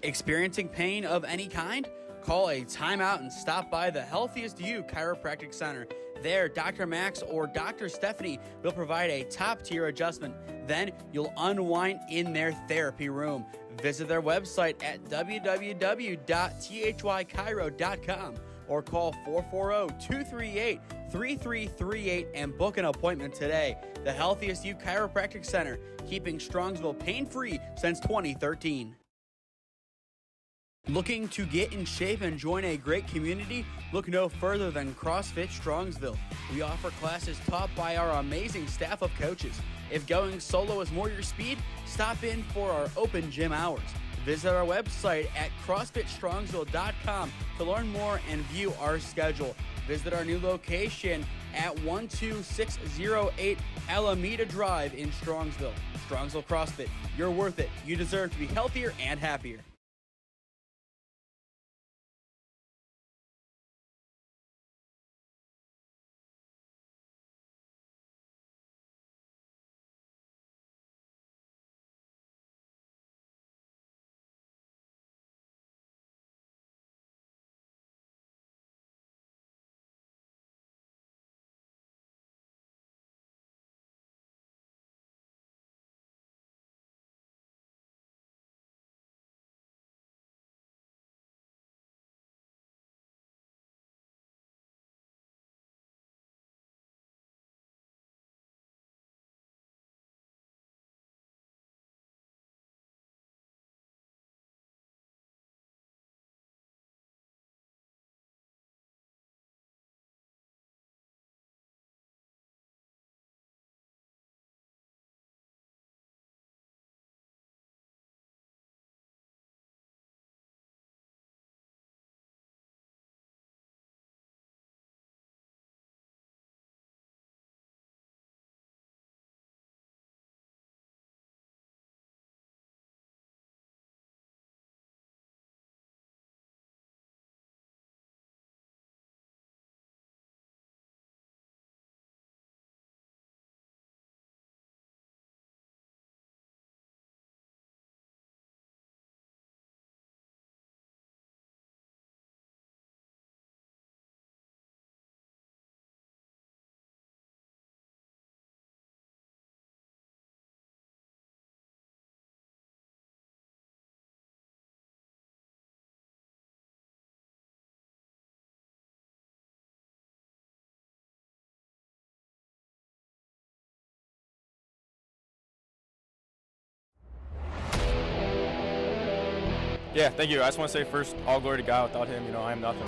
Experiencing pain of any kind? Call a timeout and stop by the Healthiest You Chiropractic Center. There, Dr. Max or Dr. Stephanie will provide a top-tier adjustment. Then you'll unwind in their therapy room. Visit their website at www.thychiro.com or call 440-238-3338 and book an appointment today. The Healthiest You Chiropractic Center, keeping Strongsville pain-free since 2013. Looking to get in shape and join a great community? Look no further than CrossFit Strongsville. We offer classes taught by our amazing staff of coaches. If going solo is more your speed, stop in for our open gym hours. Visit our website at CrossFitStrongsville.com to learn more and view our schedule. Visit our new location at 12608 Alameda Drive in Strongsville. Strongsville CrossFit, you're worth it. You deserve to be healthier and happier. Yeah, thank you. I just want to say first, all glory to God. Without him, I am nothing.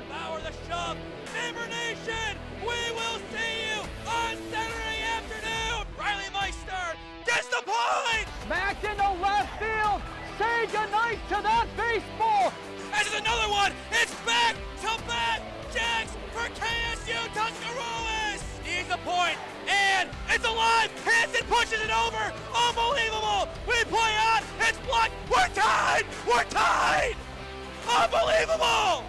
Power the shove. Neighbor Nation, we will see you on Saturday afternoon. Riley Meister gets the point. Smacked into left field. Say goodnight to that baseball. This is another one. It's back-to-back jacks for KSU Tuscarawas. He's the point, and it's alive. Hansen pushes it over. Unbelievable. We play on. It's blocked. We're tied. We're tied. Unbelievable.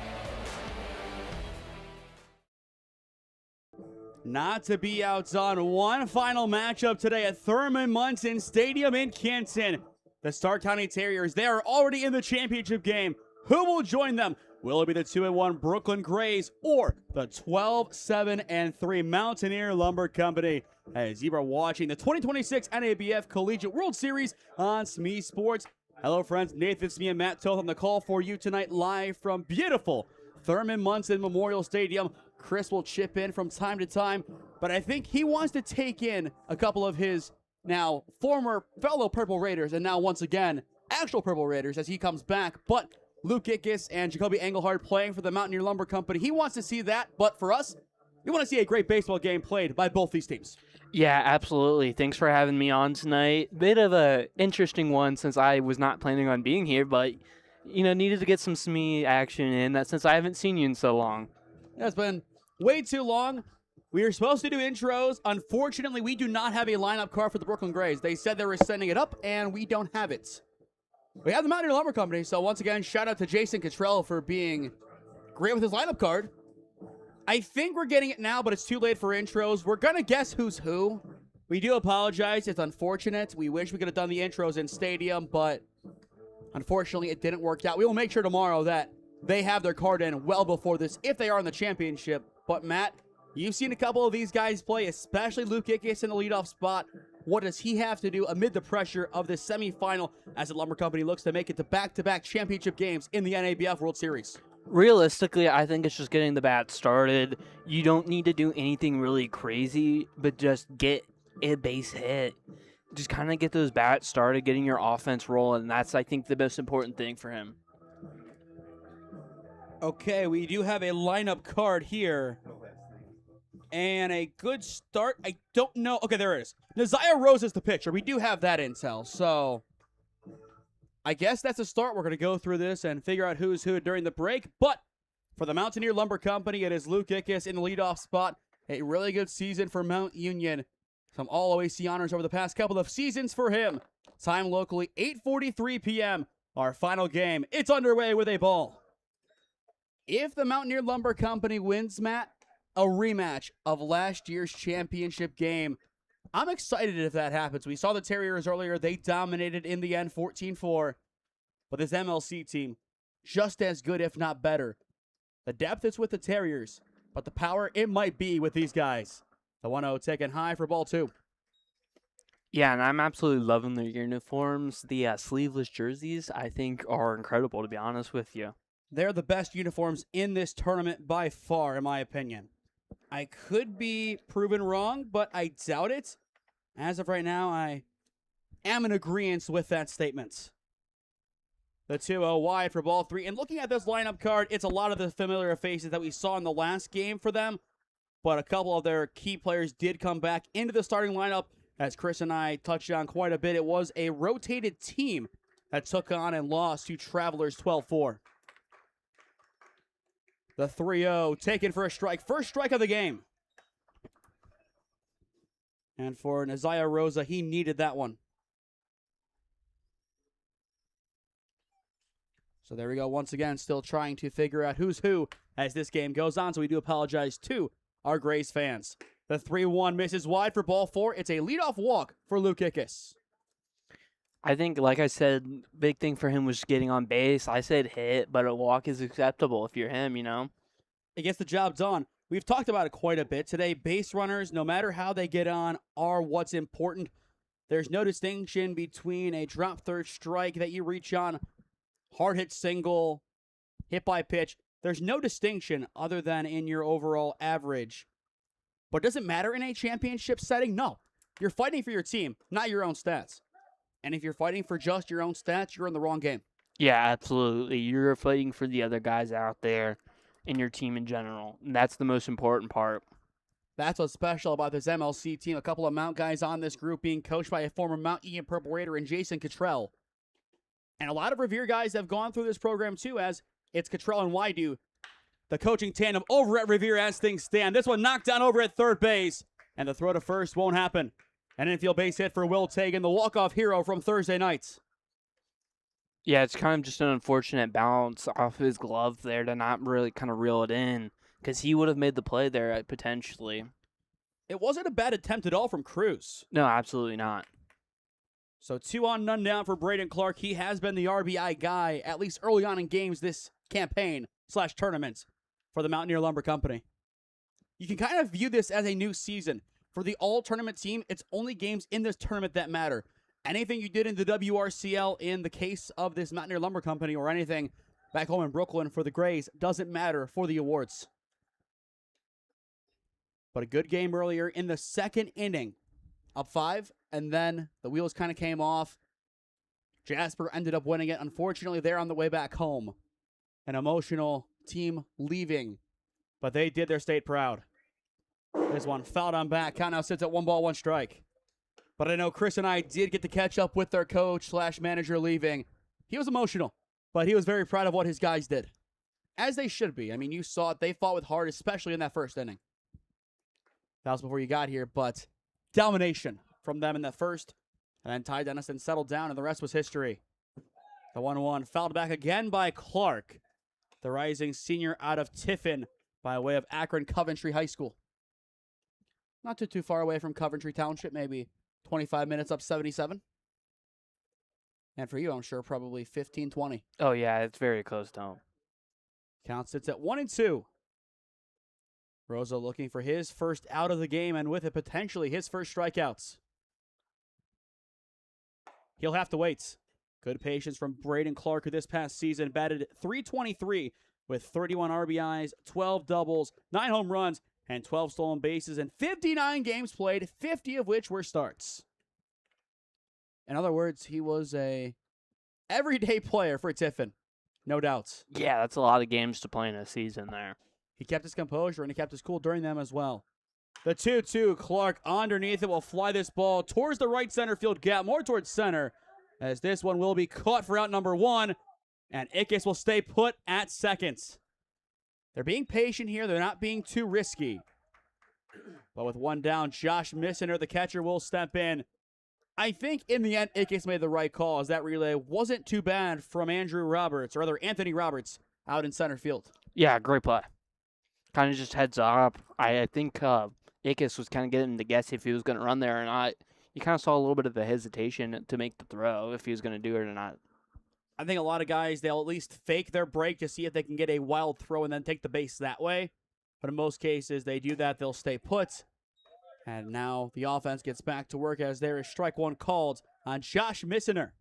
Not to be outdone, one final matchup today at Thurman Munson Stadium in Canton. The Stark County Terriers, they are already in the championship game. Who will join them? Will it be the 2-1 Brooklyn Grays or the 12-7-3 Mountaineer Lumber Company? As you are watching the 2026 NABF Collegiate World Series on SmeeSports. Hello, friends. Nathan Smee and Matt Toth on the call for you tonight, live from beautiful Thurman Munson Memorial Stadium. Chris will chip in from time to time, but I think he wants to take in a couple of his now former fellow Purple Raiders and now once again actual Purple Raiders as he comes back. But Luke Ickes and Jacoby Engelhardt playing for the Mountaineer Lumber Company. He wants to see that, but for us, we want to see a great baseball game played by both these teams. Yeah, absolutely. Thanks for having me on tonight. Bit of a interesting one since I was not planning on being here, but, needed to get some Smee action in since I haven't seen you in so long. Yeah, it's been way too long. We were supposed to do intros. Unfortunately, we do not have a lineup card for the Brooklyn Grays. They said they were sending it up, and we don't have it. We have the Mountaineer Lumber Company, so once again, shout out to Jason Cottrell for being great with his lineup card. I think we're getting it now, but it's too late for intros. We're going to guess who's who. We do apologize. It's unfortunate. We wish we could have done the intros in stadium, but unfortunately it didn't work out. We will make sure tomorrow that they have their card in well before this if they are in the championship. But Matt, you've seen a couple of these guys play, especially Luke Ickes in the leadoff spot. What does he have to do amid the pressure of this semifinal as the Lumber Company looks to make it to back-to-back championship games in the NABF World Series? Realistically, I think it's just getting the bat started. You don't need to do anything really crazy, but just get a base hit. Just kind of get those bats started, getting your offense rolling. That's, I think, the most important thing for him. Okay, we do have a lineup card here. And a good start. I don't know. Okay, there it is. Naziah Rose is the pitcher. We do have that intel. So I guess that's a start. We're going to go through this and figure out who's who during the break. But for the Mountaineer Lumber Company, it is Luke Ickes in the leadoff spot. A really good season for Mount Union. Some All-OAC honors over the past couple of seasons for him. Time locally, 8:43 p.m. Our final game. It's underway with a ball. If the Mountaineer Lumber Company wins, Matt, a rematch of last year's championship game. I'm excited if that happens. We saw the Terriers earlier. They dominated in the end 14-4. But this MLC team, just as good, if not better. The depth is with the Terriers, but the power, it might be with these guys. The 1-0 taken high for ball 2. Yeah, and I'm absolutely loving their uniforms. The sleeveless jerseys, I think, are incredible, to be honest with you. They're the best uniforms in this tournament by far, in my opinion. I could be proven wrong, but I doubt it. As of right now, I am in agreement with that statement. The 2-0 wide for ball 3. And looking at this lineup card, it's a lot of the familiar faces that we saw in the last game for them. But a couple of their key players did come back into the starting lineup. As Chris and I touched on quite a bit, it was a rotated team that took on and lost to Travelers 12-4. The 3-0 taken for a strike. First strike of the game. And for Naziah Rosa, he needed that one. So there we go. Once again, still trying to figure out who's who as this game goes on. So we do apologize to our Grays fans. The 3-1 misses wide for ball 4. It's a leadoff walk for Luke Ickes. I think, like I said, big thing for him was getting on base. I said hit, but a walk is acceptable if you're him, you know? It gets the job done. We've talked about it quite a bit today. Base runners, no matter how they get on, are what's important. There's no distinction between a drop third strike that you reach on, hard hit single, hit by pitch. There's no distinction other than in your overall average. But does it matter in a championship setting? No. You're fighting for your team, not your own stats. And if you're fighting for just your own stats, you're in the wrong game. Yeah, absolutely. You're fighting for the other guys out there in your team in general. And that's the most important part. That's what's special about this MLC team. A couple of Mount guys on this group being coached by a former Mount Union Purple Raider in Jason Cottrell. And a lot of Revere guys have gone through this program too, as it's Cottrell and Waidu, the coaching tandem over at Revere as things stand. This one knocked down over at third base, and the throw to first won't happen. An infield base hit for Will Tagan, the walk-off hero from Thursday nights. Yeah, it's kind of just an unfortunate bounce off his glove there to not really kind of reel it in, because he would have made the play there potentially. It wasn't a bad attempt at all from Cruz. No, absolutely not. So 2 on, none down for Braden Clark. He has been the RBI guy, at least early on in games this campaign/tournament for the Mountaineer Lumber Company. You can kind of view this as a new season. For the all-tournament team, it's only games in this tournament that matter. Anything you did in the WRCL in the case of this Mountaineer Lumber Company or anything back home in Brooklyn for the Grays doesn't matter for the awards. But a good game earlier in the second inning. Up 5, and then the wheels kind of came off. Jasper ended up winning it. Unfortunately, they're on the way back home. An emotional team leaving, but they did their state proud. This one fouled on back. Count now sits at 1 ball, 1 strike. But I know Chris and I did get to catch up with their coach/manager leaving. He was emotional, but he was very proud of what his guys did. As they should be. I mean, you saw it. They fought with heart, especially in that first inning. That was before you got here, but domination from them in that first. And then Ty Dennison settled down, and the rest was history. The 1-1 fouled back again by Clark, the rising senior out of Tiffin by way of Akron Coventry High School. Not too far away from Coventry Township, maybe 25 minutes up 77. And for you, I'm sure probably 15, 20. Oh, yeah, it's very close to home. Count sits at 1-2. Rosa looking for his first out of the game, and with it, potentially his first strikeouts. He'll have to wait. Good patience from Braden Clark, who this past season batted .323 with 31 RBIs, 12 doubles, 9 home runs, and 12 stolen bases, and 59 games played, 50 of which were starts. In other words, he was a everyday player for Tiffin, no doubts. Yeah, that's a lot of games to play in a season there. He kept his composure, and he kept his cool during them as well. The 2-2, Clark underneath it will fly this ball towards the right center field gap, more towards center, as this one will be caught for out number 1, and Ickes will stay put at second. They're being patient here. They're not being too risky. But with one down, Josh Missener, the catcher, will step in. I think in the end, Ickes made the right call, as that relay wasn't too bad from Anthony Roberts out in center field. Yeah, great play. Kind of just heads up. I think Ickes was kind of getting to guess if he was going to run there or not. You kind of saw a little bit of the hesitation to make the throw, if he was going to do it or not. I think a lot of guys, they'll at least fake their break to see if they can get a wild throw and then take the base that way. But in most cases, they do that, they'll stay put. And now the offense gets back to work as there is strike one called on Josh Missener.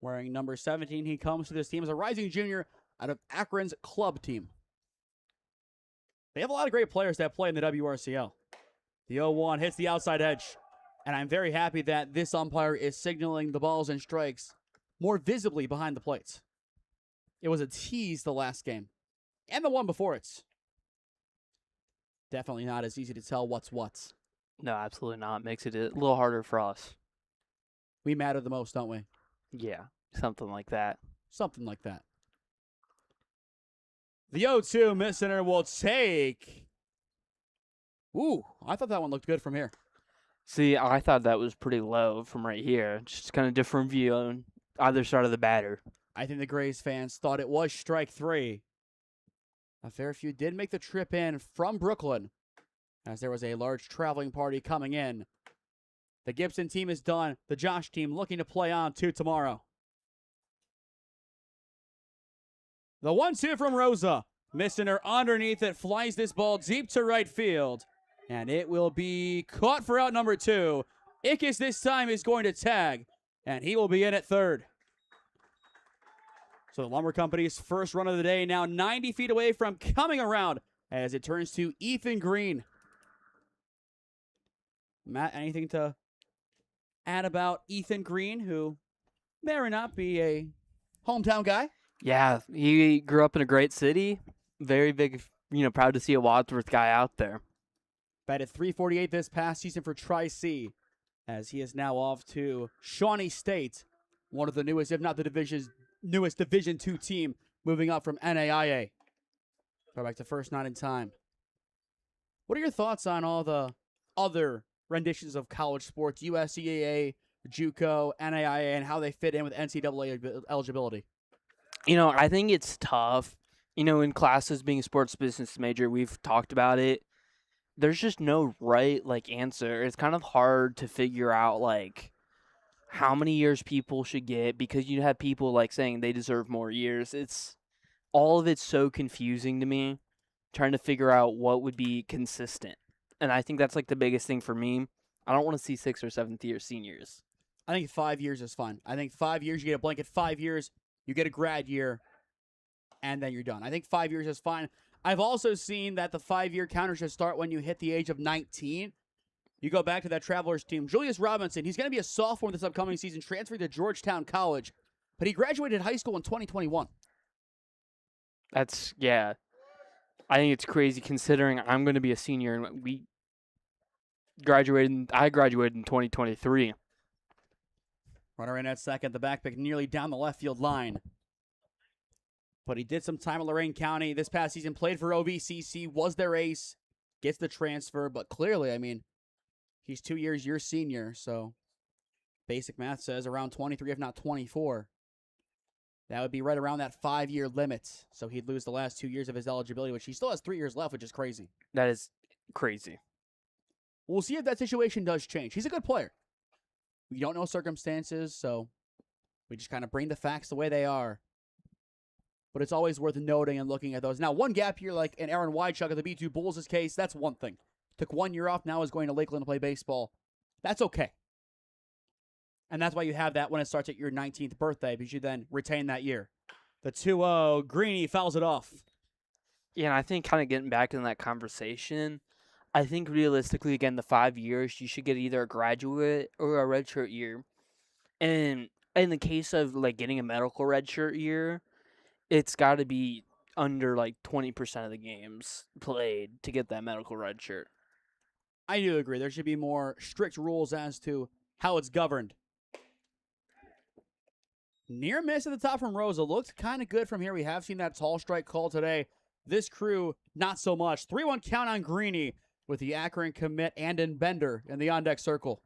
Wearing number 17, he comes to this team as a rising junior out of Akron's club team. They have a lot of great players that play in the WRCL. The 0-1 hits the outside edge. And I'm very happy that this umpire is signaling the balls and strikes more visibly behind the plates. It was a tease the last game. And the one before it. Definitely not as easy to tell what's what. No, absolutely not. Makes it a little harder for us. We matter the most, don't we? Yeah, something like that. Something like that. The 0-2 Missener will take. Ooh, I thought that one looked good from here. See, I thought that was pretty low from right here. Just kind of different view on either side of the batter. I think the Grays fans thought it was strike 3. A fair few did make the trip in from Brooklyn, as there was a large traveling party coming in. The Gibson team is done. The Josh team looking to play on to tomorrow. The 1-2 from Rosa. Missener underneath it, flies this ball deep to right field. And it will be caught for out number 2. Ickes this time is going to tag, and he will be in at third. So the Lumber Company's first run of the day now 90 feet away from coming around as it turns to Ethan Green. Matt, anything to add about Ethan Green, who may or not be a hometown guy? Yeah, he grew up in a great city. Very big, proud to see a Wadsworth guy out there. Batted .348 this past season for Tri-C, as he is now off to Shawnee State, one of the newest, if not the newest Division II team, moving up from NAIA. Go back to first, not in time. What are your thoughts on all the other renditions of college sports, USCAA, JUCO, NAIA, and how they fit in with NCAA eligibility? I think it's tough. In classes, being a sports business major, we've talked about it. There's just no right, answer. It's kind of hard to figure out, how many years people should get, because you have people, saying they deserve more years. All of it's so confusing to me, trying to figure out what would be consistent. And I think that's, the biggest thing for me. I don't want to see 6th or 7th year seniors. I think 5 years is fine. I think 5 years, you get a blanket 5 years, you get a grad year, and then you're done. I think 5 years is fine. I've also seen that the 5-year counter should start when you hit the age of 19. You go back to that Travelers team. Julius Robinson, he's going to be a sophomore this upcoming season, transferring to Georgetown College, but he graduated high school in 2021. Yeah. I think it's crazy considering I'm going to be a senior, and I graduated in 2023. Runner in at second, the back pick nearly down the left field line. But he did some time at Lorain County this past season, played for OVCC, was their ace, gets the transfer, but clearly, he's 2 years your senior, so basic math says around 23, if not 24. That would be right around that 5-year limit, so he'd lose the last 2 years of his eligibility, which he still has 3 years left, which is crazy. That is crazy. We'll see if that situation does change. He's a good player. We don't know circumstances, so we just kind of bring the facts the way they are. But it's always worth noting and looking at those. Now, one gap year like in Aaron Wychuck of the B2 Bulls' case, that's one thing. Took 1 year off, now is going to Lakeland to play baseball. That's okay. And that's why you have that when it starts at your 19th birthday, because you then retain that year. The 2-0, Greeny fouls it off. Yeah, and I think kind of getting back in that conversation, I think realistically, again, the 5 years, you should get either a graduate or a redshirt year. And in the case of, like, getting a medical redshirt year, it's got to be under, like, 20% of the games played to get that medical redshirt. I do agree. There should be more strict rules as to how it's governed. Near miss at the top from Rosa. Looked kind of good from here. We have seen that tall strike call today. This crew, not so much. 3-1 count on Greeny with the Akron commit Andon Bender in the on-deck circle.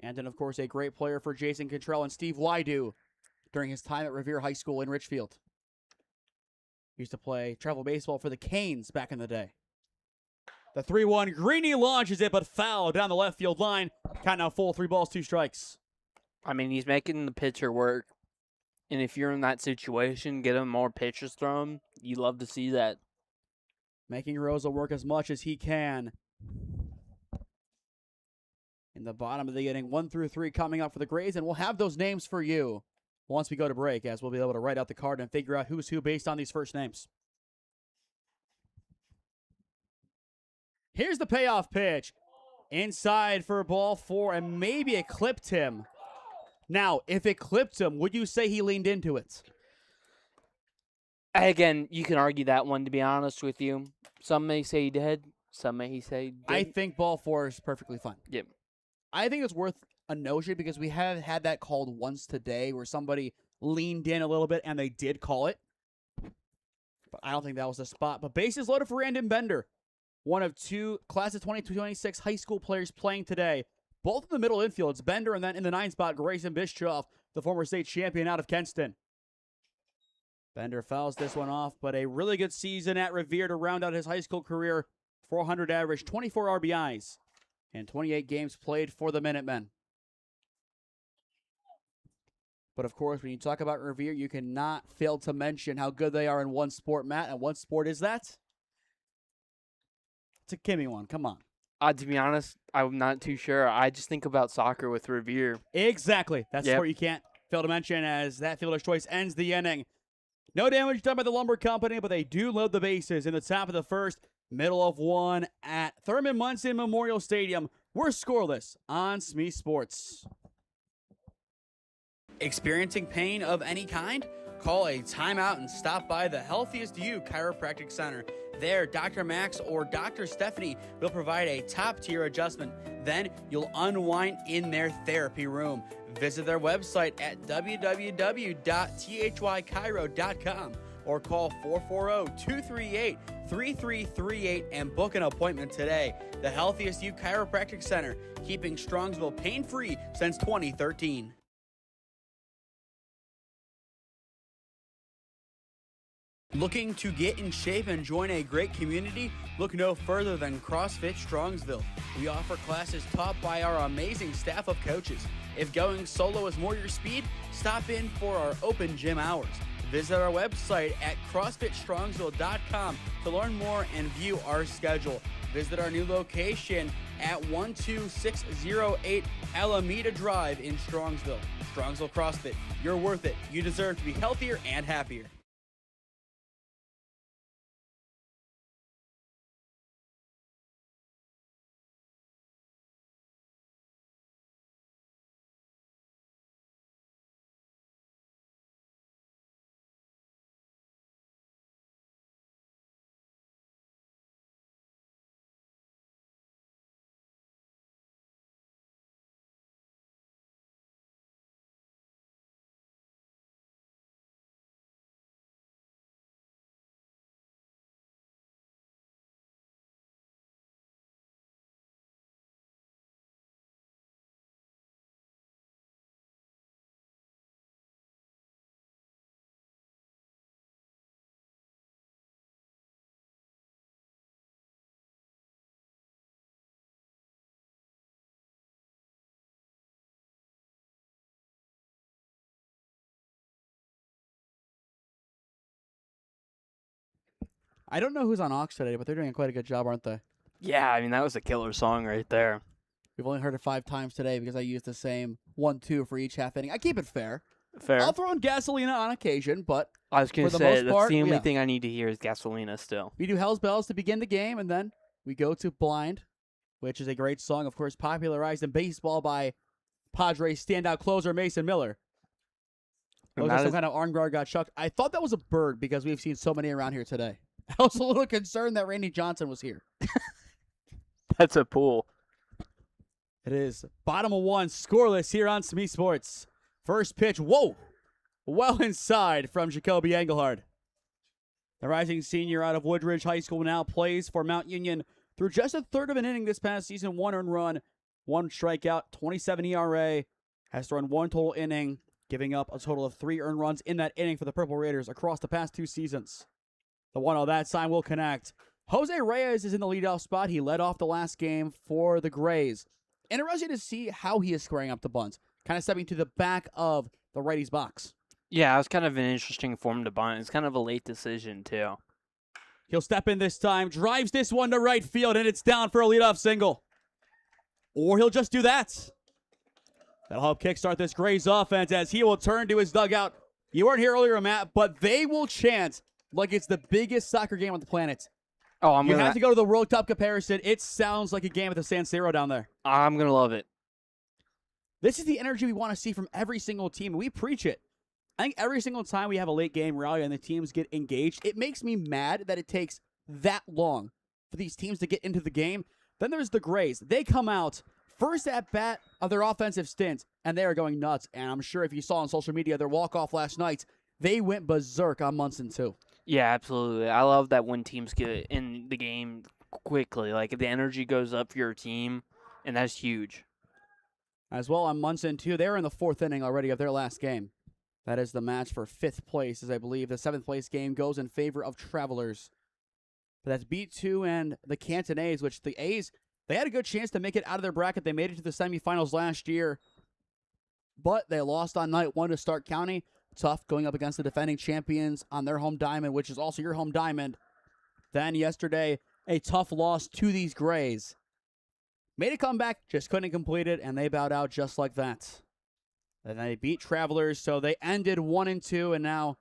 Andon, of course, a great player for Jason Cantrell and Steve Wydu during his time at Revere High School in Richfield. Used to play travel baseball for the Canes back in the day. The 3-1, Greeny launches it, but foul down the left field line. Count now full, 3 balls, 2 strikes. I mean, he's making the pitcher work. And if you're in that situation, get him more pitches thrown. You love to see that. Making Rosa work as much as he can. In the bottom of the inning, 1 through 3 coming up for the Grays, and we'll have those names for you once we go to break, as we'll be able to write out the card and figure out who's who based on these first names. Here's the payoff pitch. Inside for ball 4, and maybe it clipped him. Now, if it clipped him, would you say he leaned into it? Again, you can argue that one, to be honest with you. Some may say he did. Some may say he didn't. I think ball 4 is perfectly fine. Yep. I think it's worth a notion because we have had that called once today where somebody leaned in a little bit and they did call it. But I don't think that was the spot. But bases loaded for Andon Bender. One of 2 class of 2026 high school players playing today. Both in the middle infield. It's Bender, and then in the 9th spot, Grayson Bischoff, the former state champion out of Kenston. Bender fouls this one off, but a really good season at Revere to round out his high school career. 400 average, 24 RBIs, and 28 games played for the Minutemen. But of course, when you talk about Revere, you cannot fail to mention how good they are in one sport, Matt. And what sport is that? It's a Kimmy one. Come on. To be honest, I'm not too sure. I just think about soccer with Revere. Exactly. That's the sport you can't fail to mention, as that fielder's choice ends the inning. No damage done by the Lumber Company, but they do load the bases in the top of the first, middle of 1 at Thurman Munson Memorial Stadium. We're scoreless on SmeeSports. Experiencing pain of any kind? Call a timeout and stop by the Healthiest You Chiropractic Center. There, Dr. Max or Dr. Stephanie will provide a top-tier adjustment. Then you'll unwind in their therapy room. Visit their website at www.thychiro.com or call 440-238-3338 and book an appointment today. The Healthiest You Chiropractic Center, keeping Strongsville pain-free since 2013. Looking to get in shape and join a great community? Look no further than CrossFit Strongsville. We offer classes taught by our amazing staff of coaches. If going solo is more your speed, stop in for our open gym hours. Visit our website at CrossFitStrongsville.com to learn more and view our schedule. Visit our new location at 12608 Alameda Drive in Strongsville. Strongsville CrossFit, you're worth it. You deserve to be healthier and happier. I don't know who's on aux today, but they're doing quite a good job, aren't they? Yeah, I mean, that was a killer song right there. We've only heard it 5 times today because I used the same 1-2 for each half inning. I keep it fair. Fair. I'll throw in Gasolina on occasion, but I was going to for the say, most that's part, the only yeah. thing I need to hear is Gasolina still. We do Hell's Bells to begin the game, and then we go to Blind, which is a great song, of course, popularized in baseball by Padres standout closer Mason Miller. Looks like some kind of arm guard got chucked. I thought that was a bird because we've seen so many around here today. I was a little concerned that Randy Johnson was here. That's a pool. It is bottom of 1, scoreless here on SmeeSports. First pitch, whoa, well inside from Jacoby Engelhard. The rising senior out of Woodridge High School now plays for Mount Union through just a third of an inning this past season. 1 earned run, 1 strikeout, 27 ERA, has thrown 1 total inning, giving up a total of 3 earned runs in that inning for the Purple Raiders across the past 2 seasons. The 1-0 that sign will connect. Jose Reyes is in the leadoff spot. He led off the last game for the Grays. Interesting to see how he is squaring up the bunt. Kind of stepping to the back of the righty's box. Yeah, it was kind of an interesting form to bunt. It's kind of a late decision, too. He'll step in this time, drives this one to right field, and it's down for a leadoff single. Or he'll just do that. That'll help kickstart this Grays offense as he will turn to his dugout. You weren't here earlier, Matt, but they will chant like it's the biggest soccer game on the planet. Oh, You have to go to the World Cup comparison. It sounds like a game at the San Siro down there. I'm going to love it. This is the energy we want to see from every single team. We preach it. I think every single time we have a late game rally and the teams get engaged, it makes me mad that it takes that long for these teams to get into the game. Then there's the Grays. They come out first at bat of their offensive stint, and they are going nuts. And I'm sure if you saw on social media their walk-off last night, they went berserk on Munson too. Yeah, absolutely. I love that when teams get in the game quickly. Like, if the energy goes up for your team, and that's huge. As well on Munson too, they're in the 4th inning already of their last game. That is the match for 5th place, as I believe the 7th place game goes in favor of Travelers. But that's B2 and the Canton A's, which the A's, they had a good chance to make it out of their bracket. They made it to the semifinals last year, but they lost on night 1 to Stark County. Tough going up against the defending champions on their home diamond, which is also your home diamond. Then yesterday, a tough loss to these Grays. Made a comeback, just couldn't complete it, and they bowed out just like that. And they beat Travelers, so they ended 1-2 and now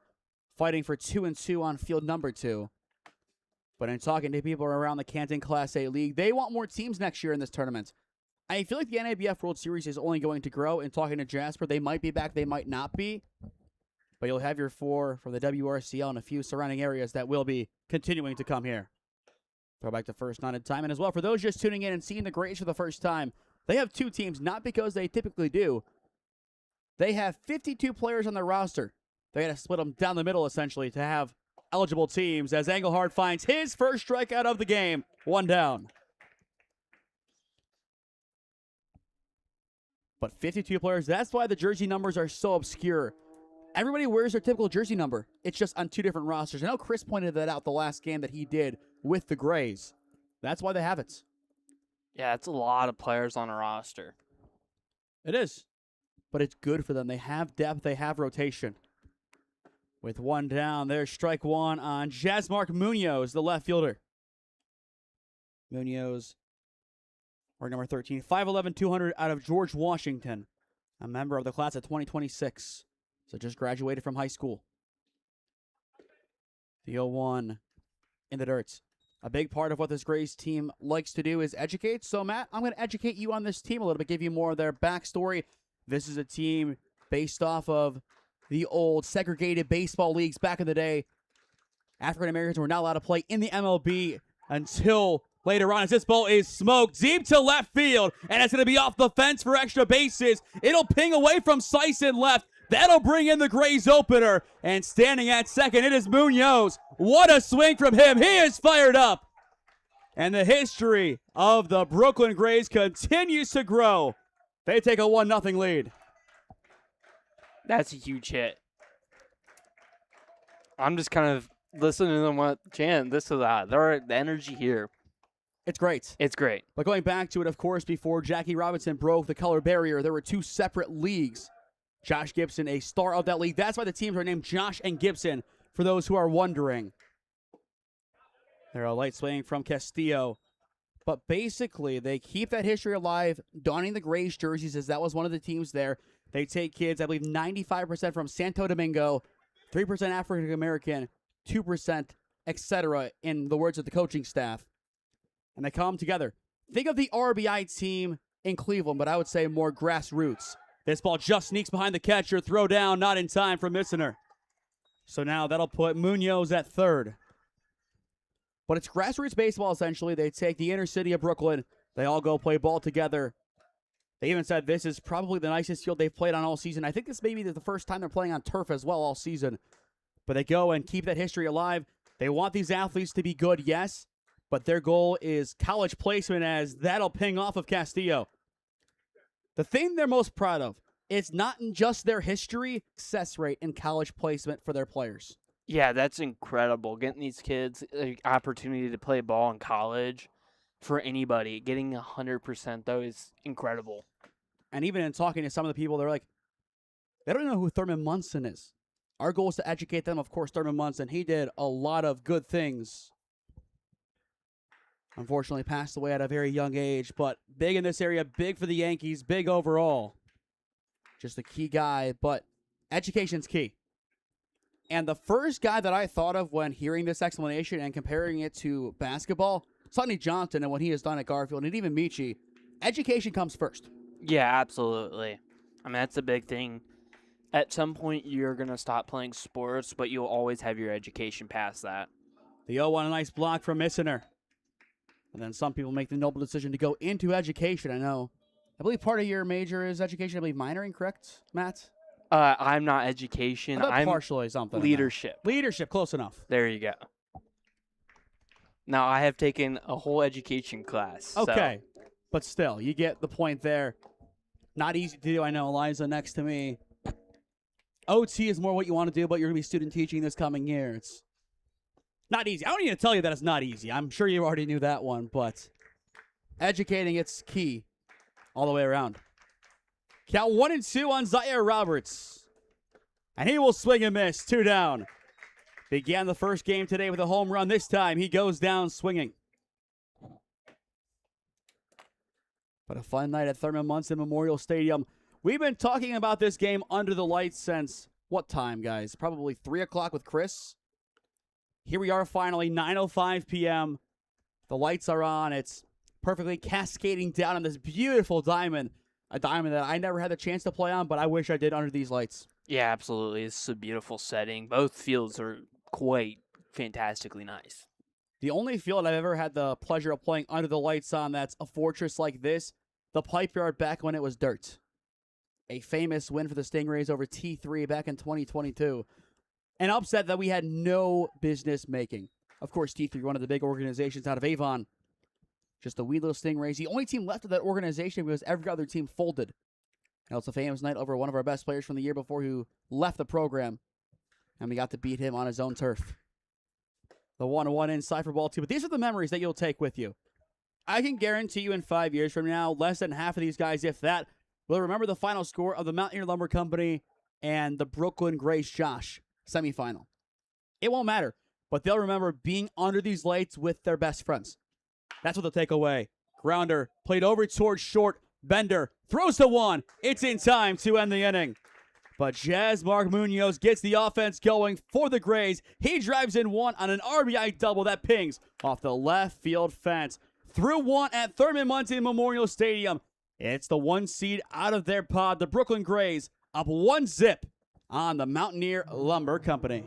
fighting for 2-2 on field number 2. But in talking to people around the Canton Class A League, they want more teams next year in this tournament. I feel like the NABF World Series is only going to grow. In talking to Jasper, they might be back, they might not be. But you'll have your 4 from the WRCL and a few surrounding areas that will be continuing to come here. Throw back to first 9 at time. And as well, for those just tuning in and seeing the Grays for the first time, they have 2 teams, not because they typically do. They have 52 players on their roster. They got to split them down the middle, essentially, to have eligible teams as Engelhard finds his first strikeout of the game. 1 down. But 52 players, that's why the jersey numbers are so obscure. Everybody wears their typical jersey number. It's just on 2 different rosters. I know Chris pointed that out the last game that he did with the Grays. That's why they have it. Yeah, it's a lot of players on a roster. It is. But it's good for them. They have depth. They have rotation. With 1 down, there's strike 1 on Jasmark Munoz, the left fielder. Munoz, or number 13, 5'11", 200 out of George Washington. A member of the class of 2026. So just graduated from high school. The 0-1 in the dirt. A big part of what this Grays team likes to do is educate. So, Matt, I'm going to educate you on this team a little bit, give you more of their backstory. This is a team based off of the old segregated baseball leagues back in the day. African Americans were not allowed to play in the MLB until later on, as this ball is smoked deep to left field, and it's going to be off the fence for extra bases. It'll ping away from Sison left. That'll bring in the Grays opener. And standing at second, it is Munoz. What a swing from him. He is fired up. And the history of the Brooklyn Grays continues to grow. They take a 1-0 lead. That's a huge hit. I'm just kind of listening to them chant this or that. The energy here. It's great. It's great. But going back to it, of course, before Jackie Robinson broke the color barrier, there were 2 separate leagues. Josh Gibson, a star of that league. That's why the teams are named Josh and Gibson, for those who are wondering. They're a light swing from Castillo. But basically, they keep that history alive, donning the Grays jerseys, as that was one of the teams there. They take kids, I believe 95% from Santo Domingo, 3% African American, 2%, etc., in the words of the coaching staff. And they come together. Think of the RBI team in Cleveland, but I would say more grassroots. This ball just sneaks behind the catcher. Throw down, not in time for Missener. So now that'll put Munoz at third. But it's grassroots baseball, essentially. They take the inner city of Brooklyn. They all go play ball together. They even said this is probably the nicest field they've played on all season. I think this may be the first time they're playing on turf as well all season. But they go and keep that history alive. They want these athletes to be good, yes. But their goal is college placement, as that'll ping off of Castillo. The thing they're most proud of is not just their history, success rate in college placement for their players. Yeah, that's incredible. Getting these kids an opportunity to play ball in college for anybody. Getting 100%, though, is incredible. And even in talking to some of the people, they're like, they don't know who Thurman Munson is. Our goal is to educate them. Of course, Thurman Munson, he did a lot of good things. Unfortunately, passed away at a very young age, but big in this area, big for the Yankees, big overall. Just a key guy, but education's key. And the first guy that I thought of when hearing this explanation and comparing it to basketball, Sonny Johnson and what he has done at Garfield, and even Michi, education comes first. Yeah, absolutely. I mean, that's a big thing. At some point, you're going to stop playing sports, but you'll always have your education past that. The 0-1, a nice block from Missener. And then some people make the noble decision to go into education. I believe part of your major is education. I believe minoring, correct, Matt? I'm not education. I'm partially something. leadership. Leadership, close enough. There you go. Now, I have taken a whole education class. Okay, but still, you get the point there. Not easy to do. I know Eliza next to me. OT is more what you want to do, but you're going to be student teaching this coming year. It's not easy. I don't need to tell you that it's not easy. I'm sure you already knew that one, but educating, it's key all the way around. Count 1-2 on Zaire Roberts. And he will swing and miss. 2 down. Began the first game today with a home run. This time he goes down swinging. But a fun night at Thurman Munson Memorial Stadium. We've been talking about this game under the lights since what time, guys? Probably 3 o'clock with Chris. Here we are finally, 9:05 p.m. The lights are on. It's perfectly cascading down on this beautiful diamond. A diamond that I never had the chance to play on, but I wish I did under these lights. Yeah, absolutely. It's a beautiful setting. Both fields are quite fantastically nice. The only field I've ever had the pleasure of playing under the lights on that's a fortress like this, the Pipe Yard back when it was dirt. A famous win for the Stingrays over T3 back in 2022. An upset that we had no business making. Of course, T3, one of the big organizations out of Avon. Just the wee little Stingrays. The only team left of that organization because every other team folded. And it's a famous night over one of our best players from the year before who left the program. And we got to beat him on his own turf. The 1-1 inside for ball 2. But these are the memories that you'll take with you. I can guarantee you in 5 years from now, less than half of these guys, if that, will remember the final score of the Mountaineer Lumber Company and the Brooklyn Grays Josh semifinal. It won't matter, but they'll remember being under these lights with their best friends. That's what they'll take away. Grounder played over towards short. Bender throws to 1. It's in time to end the inning. But Jazz Mark Munoz gets the offense going for the Grays. He drives in 1 on an RBI double that pings off the left field fence. Through 1 at Thurman Munson Memorial Stadium. It's the 1 seed out of their pod. The Brooklyn Grays up 1-0 on the Mountaineer Lumber Company.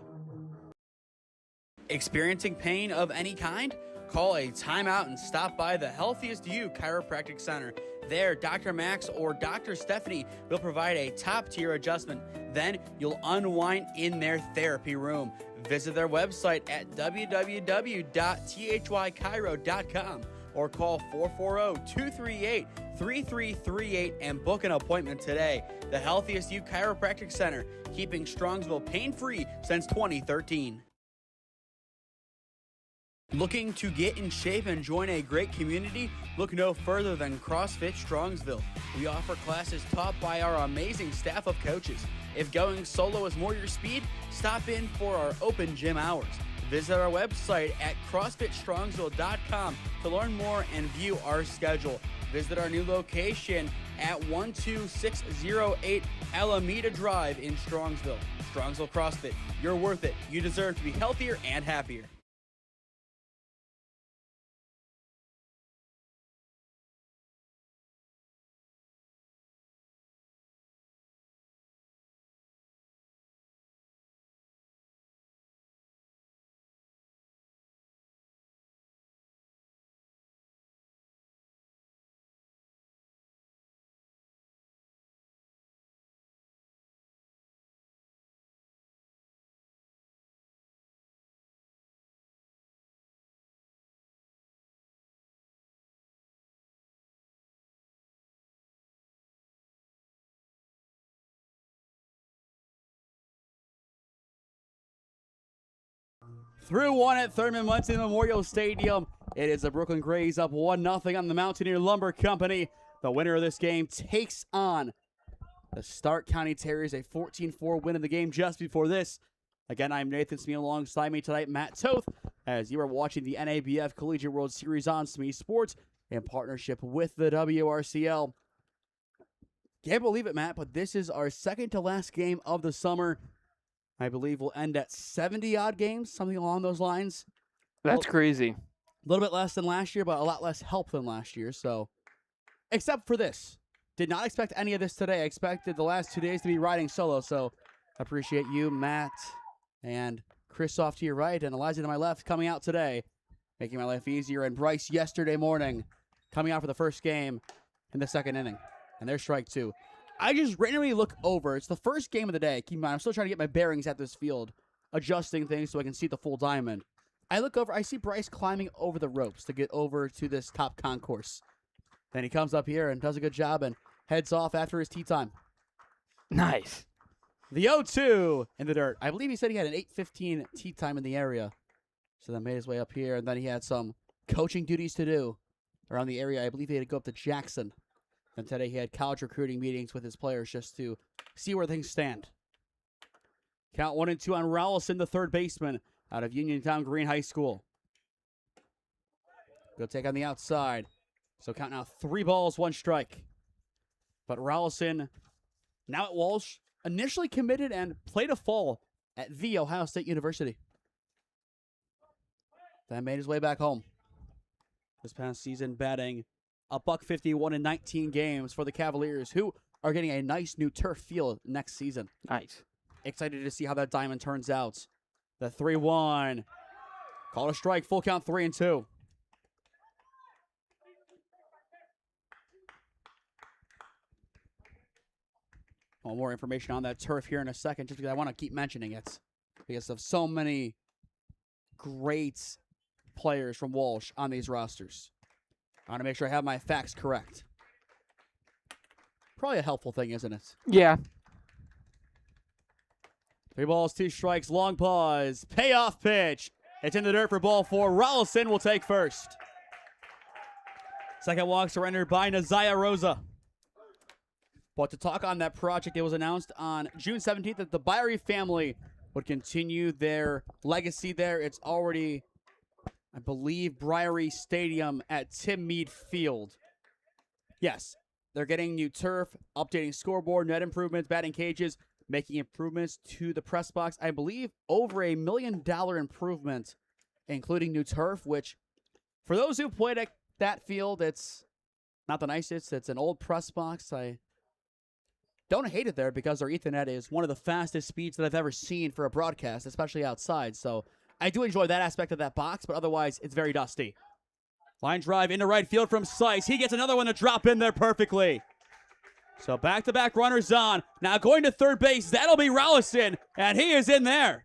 Experiencing pain of any kind? Call a timeout and stop by the Healthiest You Chiropractic Center. There, Dr. Max or Dr. Stephanie will provide a top-tier adjustment. Then you'll unwind in their therapy room. Visit their website at www.thychiro.com or call 440-238-3338 and book an appointment today. The Healthiest You Chiropractic Center, keeping Strongsville pain-free since 2013. Looking to get in shape and join a great community? Look no further than CrossFit Strongsville. We offer classes taught by our amazing staff of coaches. If going solo is more your speed, stop in for our open gym hours. visit our website at CrossFitStrongsville.com to learn more and view our schedule. Visit our new location at 12608 Alameda Drive in Strongsville. Strongsville CrossFit, you're worth it. You deserve to be healthier and happier. Through one at Thurman Munson Memorial Stadium. It is the Brooklyn Grays up 1-0 on the Mountaineer Lumber Company. The winner of this game takes on the Stark County Terriers, a 14-4 win in the game just before this. Again, I'm Nathan Smee, alongside me tonight, Matt Toth, as you are watching the NABF Collegiate World Series on SmeeSports in partnership with the WRCL. Can't believe it, Matt, but this is our second to last game of the summer. I believe we'll end at 70-odd games, something along those lines. That's crazy. A little bit less than last year, but a lot less help than last year. So, except for this. Did not expect any of this today. I expected the last 2 days to be riding solo. So, I appreciate you, Matt, and Chris off to your right, and Eliza to my left coming out today, making my life easier. And Bryce yesterday morning coming out for the first game in the second inning. And there's strike two. I just randomly look over. It's the first game of the day. Keep in mind, I'm still trying to get my bearings at this field, adjusting things so I can see the full diamond. I look over. I see Bryce climbing over the ropes to get over to this top concourse. Then he comes up here and does a good job and heads off after his tee time. Nice. The 0-2 in the dirt. I believe he said he had an 8:15 tee time in the area. So then made his way up here, and then he had some coaching duties to do around the area. I believe he had to go up to Jackson. And today he had college recruiting meetings with his players just to see where things stand. Count 1-2 on Rowlison, the third baseman out of Uniontown Green High School. Go take on the outside. So count now 3 balls, 1 strike. But Rowlison, now at Walsh, initially committed and played a fall at The Ohio State University. Then made his way back home. This past season batting $151 in 19 games for the Cavaliers, who are getting a nice new turf field next season. Nice. Excited to see how that diamond turns out. The 3-1. Called a strike, full count 3-2. Well, more information on that turf here in a second, just because I want to keep mentioning it. Because of so many great players from Walsh on these rosters. I want to make sure I have my facts correct. Probably a helpful thing, isn't it? Yeah. 3 balls, 2 strikes, long pause, payoff pitch. It's in the dirt for ball 4. Rollison will take first. Second walk surrendered by Naziah Rosa. But to talk on that project, it was announced on June 17th that the Byrie family would continue their legacy there. It's already, I believe, Briery Stadium at Tim Mead Field. Yes, they're getting new turf, updating scoreboard, net improvements, batting cages, making improvements to the press box. I believe over $1 million improvement, including new turf, which for those who played at that field, it's not the nicest. It's an old press box. I don't hate it there because their Ethernet is one of the fastest speeds that I've ever seen for a broadcast, especially outside. So I do enjoy that aspect of that box, but otherwise it's very dusty. Line drive into right field from Slice. He gets another one to drop in there perfectly. So back-to-back runners on. Now going to third base. That'll be Rollison, and he is in there.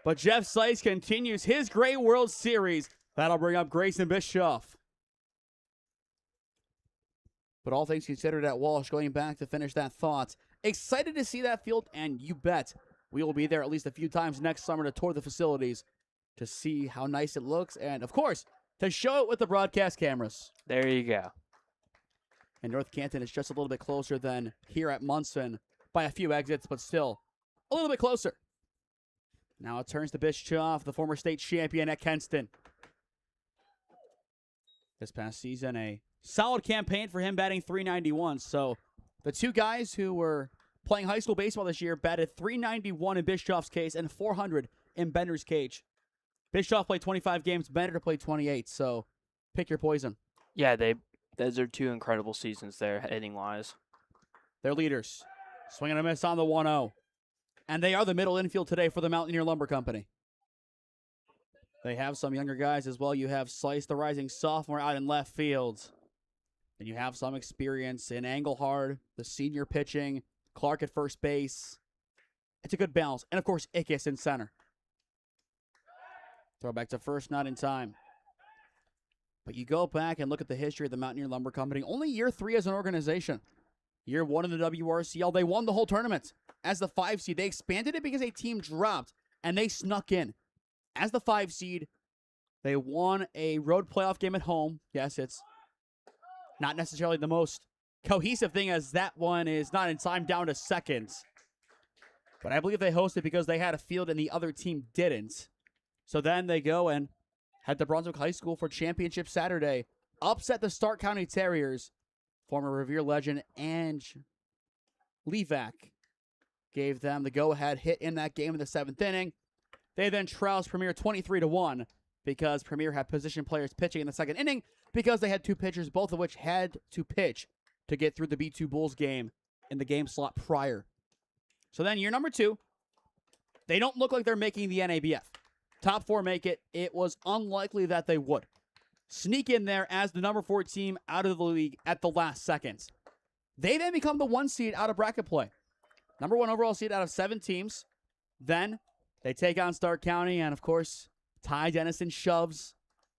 But Jeff Slice continues his great World Series. That'll bring up Grayson Bischoff. But all things considered at Walsh, going back to finish that thought. Excited to see that field, and you bet we will be there at least a few times next summer to tour the facilities to see how nice it looks, and of course, to show it with the broadcast cameras. There you go. And North Canton is just a little bit closer than here at Munson by a few exits, but still a little bit closer. Now it turns to Bischoff, the former state champion at Kenston. This past season, a solid campaign for him, batting .391. So the two guys who were playing high school baseball this year batted .391 in Bischoff's case and .400 in Bender's case. Bischoff played 25 games, Bender played 28. So pick your poison. Yeah, those are two incredible seasons there, hitting-wise. They're leaders. Swing and a miss on the 1-0. And they are the middle infield today for the Mountaineer Lumber Company. They have some younger guys as well. You have Slice, the rising sophomore, out in left field. And you have some experience in Engelhard, the senior pitching, Clark at first base. It's a good balance. And, of course, Ickes in center. Throw back to first, not in time. But you go back and look at the history of the Mountaineer Lumber Company. Only year 3 as an organization. Year 1 in the WRCL, they won the whole tournament as the 5 seed. They expanded it because a team dropped, and they snuck in. As the 5 seed, they won a road playoff game at home. Yes, it's not necessarily the most cohesive thing, as that one is not in time, down to seconds. But I believe they hosted because they had a field and the other team didn't. So then they go and head to Brunswick High School for Championship Saturday. Upset the Stark County Terriers. Former Revere legend Ange Levac gave them the go-ahead hit in that game in the 7th inning. They then trounced Premier 23-1 because Premier had position players pitching in the 2nd inning because they had 2 pitchers, both of which had to pitch to get through the B2 Bulls game in the game slot prior. So then year number 2, they don't look like they're making the NABF. Top 4 make it. It was unlikely that they would. Sneak in there as the number 4 team out of the league at the last seconds. They then become the 1 seed out of bracket play. Number 1 overall seed out of 7 teams. Then they take on Stark County, and of course, Ty Dennison shoves.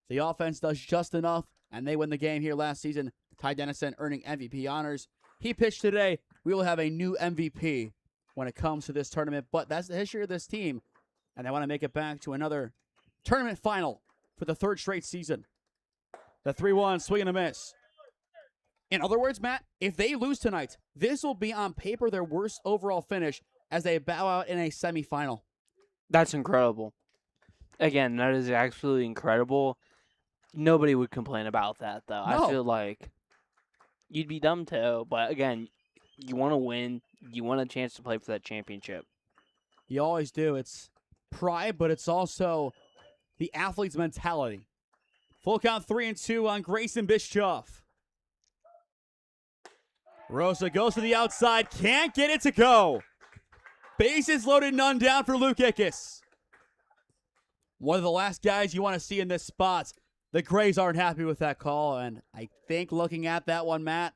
The offense does just enough, and they win the game here last season. Ty Dennison earning MVP honors. He pitched today. We will have a new MVP when it comes to this tournament, but that's the history of this team, and they want to make it back to another tournament final for the 3rd straight season. The 3-1, swing and a miss. In other words, Matt, if they lose tonight, this will be on paper their worst overall finish as they bow out in a semifinal. That's incredible. Again, that is absolutely incredible. Nobody would complain about that, though. No. I feel like you'd be dumb to, but again, you want to win. You want a chance to play for that championship. You always do. It's pride, but it's also the athlete's mentality. Full count 3-2 on Grayson Bischoff. Rosa goes to the outside. Can't get it to go. Bases loaded, none down for Luke Ickes. One of the last guys you want to see in this spot. The Grays aren't happy with that call, and I think looking at that one, Matt,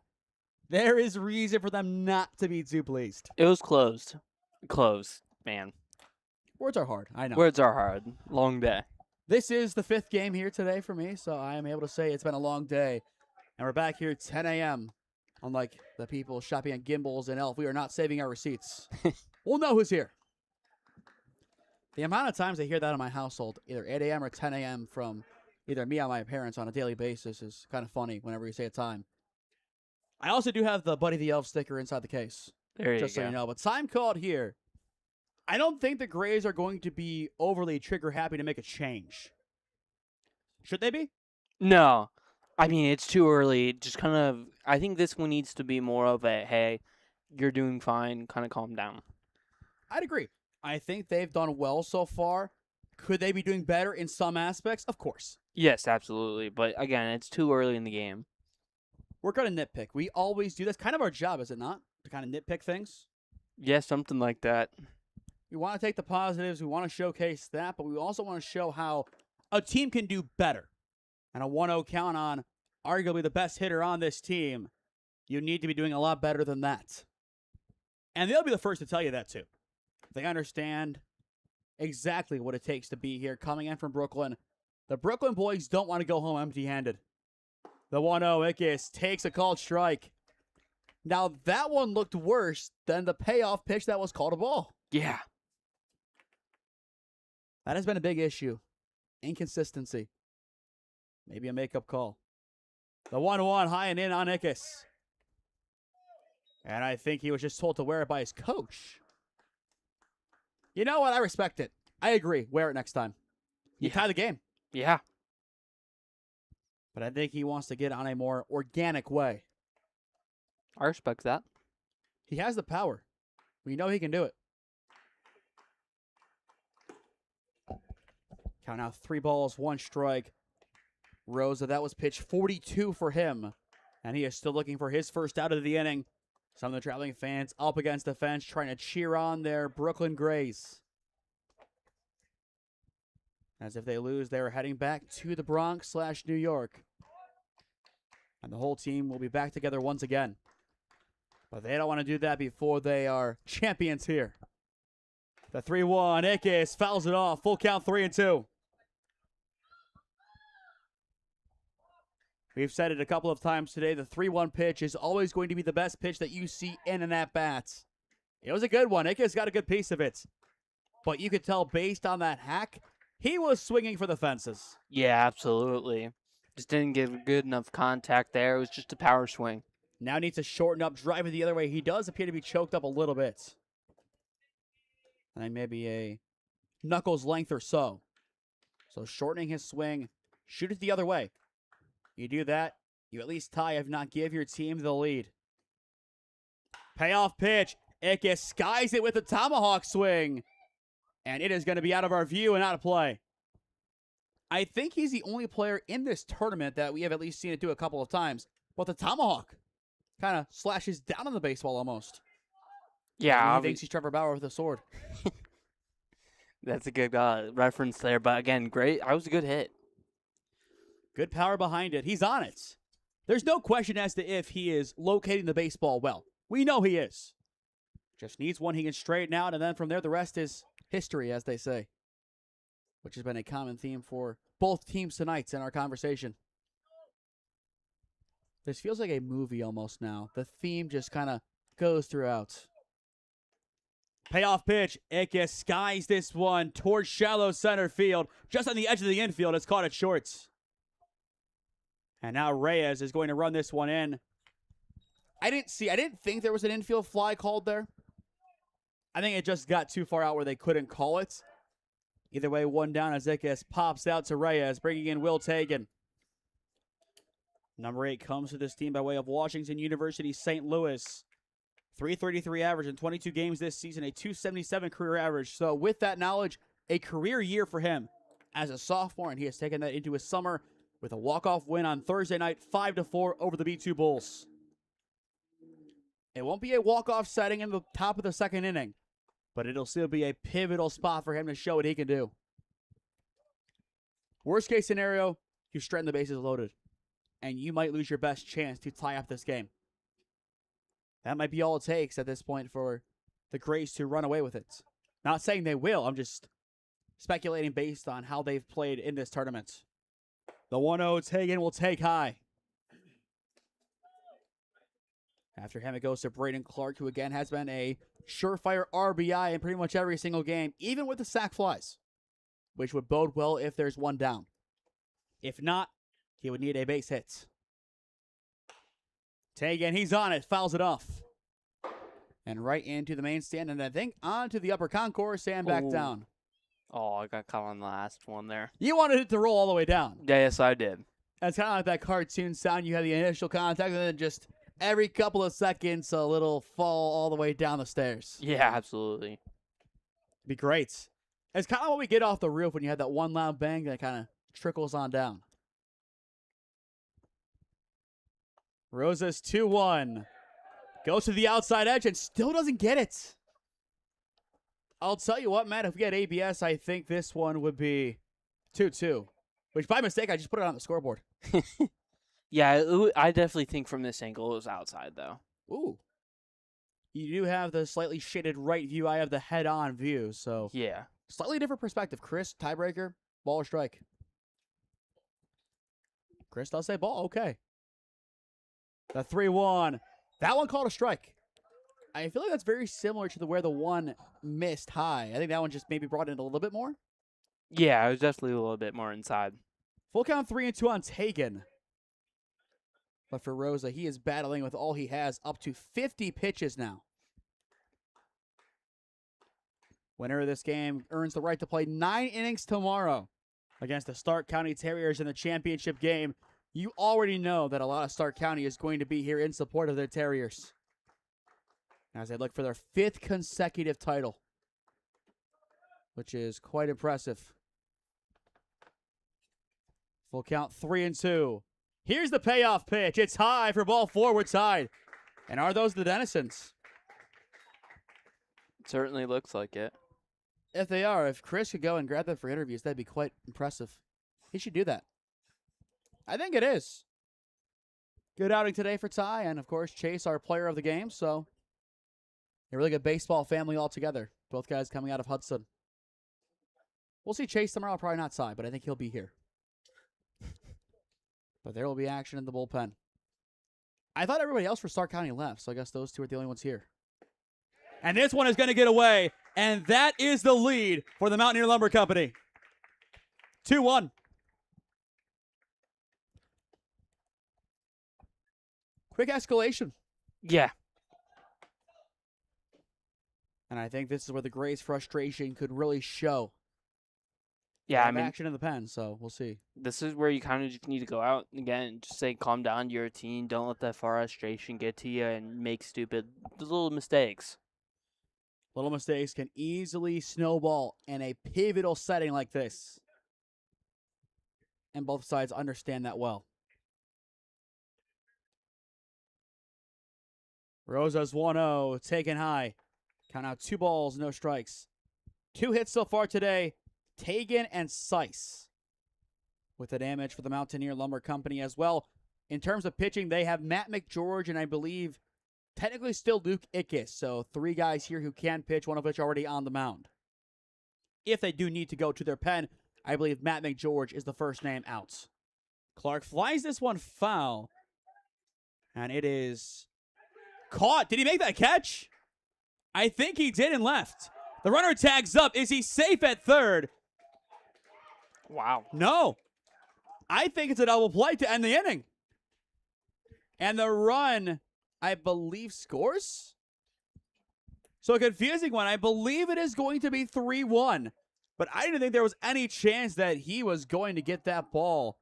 there is reason for them not to be too pleased. It was closed. Closed, man. Words are hard, I know. Words are hard. Long day. This is the 5th game here today for me, so I am able to say it's been a long day. And we're back here at 10 a.m. Unlike the people shopping at Gimbals and Elf, we are not saving our receipts. We'll know who's here. The amount of times I hear that in my household, either 8 a.m. or 10 a.m. from either me or my parents on a daily basis, is kind of funny whenever you say a time. I also do have the Buddy the Elf sticker inside the case. There you just go. so you know. But time called here. I don't think the Grays are going to be overly trigger happy to make a change. Should they be? No. I mean, it's too early. Just kind of, I think this one needs to be more of a, hey, you're doing fine, kind of calm down. I'd agree. I think they've done well so far. Could they be doing better in some aspects? Of course. Yes, absolutely. But again, it's too early in the game. We're going to nitpick. We always do. That's kind of our job, is it not? To kind of nitpick things. Yeah, something like that. We want to take the positives. We want to showcase that, but we also want to show how a team can do better. And a 1-0 count on arguably the best hitter on this team. You need to be doing a lot better than that. And they'll be the first to tell you that, too. They understand exactly what it takes to be here. Coming in from Brooklyn, the Brooklyn boys don't want to go home empty-handed. The 1-0, Ickes takes a called strike. Now, that one looked worse than the payoff pitch that was called a ball. Yeah. That has been a big issue. Inconsistency. Maybe a makeup call. The 1-1 high and in on Ickes. And I think he was just told to wear it by his coach. You know what? I respect it. I agree. Wear it next time. You Yeah. tie the game. Yeah. But I think he wants to get on a more organic way. I respect that. He has the power. We know he can do it. Count out 3 balls, 1 strike. Rosa, that was pitch 42 for him. And he is still looking for his first out of the inning. Some of the traveling fans up against the fence trying to cheer on their Brooklyn Grays. As if they lose, they're heading back to the Bronx/New York. And the whole team will be back together once again. But they don't want to do that before they are champions here. The 3-1, Ickes fouls it off. Full count, 3-2. We've said it a couple of times today. The 3-1 pitch is always going to be the best pitch that you see in an at-bat. It was a good one. Ickes got a good piece of it. But you could tell based on that hack, he was swinging for the fences. Yeah, absolutely. Just didn't give good enough contact there. It was just a power swing. Now needs to shorten up, drive it the other way. He does appear to be choked up a little bit. And maybe a knuckles length or so. So shortening his swing, shoot it the other way. You do that, you at least tie, if not give your team the lead. Payoff pitch. Ickes skies it with a tomahawk swing. And it is going to be out of our view and out of play. I think he's the only player in this tournament that we have at least seen it do a couple of times. But the tomahawk kind of slashes down on the baseball almost. Yeah, He thinks he's Trevor Bauer with a sword. that's a good reference there. But again, great. That was a good hit. Good power behind it. He's on it. There's no question as to if he is locating the baseball well. We know he is. Just needs one he can straighten out, and then from there, the rest is history, as they say. Which has been a common theme for both teams tonight in our conversation. This feels like a movie almost now. The theme just kind of goes throughout. Payoff pitch. Ickes skies this one towards shallow center field. Just on the edge of the infield. It's caught at shorts. And now Reyes is going to run this one in. I didn't think there was an infield fly called there. I think it just got too far out where they couldn't call it. Either way, one down as Ickes pops out to Reyes, bringing in Will Tagan. Number 8 comes to this team by way of Washington University, St. Louis. 333 average in 22 games this season, a 277 career average. So with that knowledge, a career year for him as a sophomore, and he has taken that into his summer with a walk-off win on Thursday night, 5-4 over the B2 Bulls. It won't be a walk-off setting in the top of the second inning, but it'll still be a pivotal spot for him to show what he can do. Worst case scenario, you straighten the bases loaded, and you might lose your best chance to tie up this game. That might be all it takes at this point for the Grays to run away with it. Not saying they will, I'm just speculating based on how they've played in this tournament. The 1-0 Tagan will take high. After him, it goes to Braden Clark, who again has been a surefire RBI in pretty much every single game, even with the sac flies, which would bode well if there's one down. If not, he would need a base hit. Tagan, he's on it, fouls it off. And right into the main stand, and I think onto the upper concourse and back down. Oh, I got caught on the last one there. You wanted it to roll all the way down. Yes, I did. That's kind of like that cartoon sound. You have the initial contact, and then just every couple of seconds, a little fall all the way down the stairs. Yeah, absolutely. Be great. It's kind of what we get off the roof when you have that one loud bang that kind of trickles on down. Rosas 2-1. Goes to the outside edge and still doesn't get it. I'll tell you what, Matt, if we had ABS, I think this one would be 2-2. Which, by mistake, I just put it on the scoreboard. Yeah, I definitely think from this angle it was outside, though. Ooh. You do have the slightly shaded right view. I have the head-on view, so Yeah. slightly different perspective. Chris, tiebreaker, ball or strike? Chris does say ball. Okay. The 3-1. That one called a strike. I feel like that's very similar to where the one missed high. I think that one just maybe brought in a little bit more. Yeah, it was definitely a little bit more inside. Full count 3-2 on Tagan. But for Rosa, he is battling with all he has, up to 50 pitches now. Winner of this game earns the right to play 9 innings tomorrow against the Stark County Terriers in the championship game. You already know that a lot of Stark County is going to be here in support of their Terriers as they look for their 5th consecutive title, which is quite impressive. Full count, 3-2. Here's the payoff pitch. It's high for ball forward side. And are those the Denizens? It certainly looks like it. If they are, if Chris could go and grab them for interviews, that'd be quite impressive. He should do that. I think it is. Good outing today for Ty, and of course, Chase, our player of the game. So, a really good baseball family altogether. Both guys coming out of Hudson. We'll see Chase tomorrow, probably not Ty, but I think he'll be here. But there will be action in the bullpen. I thought everybody else for Stark County left, so I guess those two are the only ones here. And this one is going to get away, and that is the lead for the Mountaineer Lumber Company. 2-1. Quick escalation. Yeah. And I think this is where the Grays' frustration could really show. Yeah, I mean, action in the pen, so we'll see. this is where you kind of just need to go out again, just say calm down to your team. Don't let that frustration get to you and make stupid little mistakes. Little mistakes can easily snowball in a pivotal setting like this. And both sides understand that well. Rosa's 1-0, taken high. Count out 2 balls, no strikes. 2 hits so far today. Tegan and Seiss with the damage for the Mountaineer Lumber Company as well. In terms of pitching, they have Matt McGeorge and I believe technically still Luke Ickes. So 3 guys here who can pitch, one of which already on the mound. If they do need to go to their pen, I believe Matt McGeorge is the first name out. Clark flies this one foul. And it is caught. Did he make that catch? I think he did and left. The runner tags up. Is he safe at third? Wow. No. I think it's a double play to end the inning. And the run, I believe, scores? So a confusing one. I believe it is going to be 3-1. But I didn't think there was any chance that he was going to get that ball.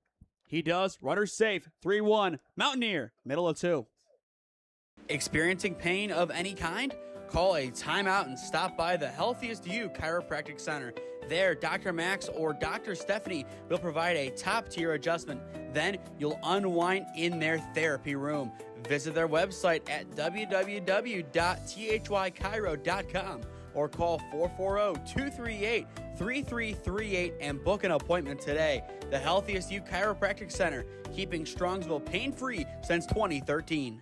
He does. Runner safe. 3-1. Mountaineer, middle of 2. Experiencing pain of any kind? Call a timeout and stop by the Healthiest You Chiropractic Center. There, Dr. Max or Dr. Stephanie will provide a top-tier adjustment. Then you'll unwind in their therapy room. Visit their website at www.thychiro.com or call 440-238-3338 and book an appointment today. The Healthiest You Chiropractic Center, keeping Strongsville pain-free since 2013.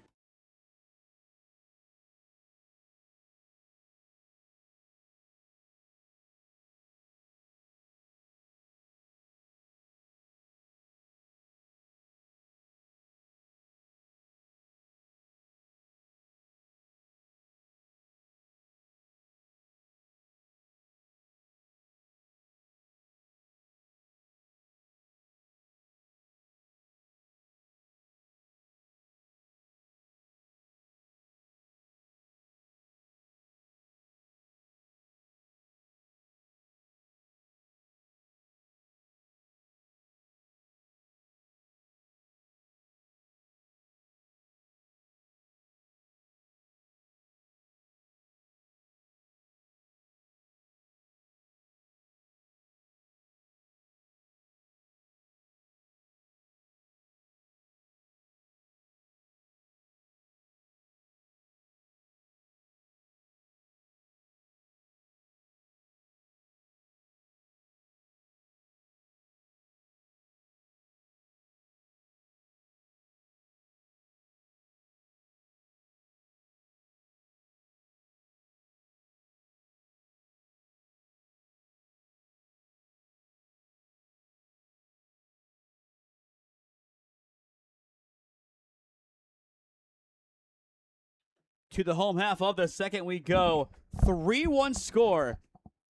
To the home half of the second we go. 3-1 score.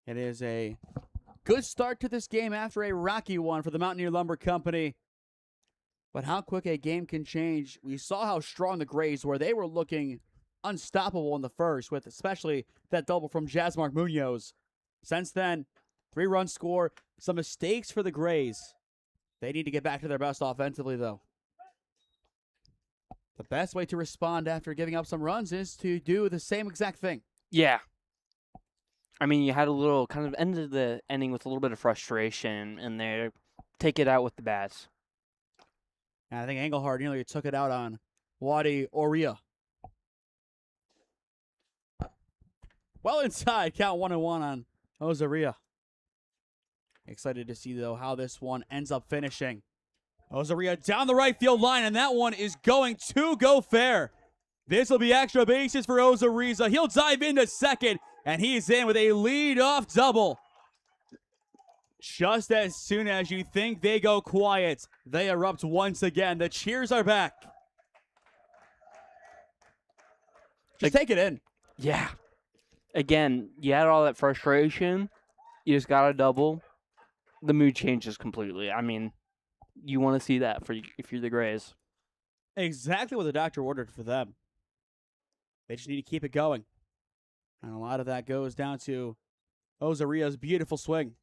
It is a good start to this game after a rocky one for the Mountaineer Lumber Company. But how quick a game can change. We saw how strong the Grays were. They were looking unstoppable in the first, with especially that double from Jasmar Munoz. Since then, 3-run score, some mistakes for the Grays. They need to get back to their best offensively, though. The best way to respond after giving up some runs is to do the same exact thing. Yeah. I mean, you had a little kind of ended the ending with a little bit of frustration in there. Take it out with the bats. And I think Engelhard nearly took it out on Wadi Oria. Well inside, count 1-1 on Ozaria. Excited to see, though, how this one ends up finishing. Ozaria down the right field line, and that one is going to go fair. This will be extra bases for Ozariza. He'll dive into second, and he's in with a lead-off double. Just as soon as you think they go quiet, they erupt once again. The cheers are back. Just take it in. Yeah. Again, you had all that frustration. You just got a double. The mood changes completely. I mean, you want to see that if you're the Grays. Exactly what the doctor ordered for them. They just need to keep it going. And a lot of that goes down to Ozaria's beautiful swing.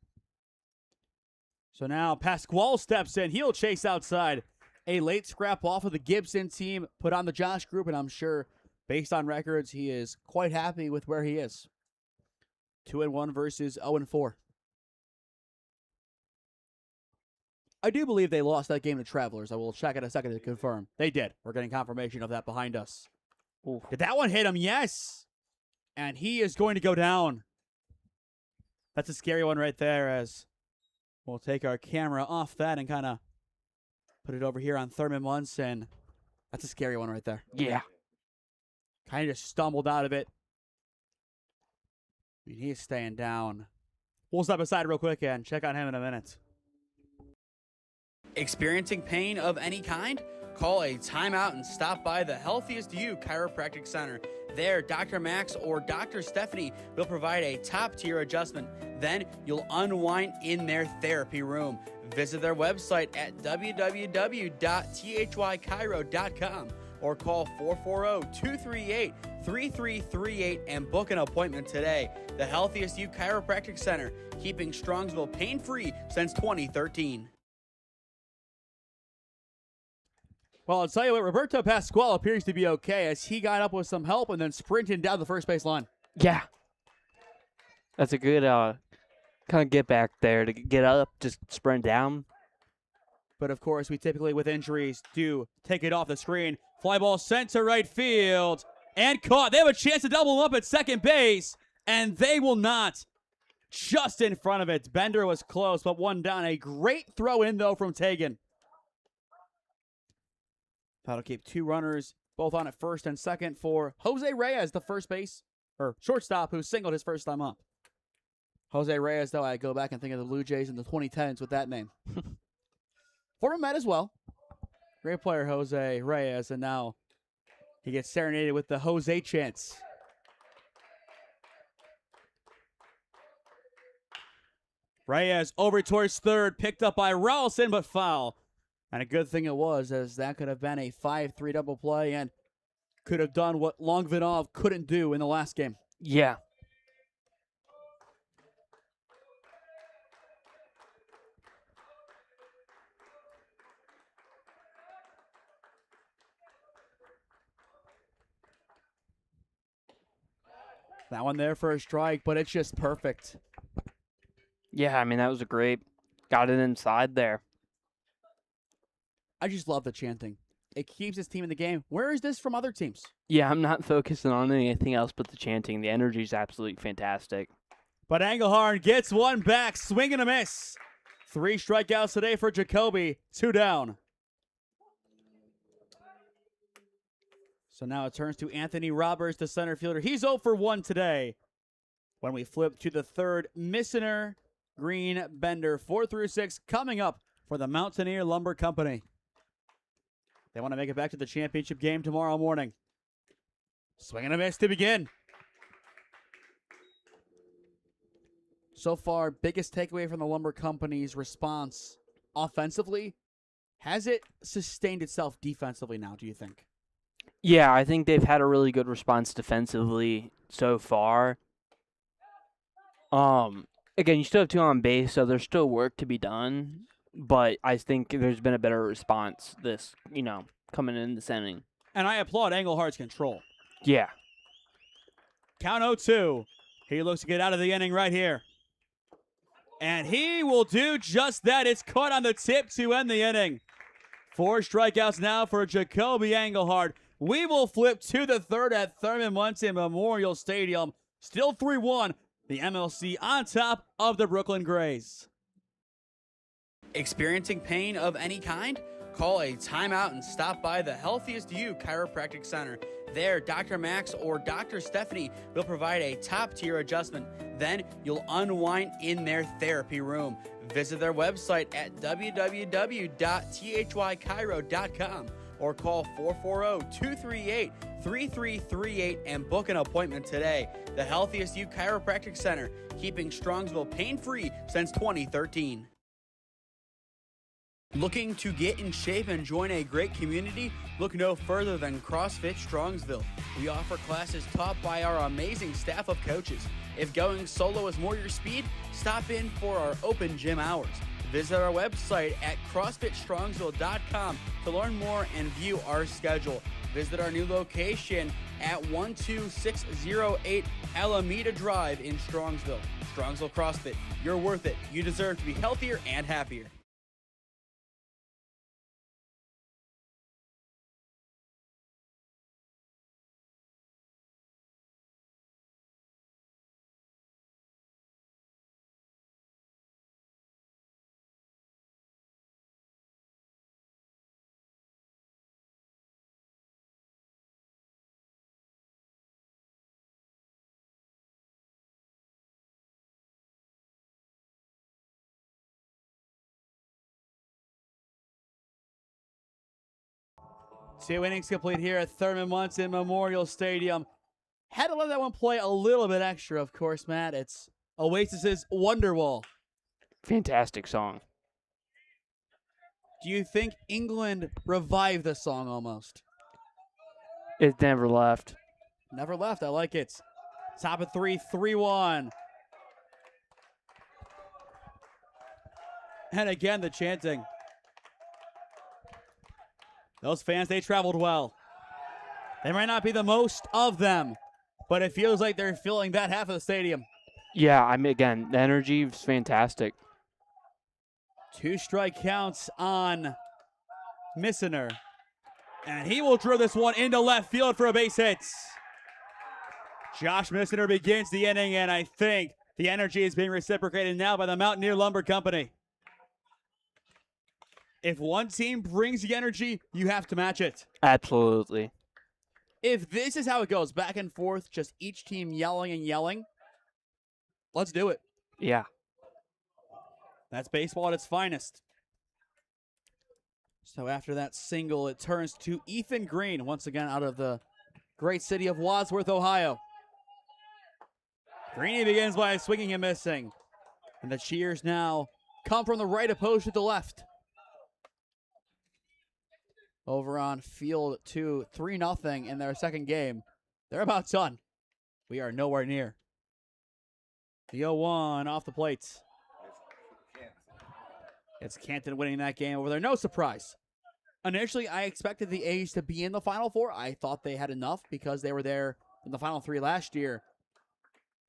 So now Pasquale steps in. He'll chase outside. A late scrap off of the Gibson team put on the Josh group, and I'm sure, based on records, he is quite happy with where he is. 2-1 versus 0-4. I do believe they lost that game to Travelers. I will check in a second to confirm. They did. We're getting confirmation of that behind us. Ooh. Did that one hit him? Yes. And he is going to go down. That's a scary one right there, as we'll take our camera off that and kind of put it over here on Thurman Munson. That's a scary one right there. Yeah. Kind of just stumbled out of it. I mean, he is staying down. We'll step aside real quick and check on him in a minute. Experiencing pain of any kind? Call a timeout and stop by the Healthiest You Chiropractic Center. There, Dr. Max or Dr. Stephanie will provide a top-tier adjustment. Then you'll unwind in their therapy room. Visit their website at www.thychiro.com or call 440-238-3338 and book an appointment today. The Healthiest You Chiropractic Center, keeping Strongsville pain-free since 2013. Well, I'll tell you what, Roberto Pasquale appears to be okay as he got up with some help and then sprinted down the first base line. Yeah. That's a good kind of get back there to get up, just sprint down. But, of course, we typically, with injuries, do take it off the screen. Fly ball sent to right field and caught. They have a chance to double up at second base, and they will not. Just in front of it. Bender was close, but one down. A great throw in, though, from Tegan. That'll keep 2 runners, both on at first and second for Jose Reyes, the first base, or shortstop, who singled his first time up. Jose Reyes, though, I go back and think of the Blue Jays in the 2010s with that name. Former Met as well. Great player, Jose Reyes, and now he gets serenaded with the Jose chants. Reyes over towards third, picked up by Ralston, but foul. And a good thing it was, as that could have been a 5-3 double play and could have done what Longvinov couldn't do in the last game. Yeah. That one there for a strike, but it's just perfect. Yeah, I mean, that was a great, got it inside there. I just love the chanting. It keeps his team in the game. Where is this from other teams? Yeah, I'm not focusing on anything else but the chanting. The energy is absolutely fantastic. But Engelhard gets one back, swing and a miss. 3 strikeouts today for Jacoby, 2 down. So now it turns to Anthony Roberts, the center fielder. He's 0 for 1 today. When we flip to the third, Missener, Green, Bender, 4 through 6, coming up for the Mountaineer Lumber Company. They want to make it back to the championship game tomorrow morning. Swing and a miss to begin. So far, biggest takeaway from the Lumber Company's response offensively. Has it sustained itself defensively now, do you think? Yeah, I think they've had a really good response defensively so far. Again, you still have 2 on base, so there's still work to be done. But I think there's been a better response coming in this inning. And I applaud Engelhardt's control. Yeah. Count 0-2. He looks to get out of the inning right here. And he will do just that. It's caught on the tip to end the inning. 4 strikeouts now for Jacoby Engelhardt. We will flip to the third at Thurman Munson Memorial Stadium. Still 3-1. The MLC on top of the Brooklyn Grays. Experiencing pain of any kind? Call a timeout and stop by the Healthiest You Chiropractic Center. There, Dr. Max or Dr. Stephanie will provide a top-tier adjustment. Then you'll unwind in their therapy room. Visit their website at www.thychiro.com or call 440-238-3338 and book an appointment today. The Healthiest You Chiropractic Center, keeping Strongsville pain-free since 2013. Looking to get in shape and join a great community? Look no further than CrossFit Strongsville. We offer classes taught by our amazing staff of coaches. If going solo is more your speed, stop in for our open gym hours. Visit our website at CrossFitStrongsville.com to learn more and view our schedule. Visit our new location at 12608 Alameda Drive in Strongsville. Strongsville CrossFit, you're worth it. You deserve to be healthier and happier. Two innings complete here at Thurman Munson Memorial Stadium. Had to let that one play a little bit extra, of course, Matt. It's Oasis's Wonderwall. Fantastic song. Do you think England revived the song almost? It never left. Never left. I like it. Top of 3, 3-1. And again, the chanting. Those fans, they traveled well. They might not be the most of them, but it feels like they're filling that half of the stadium. Yeah, again, the energy is fantastic. 2 strike counts on Missener. And he will drill this one into left field for a base hit. Josh Missener begins the inning, and I think the energy is being reciprocated now by the Mountaineer Lumber Company. If one team brings the energy, you have to match it. Absolutely. If this is how it goes, back and forth, just each team yelling and yelling, let's do it. Yeah. That's baseball at its finest. So after that single, it turns to Ethan Green, once again out of the great city of Wadsworth, Ohio. Greeny begins by swinging and missing. And the cheers now come from the right opposed to the left. Over on field 2, 3-0 in their second game. They're about done. We are nowhere near. The 0-1 off the plate. It's Canton winning that game over there. No surprise. Initially, I expected the A's to be in the Final Four. I thought they had enough because they were there in the Final 3 last year.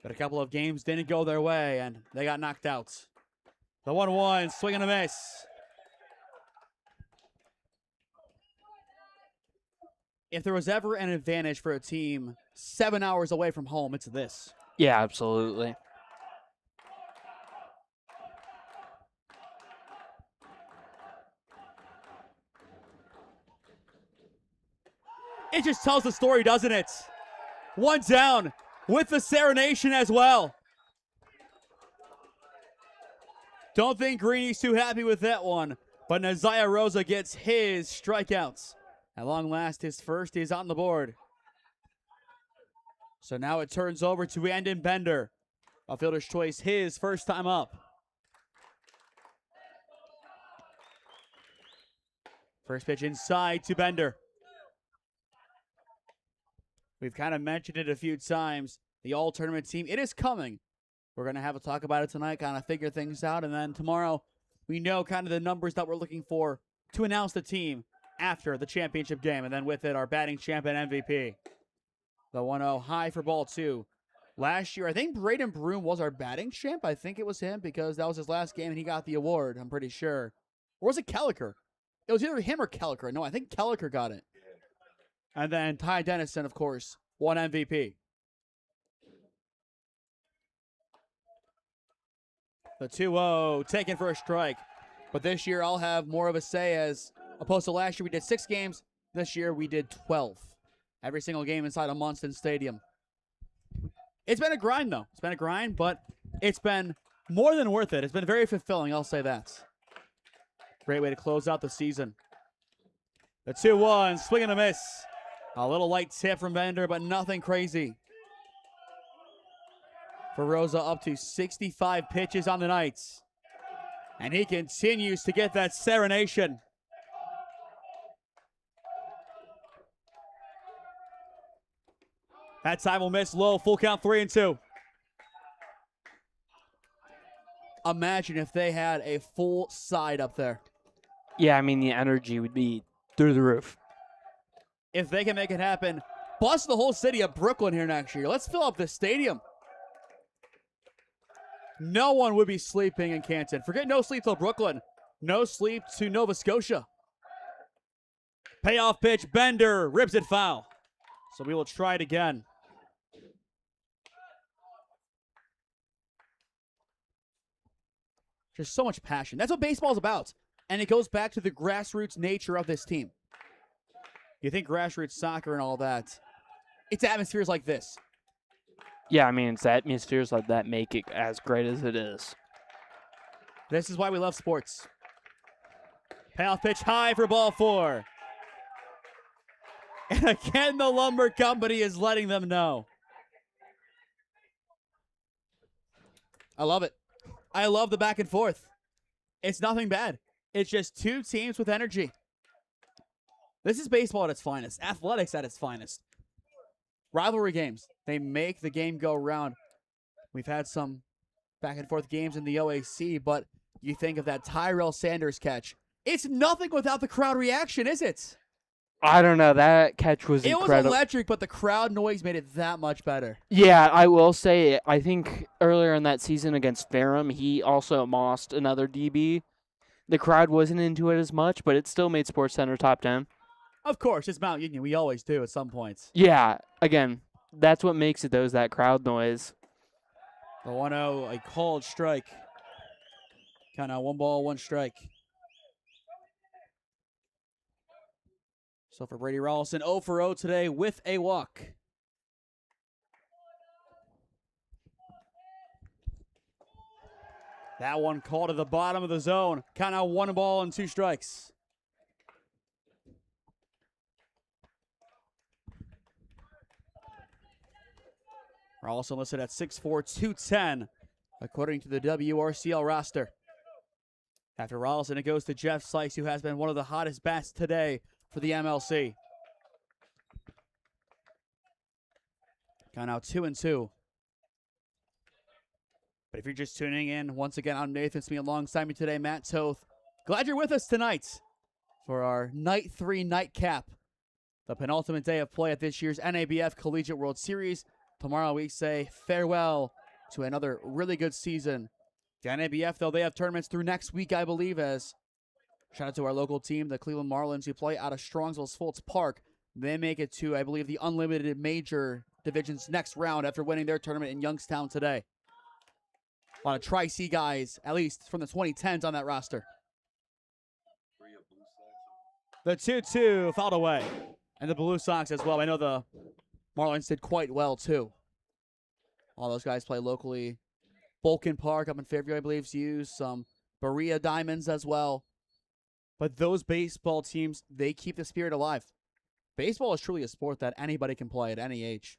But a couple of games didn't go their way, and they got knocked out. The 1-1, swing and a miss. If there was ever an advantage for a team 7 hours away from home, it's this. Yeah, absolutely. It just tells the story, doesn't it? One down with the serenation as well. Don't think Greeny's too happy with that one, but Naziah Rosa gets his strikeouts. At long last, his first is on the board. So now it turns over to Andon Bender. A fielder's choice, his first time up. First pitch inside to Bender. We've kind of mentioned it a few times. The all-tournament team, it is coming. We're going to have a talk about it tonight, kind of figure things out. And then tomorrow, we know kind of the numbers that we're looking for to announce the team after the championship game. And then with it, our batting champ and MVP. The 1-0 high for ball 2. Last year, I think Braden Broom was our batting champ. I think it was him because that was his last game and he got the award, I'm pretty sure. Or was it Kelliker? It was either him or Kelliker. No, I think Kelliker got it. And then Ty Dennison, of course, won MVP. The 2-0 taken for a strike. But this year, I'll have more of a say as opposed to last year, we did 6 games. This year, we did 12. Every single game inside of Munson Stadium. It's been a grind, though. It's been a grind, but it's been more than worth it. It's been very fulfilling, I'll say that. Great way to close out the season. The 2-1, swing and a miss. A little light tip from Bender, but nothing crazy. For Rosa, up to 65 pitches on the night. And he continues to get that serenation. That time will miss low, full count 3-2. Imagine if they had a full side up there. Yeah, I mean, the energy would be through the roof. If they can make it happen, bust the whole city of Brooklyn here next year. Let's fill up the stadium. No one would be sleeping in Canton. Forget no sleep till Brooklyn. No sleep to Nova Scotia. Payoff pitch, Bender rips it foul. So we will try it again. There's so much passion. That's what baseball's about. And it goes back to the grassroots nature of this team. You think grassroots soccer and all that. It's atmospheres like this. Yeah, I mean, it's atmospheres like that make it as great as it is. This is why we love sports. Payoff pitch high for ball 4. And again, the Lumber Company is letting them know. I love it. I love the back and forth. It's nothing bad. It's just 2 teams with energy. This is baseball at its finest. Athletics at its finest. Rivalry games. They make the game go round. We've had some back and forth games in the OAC, but you think of that Tyrell Sanders catch. It's nothing without the crowd reaction, is it? I don't know. That catch was incredible. It was electric, but the crowd noise made it that much better. Yeah, I will say, I think earlier in that season against Ferrum, he also mossed another DB. The crowd wasn't into it as much, but it still made SportsCenter top 10. Of course, it's Mount Union. We always do at some points. Yeah, again, that's what makes it, though, is that crowd noise. The 1-0, a called strike. Count out 1 ball, 1 strike. So for Brady Rollison, 0 for 0 today with a walk. That one called to the bottom of the zone. Count out 1 ball and 2 strikes. Rollison listed at 6'4", 210, according to the WRCL roster. After Rollison, it goes to Jeff Sykes, who has been one of the hottest bats today for the MLC. Count out 2-2. But if you're just tuning in, once again, I'm Nathan Smee. Alongside me today, Matt Toth. Glad you're with us tonight for our Night 3 nightcap. The penultimate day of play at this year's NABF Collegiate World Series. Tomorrow we say farewell to another really good season. The NABF, though, they have tournaments through next week, I believe, as shout out to our local team, the Cleveland Marlins, who play out of Strongsville's Fultz Park. They make it to, I believe, the Unlimited Major Division's next round after winning their tournament in Youngstown today. A lot of Tri-C guys, at least from the 2010s on that roster. The 2-2 fouled away. And the Blue Sox as well. I know the Marlins did quite well, too. All those guys play locally. Vulcan Park up in Fairview, I believe, is used. Some Berea Diamonds as well. But those baseball teams, they keep the spirit alive. Baseball is truly a sport that anybody can play at any age.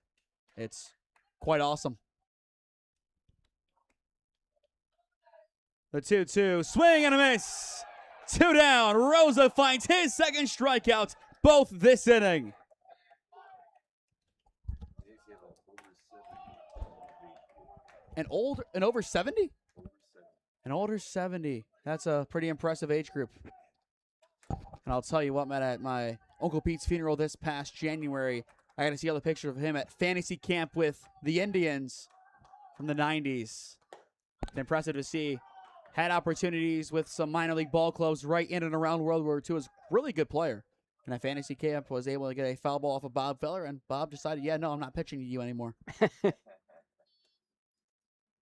It's quite awesome. The 2-2, swing and a miss. 2 down. Rosa finds his second strikeout, both this inning. An over 70? An older 70. That's a pretty impressive age group. And I'll tell you what, Matt, at my Uncle Pete's funeral this past January, I got to see all the pictures of him at fantasy camp with the Indians from the 90s. It's impressive to see. Had opportunities with some minor league ball clubs right in and around World War II. Was a really good player. And at fantasy camp was able to get a foul ball off of Bob Feller, and Bob decided, yeah, no, I'm not pitching to you anymore.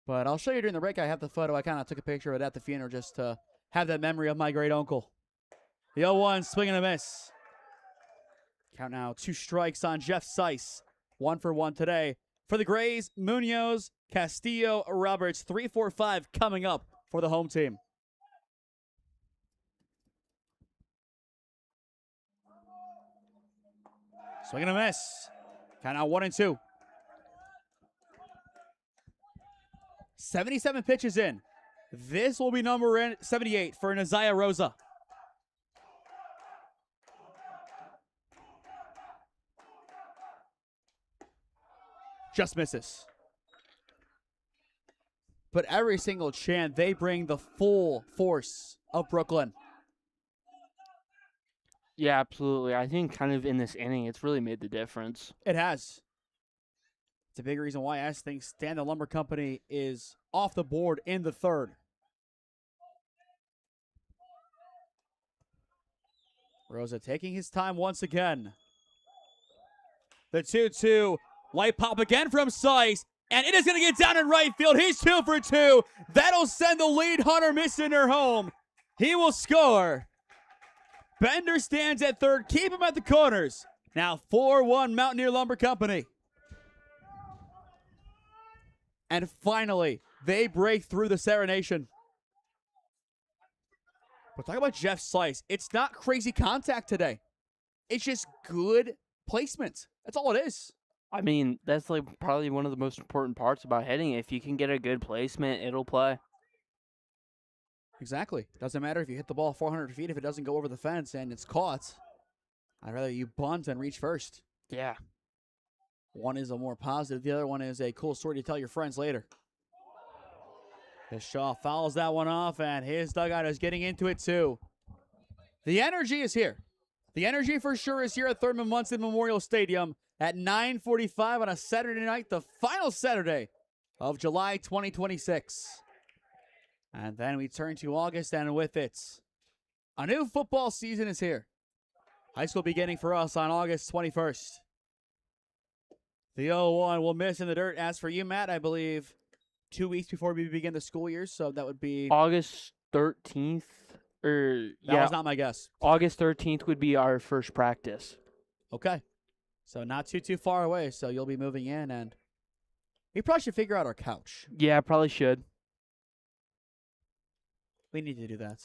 But I'll show you during the break. I have the photo. I kind of took a picture of it at the funeral just to have that memory of my great uncle. The 0-1, swing and a miss. Count now, 2 strikes on Jeff Seiss. 1 for 1 today. For the Grays, Munoz, Castillo, Roberts, 3-4-5 coming up for the home team. Swing and a miss. Count now 1-2. 77 pitches in. This will be number 78 for Naziah Rosa. Just misses. But every single chant, they bring the full force of Brooklyn. Yeah, absolutely. I think kind of in this inning, it's really made the difference. It has. It's a big reason why I think Stan the Lumber Company is off the board in the 3rd. Rosa taking his time once again. The 2-2. Light pop again from Seiss. And it is going to get down in right field. He's 2 for 2. That'll send the lead Hunter Missiner home. He will score. Bender stands at 3rd. Keep him at the corners. Now 4-1 Mountaineer Lumber Company. And finally, they break through the Serenation. We're talking about Jeff Seiss. It's not crazy contact today. It's just good placement. That's all it is. I mean, that's like probably one of the most important parts about hitting. If you can get a good placement, it'll play. Exactly. Doesn't matter if you hit the ball 400 feet if it doesn't go over the fence and it's caught. I'd rather you bunt and reach first. Yeah. One is a more positive. The other one is a cool story to tell your friends later. Shaw fouls that one off, and his dugout is getting into it too. The energy is here. The energy for sure is here at Thurman Munson Memorial Stadium at 9:45 on a Saturday night, the final Saturday of July 2026. And then we turn to August, and with it, a new football season is here. High school beginning for us on August 21st. The 0-1 will miss in the dirt. As for you, Matt, I believe 2 weeks before we begin the school year, so that would be August 13th. That was not my guess. August 13th would be our first practice. Okay. So not too far away, so you'll be moving in, and we probably should figure out our couch. Yeah, probably should. We need to do that.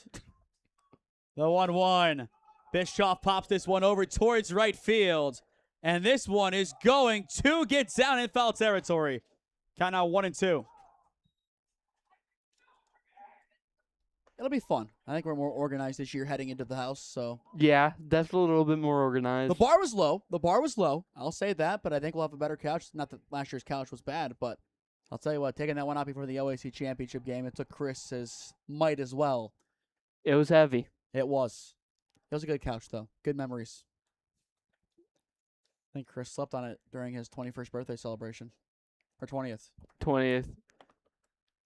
The 1-1. Bischoff pops this one over towards right field, and this one is going to get down in foul territory. Count now 1-2. It'll be fun. I think we're more organized this year heading into the house, so. Yeah, definitely a little bit more organized. The bar was low. The bar was low. I'll say that, but I think we'll have a better couch. Not that last year's couch was bad, but I'll tell you what, taking that one out before the OAC championship game, it took Chris's might as well. It was heavy. It was. It was a good couch, though. Good memories. I think Chris slept on it during his 21st birthday celebration. Or 20th. 20th.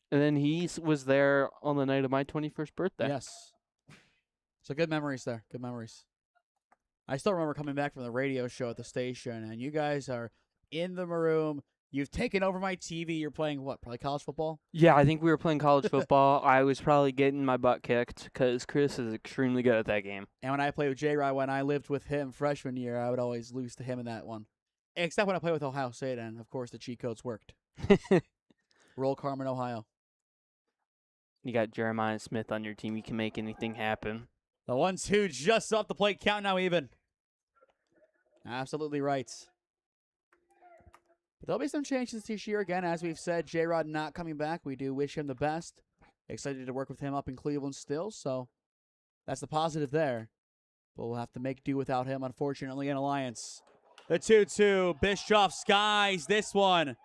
And then he was there on the night of my 21st birthday. Yes. So good memories there. Good memories. I still remember coming back from the radio show at the station, and you guys are in the room. You've taken over my TV. You're playing what? Probably college football? Yeah, I think we were playing college football. I was probably getting my butt kicked because Chris is extremely good at that game. And when I played with J-Rod, when I lived with him freshman year, I would always lose to him in that one. Except when I played with Ohio State, and of course the cheat codes worked. Roll Carmen, Ohio. You got Jeremiah Smith on your team. You can make anything happen. The 1-2 just off the plate. Count now even. Absolutely right. But there'll be some changes this year. Again, as we've said, J-Rod not coming back. We do wish him the best. Excited to work with him up in Cleveland still, so that's the positive there. But we'll have to make do without him, unfortunately, in Alliance. The 2-2. Bischoff skies this one.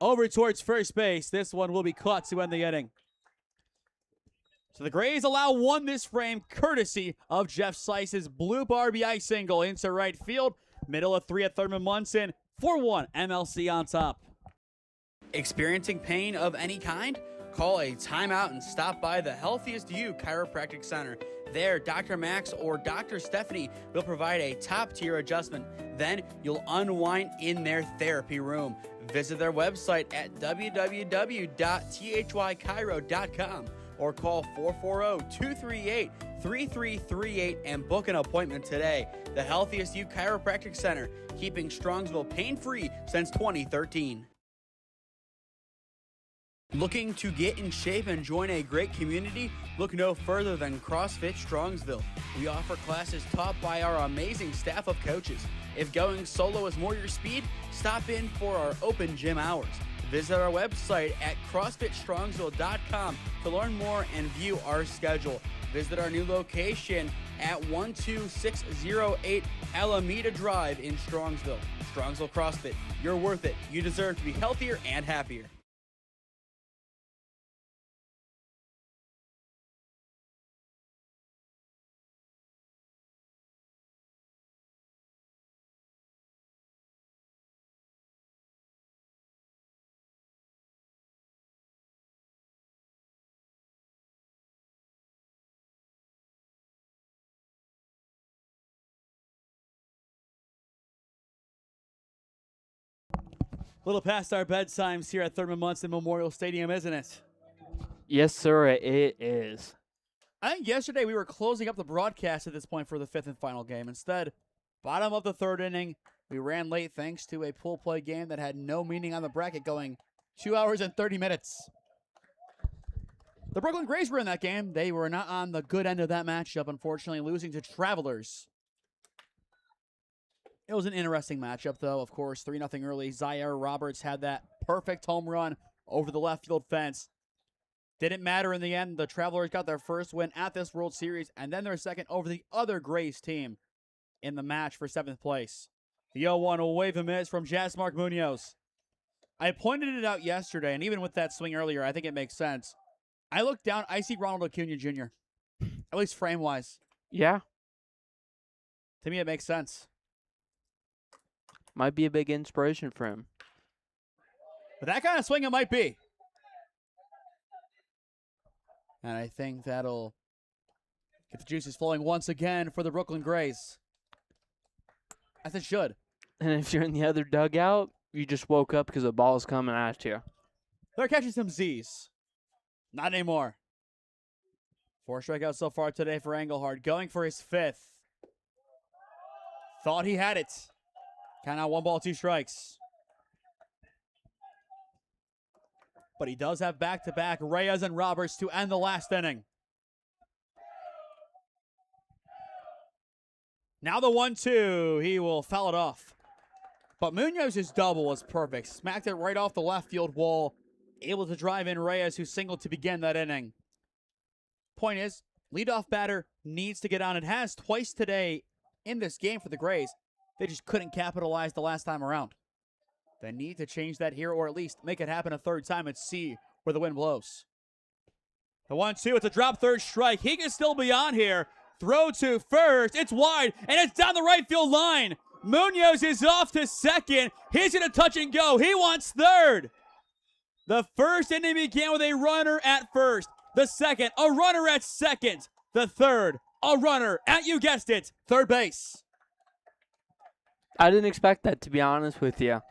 over towards first base. This one will be caught to end the inning. So the Grays allow one this frame, courtesy of Jeff Slice's bloop RBI single into right field. Middle of 3 at Thurman Munson. 4-1 MLC on top. Experiencing pain of any kind? Call a timeout and stop by the Healthiest You Chiropractic Center. There, Dr. Max or Dr. Stephanie will provide a top-tier adjustment. Then you'll unwind in their therapy room. Visit their website at www.thychiro.com or call 440-238-3338 and book an appointment today. The Healthiest You Chiropractic Center, keeping Strongsville pain-free since 2013. Looking to get in shape and join a great community? Look no further than CrossFit Strongsville. We offer classes taught by our amazing staff of coaches. If going solo is more your speed, stop in for our open gym hours. Visit our website at CrossFitStrongsville.com to learn more and view our schedule. Visit our new location at 12608 Alameda Drive in Strongsville. Strongsville CrossFit, you're worth it. You deserve to be healthier and happier. A little past our bedtimes here at Thurman Munson Memorial Stadium, isn't it? Yes, sir, it is. I think yesterday we were closing up the broadcast at this point for the 5th and final game. Instead, bottom of the 3rd inning, we ran late thanks to a pool play game that had no meaning on the bracket, going 2 hours and 30 minutes. The Brooklyn Grays were in that game. They were not on the good end of that matchup, unfortunately, losing to Travelers. It was an interesting matchup, though. Of course, 3-0 early. Zaire Roberts had that perfect home run over the left field fence. Didn't matter in the end. The Travelers got their first win at this World Series, and then their second over the other Grays team in the match for 7th place. The 0-1 wave and miss from Jasmark Munoz. I pointed it out yesterday, and even with that swing earlier, I think it makes sense. I look down, I see Ronald Acuna Jr., at least frame-wise. Yeah. To me, it makes sense. Might be a big inspiration for him. But that kind of swing it might be. And I think that'll get the juices flowing once again for the Brooklyn Grays. As it should. And if you're in the other dugout, you just woke up because the ball's coming at you. They're catching some Z's. Not anymore. 4 strikeouts so far today for Engelhard. Going for his 5th. Thought he had it. Count out 1 ball, 2 strikes. But he does have back-to-back Reyes and Roberts to end the last inning. Now the 1-2. He will foul it off. But Munoz's double was perfect. Smacked it right off the left field wall. Able to drive in Reyes, who singled to begin that inning. Point is, leadoff batter needs to get on. It has twice today in this game for the Grays. They just couldn't capitalize the last time around. They need to change that here, or at least make it happen a 3rd time and see where the wind blows. The 1-2, it's a drop 3rd strike. He can still be on here. Throw to first. It's wide, and it's down the right field line. Munoz is off to 2nd. He's going to touch and go. He wants 3rd. The 1st inning began with a runner at 1st. The 2nd, a runner at 2nd. The 3rd, a runner at, you guessed it, 3rd base. I didn't expect that, to be honest with you.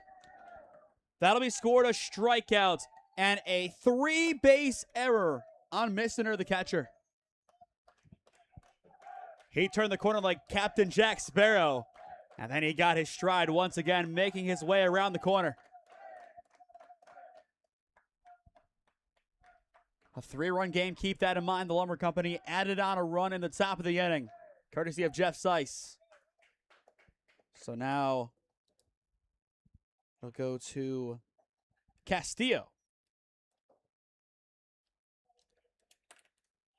That'll be scored, a strikeout and a 3-base error on Missner, the catcher. He turned the corner like Captain Jack Sparrow, and then he got his stride once again, making his way around the corner. A 3-run game, keep that in mind. The Lumber Company added on a run in the top of the inning, courtesy of Jeff Seiss. So now we'll go to Castillo.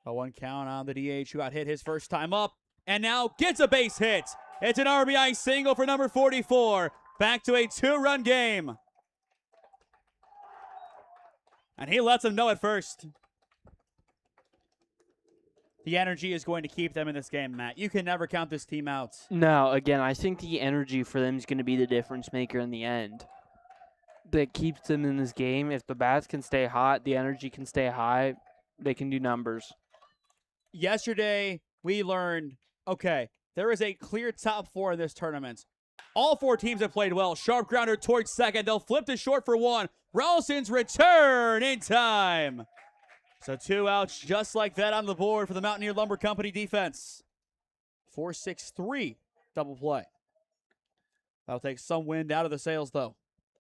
A 1 count on the DH, who got hit his first time up, and now gets a base hit. It's an RBI single for number 44. Back to a 2-run game. And he lets them know at first. The energy is going to keep them in this game, Matt. You can never count this team out. No, again, I think the energy for them is going to be the difference maker in the end. That keeps them in this game. If the bats can stay hot, the energy can stay high, they can do numbers. Yesterday, we learned, okay, there is a clear top 4 in this tournament. All 4 teams have played well. Sharp grounder towards second. They'll flip to short for 1. Ralston's return in time. So 2 outs just like that on the board for the Mountaineer Lumber Company defense. 4-6-3 double play. That'll take some wind out of the sails, though.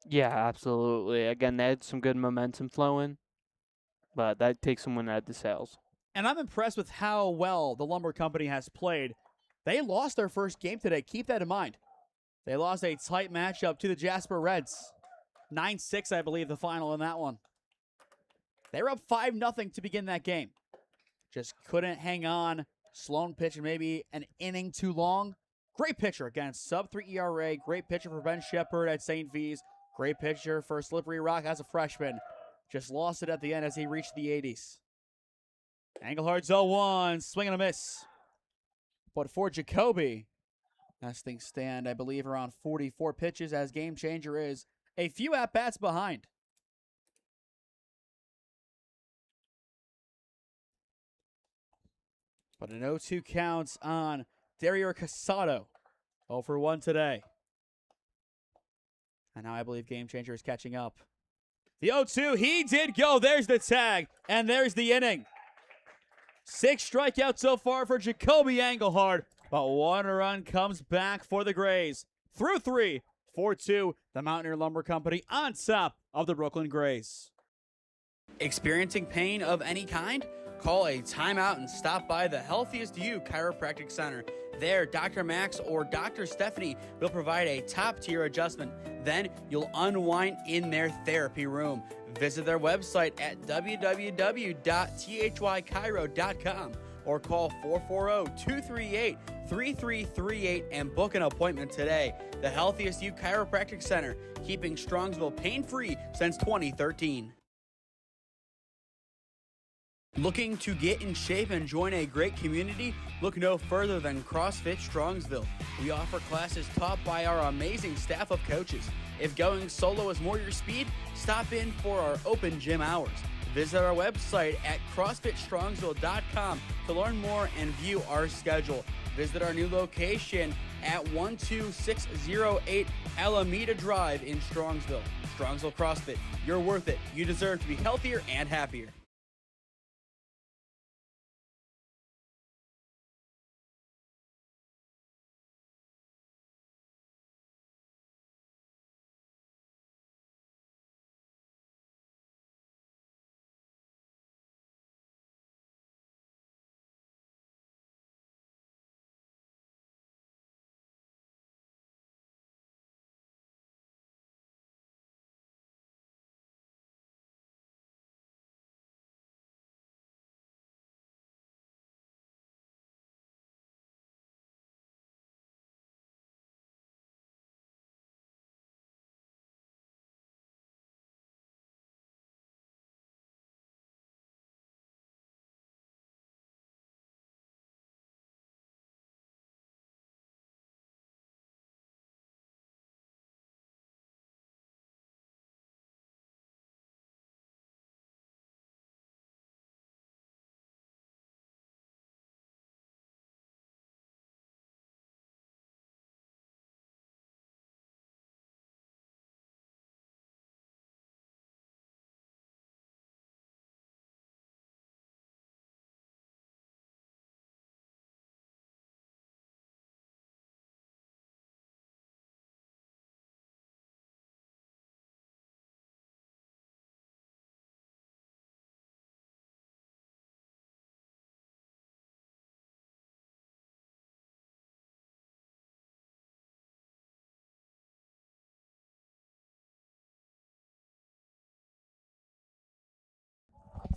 Yeah, absolutely. Again, they had some good momentum flowing, but that takes some wind out of the sails. And I'm impressed with how well the Lumber Company has played. They lost their first game today. Keep that in mind. They lost a tight matchup to the Jasper Reds. 9-6, I believe, the final in that one. They were up 5-0 to begin that game. Just couldn't hang on. Sloan pitched maybe an inning too long. Great pitcher against sub-3 ERA. Great pitcher for Ben Shepard at St. V's. Great pitcher for Slippery Rock as a freshman. Just lost it at the end as he reached the 80s. Engelhardt's 0-1. Swing and a miss. But for Jacoby, as things stand, I believe around 44 pitches as Game Changer is a few at-bats behind. But an 0-2 counts on Dario Casado. 0-for-1 today. And now I believe Game Changer is catching up. The 0-2, he did go. There's the tag, and there's the inning. 6 strikeouts so far for Jacoby Engelhardt, but 1 run comes back for the Grays. Through 3, 4-2, the Mountaineer Lumber Company on top of the Brooklyn Grays. Experiencing pain of any kind? Call a timeout and stop by the Healthiest You Chiropractic Center. There, Dr. Max or Dr. Stephanie will provide a top-tier adjustment. Then you'll unwind in their therapy room. Visit their website at www.thychiro.com or call 440-238-3338 and book an appointment today. The Healthiest You Chiropractic Center, keeping Strongsville pain-free since 2013. Looking to get in shape and join a great community? Look no further than CrossFit Strongsville. We offer classes taught by our amazing staff of coaches. If going solo is more your speed, stop in for our open gym hours. Visit our website at CrossFitStrongsville.com to learn more and view our schedule. Visit our new location at 12608 Alameda Drive in Strongsville. Strongsville CrossFit, you're worth it. You deserve to be healthier and happier.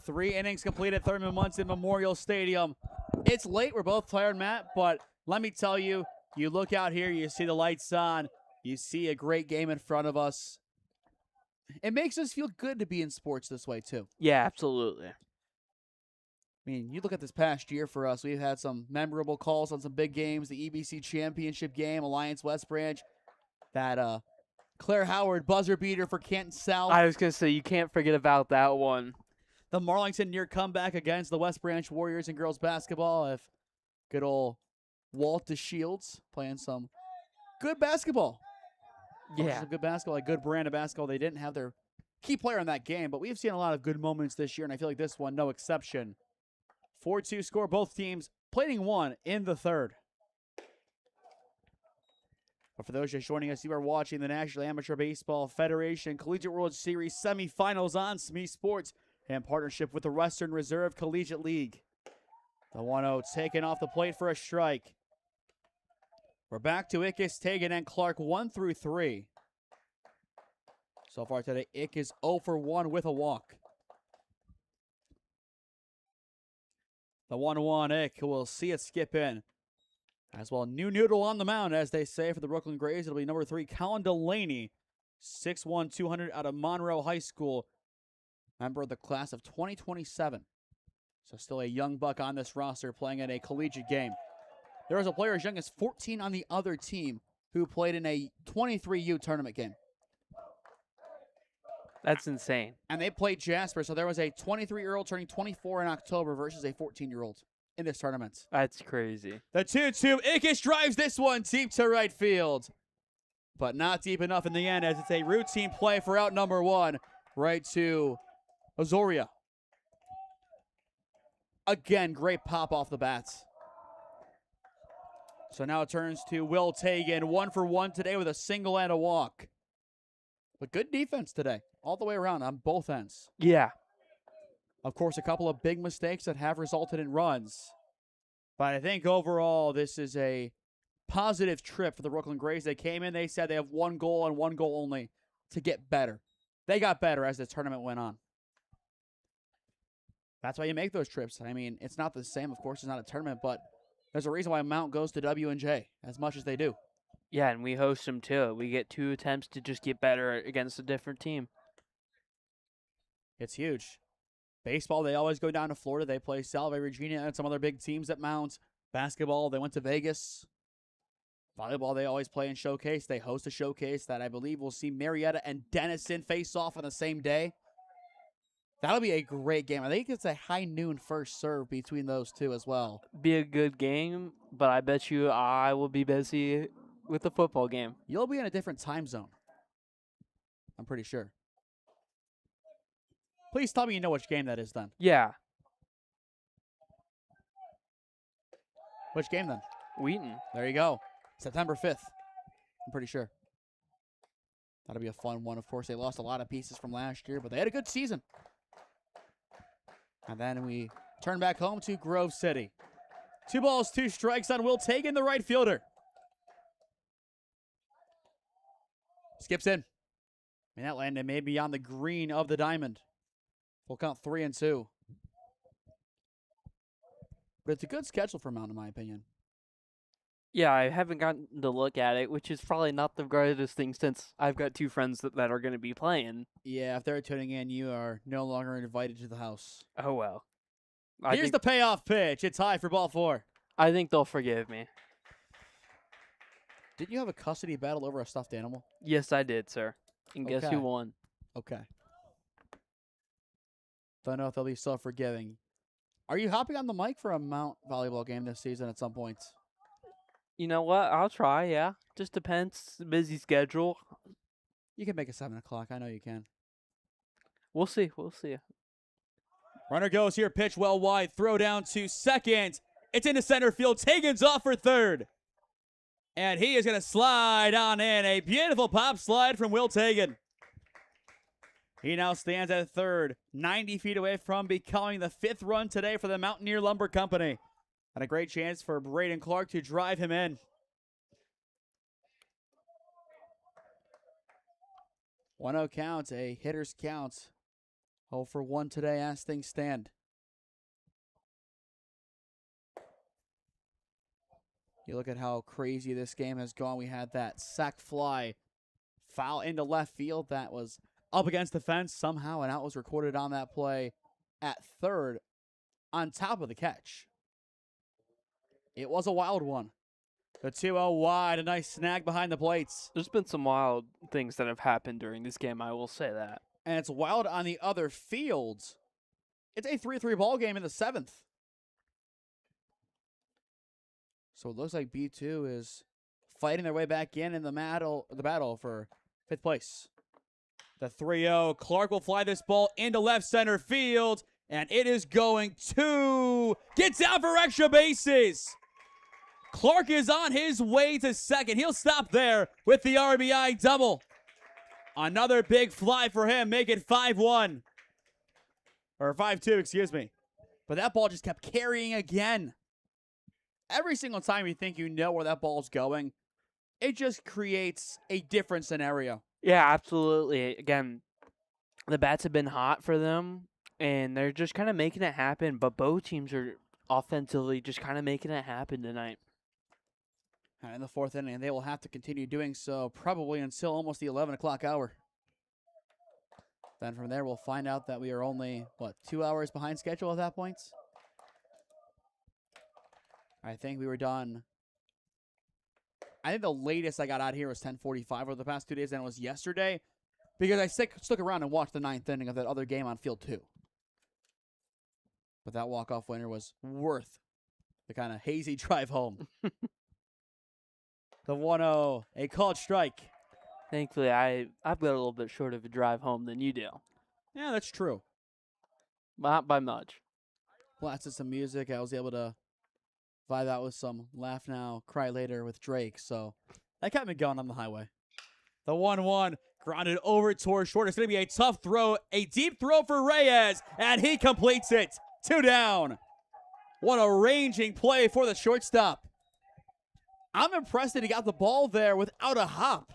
Three innings completed at Thurman Munson Memorial Stadium. It's late. We're both tired, Matt, but let me tell you, you look out here, you see the lights on, you see a great game in front of us. it makes us feel good to be in sports this way, too. Yeah, absolutely. I mean, you look at this past year for us, we've had some memorable calls on some big games, the EBC Championship game, Alliance West Branch, that Claire Howard buzzer beater for Canton South. I was going to say, you can't forget about that one. The Marlington near comeback against the West Branch Warriors in girls basketball. If good old Walt DeShields playing some good basketball. Yeah. Some good basketball, a good brand of basketball. They didn't have their key player in that game, but we've seen a lot of good moments this year, and I feel like this one, no exception. 4-2 score. Both teams plating one in the third. But for those just joining us, you are watching the National Amateur Baseball Federation Collegiate World Series Semifinals on SmeeSports in partnership with the Western Reserve Collegiate League. The 1-0 taken off the plate for a strike. We're back to Ickes, Tagan, and Clark 1 through 3. So far today, Ick is 0 for 1 with a walk. The 1-1 Ick will see it skip in. As well, new noodle on the mound, as they say, for the Brooklyn Grays. It'll be number 3, Colin Delaney, 6'1", 200 out of Monroe High School. Member of the class of 2027. So still a young buck on this roster playing in a collegiate game. There was a player as young as 14 on the other team who played in a 23U tournament game. That's insane. And they played Jasper, so there was a 23-year-old turning 24 in October versus a 14-year-old in this tournament. That's crazy. The 2-2, Ickes drives this one deep to right field. But not deep enough in the end, as it's a routine play for out number 1, right to Azoria. Again, great pop off the bats. So now it turns to Will Tagan, 1 for 1 today with a single and a walk. But good defense today, all the way around on both ends. Yeah. Of course, a couple of big mistakes that have resulted in runs. But I think overall, this is a positive trip for the Brooklyn Grays. They came in, they said they have one goal and one goal only to get better. They got better as the tournament went on. That's why you make those trips. I mean, it's not the same, of course, it's not a tournament, but there's a reason why Mount goes to W&J as much as they do. Yeah, and we host them too. We get 2 attempts to just get better against a different team. It's huge. Baseball, they always go down to Florida. They play Salve, Regina, and some other big teams at Mount. Basketball, they went to Vegas. Volleyball, they always play in Showcase. They host a showcase that I believe will see Marietta and Denison face off on the same day. That'll be a great game. I think it's a high noon first serve between those two as well. Be a good game, but I bet you I will be busy with the football game. You'll be in a different time zone. I'm pretty sure. Please tell me you know which game that is then. Yeah. Which game then? Wheaton. There you go. September 5th. I'm pretty sure. That'll be a fun one. Of course, they lost a lot of pieces from last year, but they had a good season. And then we turn back home to Grove City. 2 balls, 2 strikes on Will Tagan, the right fielder. Skips in. I mean, that landed maybe on the green of the diamond. Full count 3-2. But it's a good schedule for Mount, in my opinion. Yeah, I haven't gotten to look at it, which is probably not the greatest thing since I've got 2 friends that are going to be playing. Yeah, if they're tuning in, you are no longer invited to the house. Oh, well. Here's the payoff pitch. It's high for ball 4. I think they'll forgive me. Didn't you have a custody battle over a stuffed animal? Yes, I did, sir. And guess Okay. who won? Okay. Don't know if they'll be so forgiving. Are you hopping on the mic for a Mount volleyball game this season at some point? You know what? I'll try, yeah. Just depends. Busy schedule. You can make it 7 o'clock. I know you can. We'll see. We'll see. Runner goes here. Pitch well wide. Throw down to second. It's into center field. Tagan's off for third. And he is going to slide on in. A beautiful pop slide from Will Tagan. He now stands at third, 90 feet away from becoming the 5th run today for the Mountaineer Lumber Company. And a great chance for Braden Clark to drive him in. 1-0 count, a hitter's count. 0 for 1 today as things stand. You look at how crazy this game has gone. We had that sac fly foul into left field. That was up against the fence. Somehow an out was recorded on that play at third on top of the catch. It was a wild one. The 2-0 wide, a nice snag behind the plates. There's been some wild things that have happened during this game, I will say that. And it's wild on the other field. It's a 3-3 ball game in the 7th. So it looks like B2 is fighting their way back in the battle for 5th place. The 3-0. Clark will fly this ball into left center field, and it is going to get down for extra bases. Clark is on his way to second. He'll stop there with the RBI double. Another big fly for him, make it 5-1. Or 5-2, excuse me. But that ball just kept carrying again. Every single time you think you know where that ball's going, it just creates a different scenario. Yeah, absolutely. Again, the bats have been hot for them, and they're just kind of making it happen. But both teams are offensively just kind of making it happen tonight. And in the 4th inning, they will have to continue doing so probably until almost the 11 o'clock hour. Then from there, we'll find out that we are only, 2 hours behind schedule at that point? I think we were done. I think the latest I got out here was 10:45 over the past 2 days, and it was yesterday because I stuck around and watched the 9th inning of that other game on field 2. But that walk-off winner was worth the kind of hazy drive home. The 1-0, a called strike. Thankfully, I've got a little bit short of a drive home than you do. Yeah, that's true. Not by much. Blasted some music. I was able to vibe out with some Laugh Now, Cry Later with Drake. So that kept me going on the highway. The 1-1 grounded over towards short. It's going to be a tough throw, a deep throw for Reyes, and he completes it. 2 down. What a ranging play for the shortstop. I'm impressed that he got the ball there without a hop.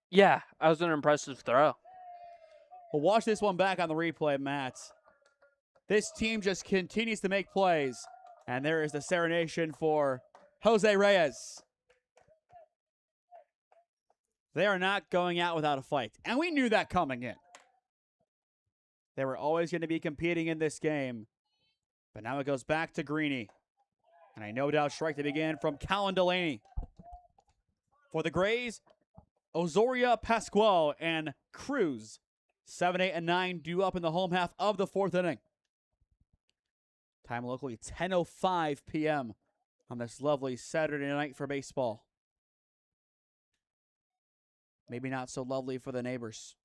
Yeah, that was an impressive throw. We'll watch this one back on the replay, Matt. This team just continues to make plays. And there is the serenation for Jose Reyes. They are not going out without a fight. And we knew that coming in. They were always going to be competing in this game. But now it goes back to Greeny. And I no doubt strike to begin from Callan Delaney. For the Grays, Ozoria Pascual and Cruz. 7, 8, and 9 due up in the home half of the 4th inning. Time locally 10:05 p.m. on this lovely Saturday night for baseball. Maybe not so lovely for the neighbors.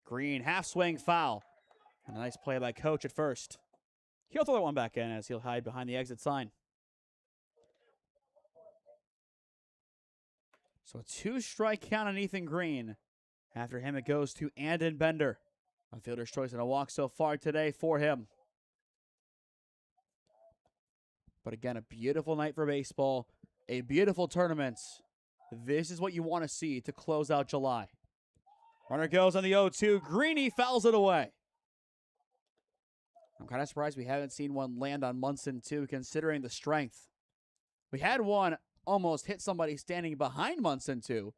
Green, half swing foul. And a nice play by Coach at first. He'll throw that one back in as he'll hide behind the exit sign. So a 2-strike count on Ethan Green. After him, it goes to Andon Bender. A fielder's choice and a walk so far today for him. But again, a beautiful night for baseball. A beautiful tournament. This is what you want to see to close out July. Runner goes on the 0-2. Greeny fouls it away. I'm kind of surprised we haven't seen one land on Munson, too, considering the strength. We had one almost hit somebody standing behind Munson, too.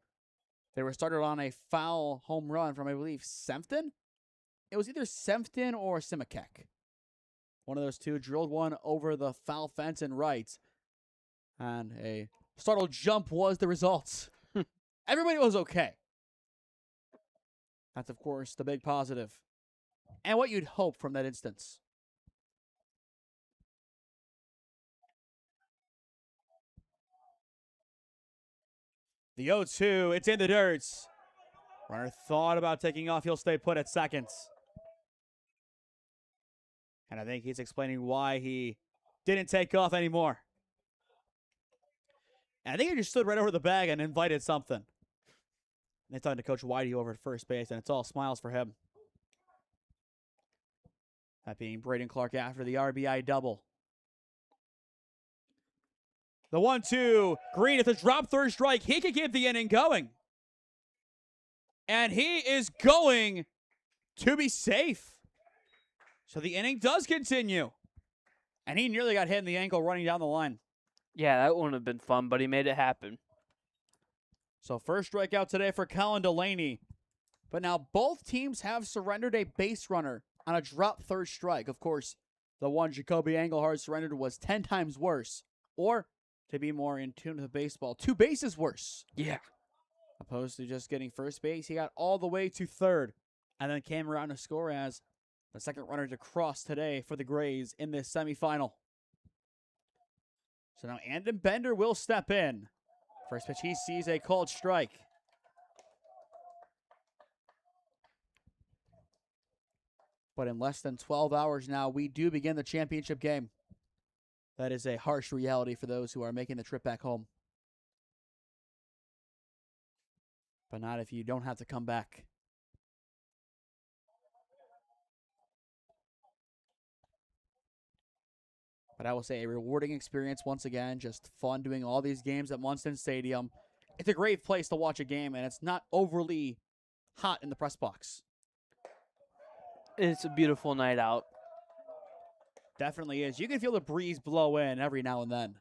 They were started on a foul home run from, I believe, Sempton? It was either Sempton or Simicek. One of those two drilled one over the foul fence and right. And a startled jump was the result. Everybody was okay. That's, of course, the big positive. And what you'd hope from that instance. The 0-2, it's in the dirt. Runner thought about taking off. He'll stay put at second. And I think he's explaining why he didn't take off anymore. And I think he just stood right over the bag and invited something. And they're talking to Coach Whitey over at first base, and it's all smiles for him. That being Braden Clark after the RBI double. The 1-2, Green at the drop third strike. He could keep the inning going. And he is going to be safe. So the inning does continue. And he nearly got hit in the ankle running down the line. Yeah, that wouldn't have been fun, but he made it happen. So first strikeout today for Colin Delaney. But now both teams have surrendered a base runner on a drop third strike. Of course, the one Jacoby Engelhardt surrendered was 10 times worse. Or, to be more in tune with baseball, 2 bases worse. Yeah. Opposed to just getting first base, he got all the way to third. And then came around to score as the second runner to cross today for the Grays in this semifinal. So now Andon Bender will step in. First pitch, he sees a called strike. But in less than 12 hours now, we do begin the championship game. That is a harsh reality for those who are making the trip back home. But not if you don't have to come back. But I will say a rewarding experience once again. Just fun doing all these games at Munson Stadium. It's a great place to watch a game, and it's not overly hot in the press box. It's a beautiful night out. Definitely is. You can feel the breeze blow in every now and then.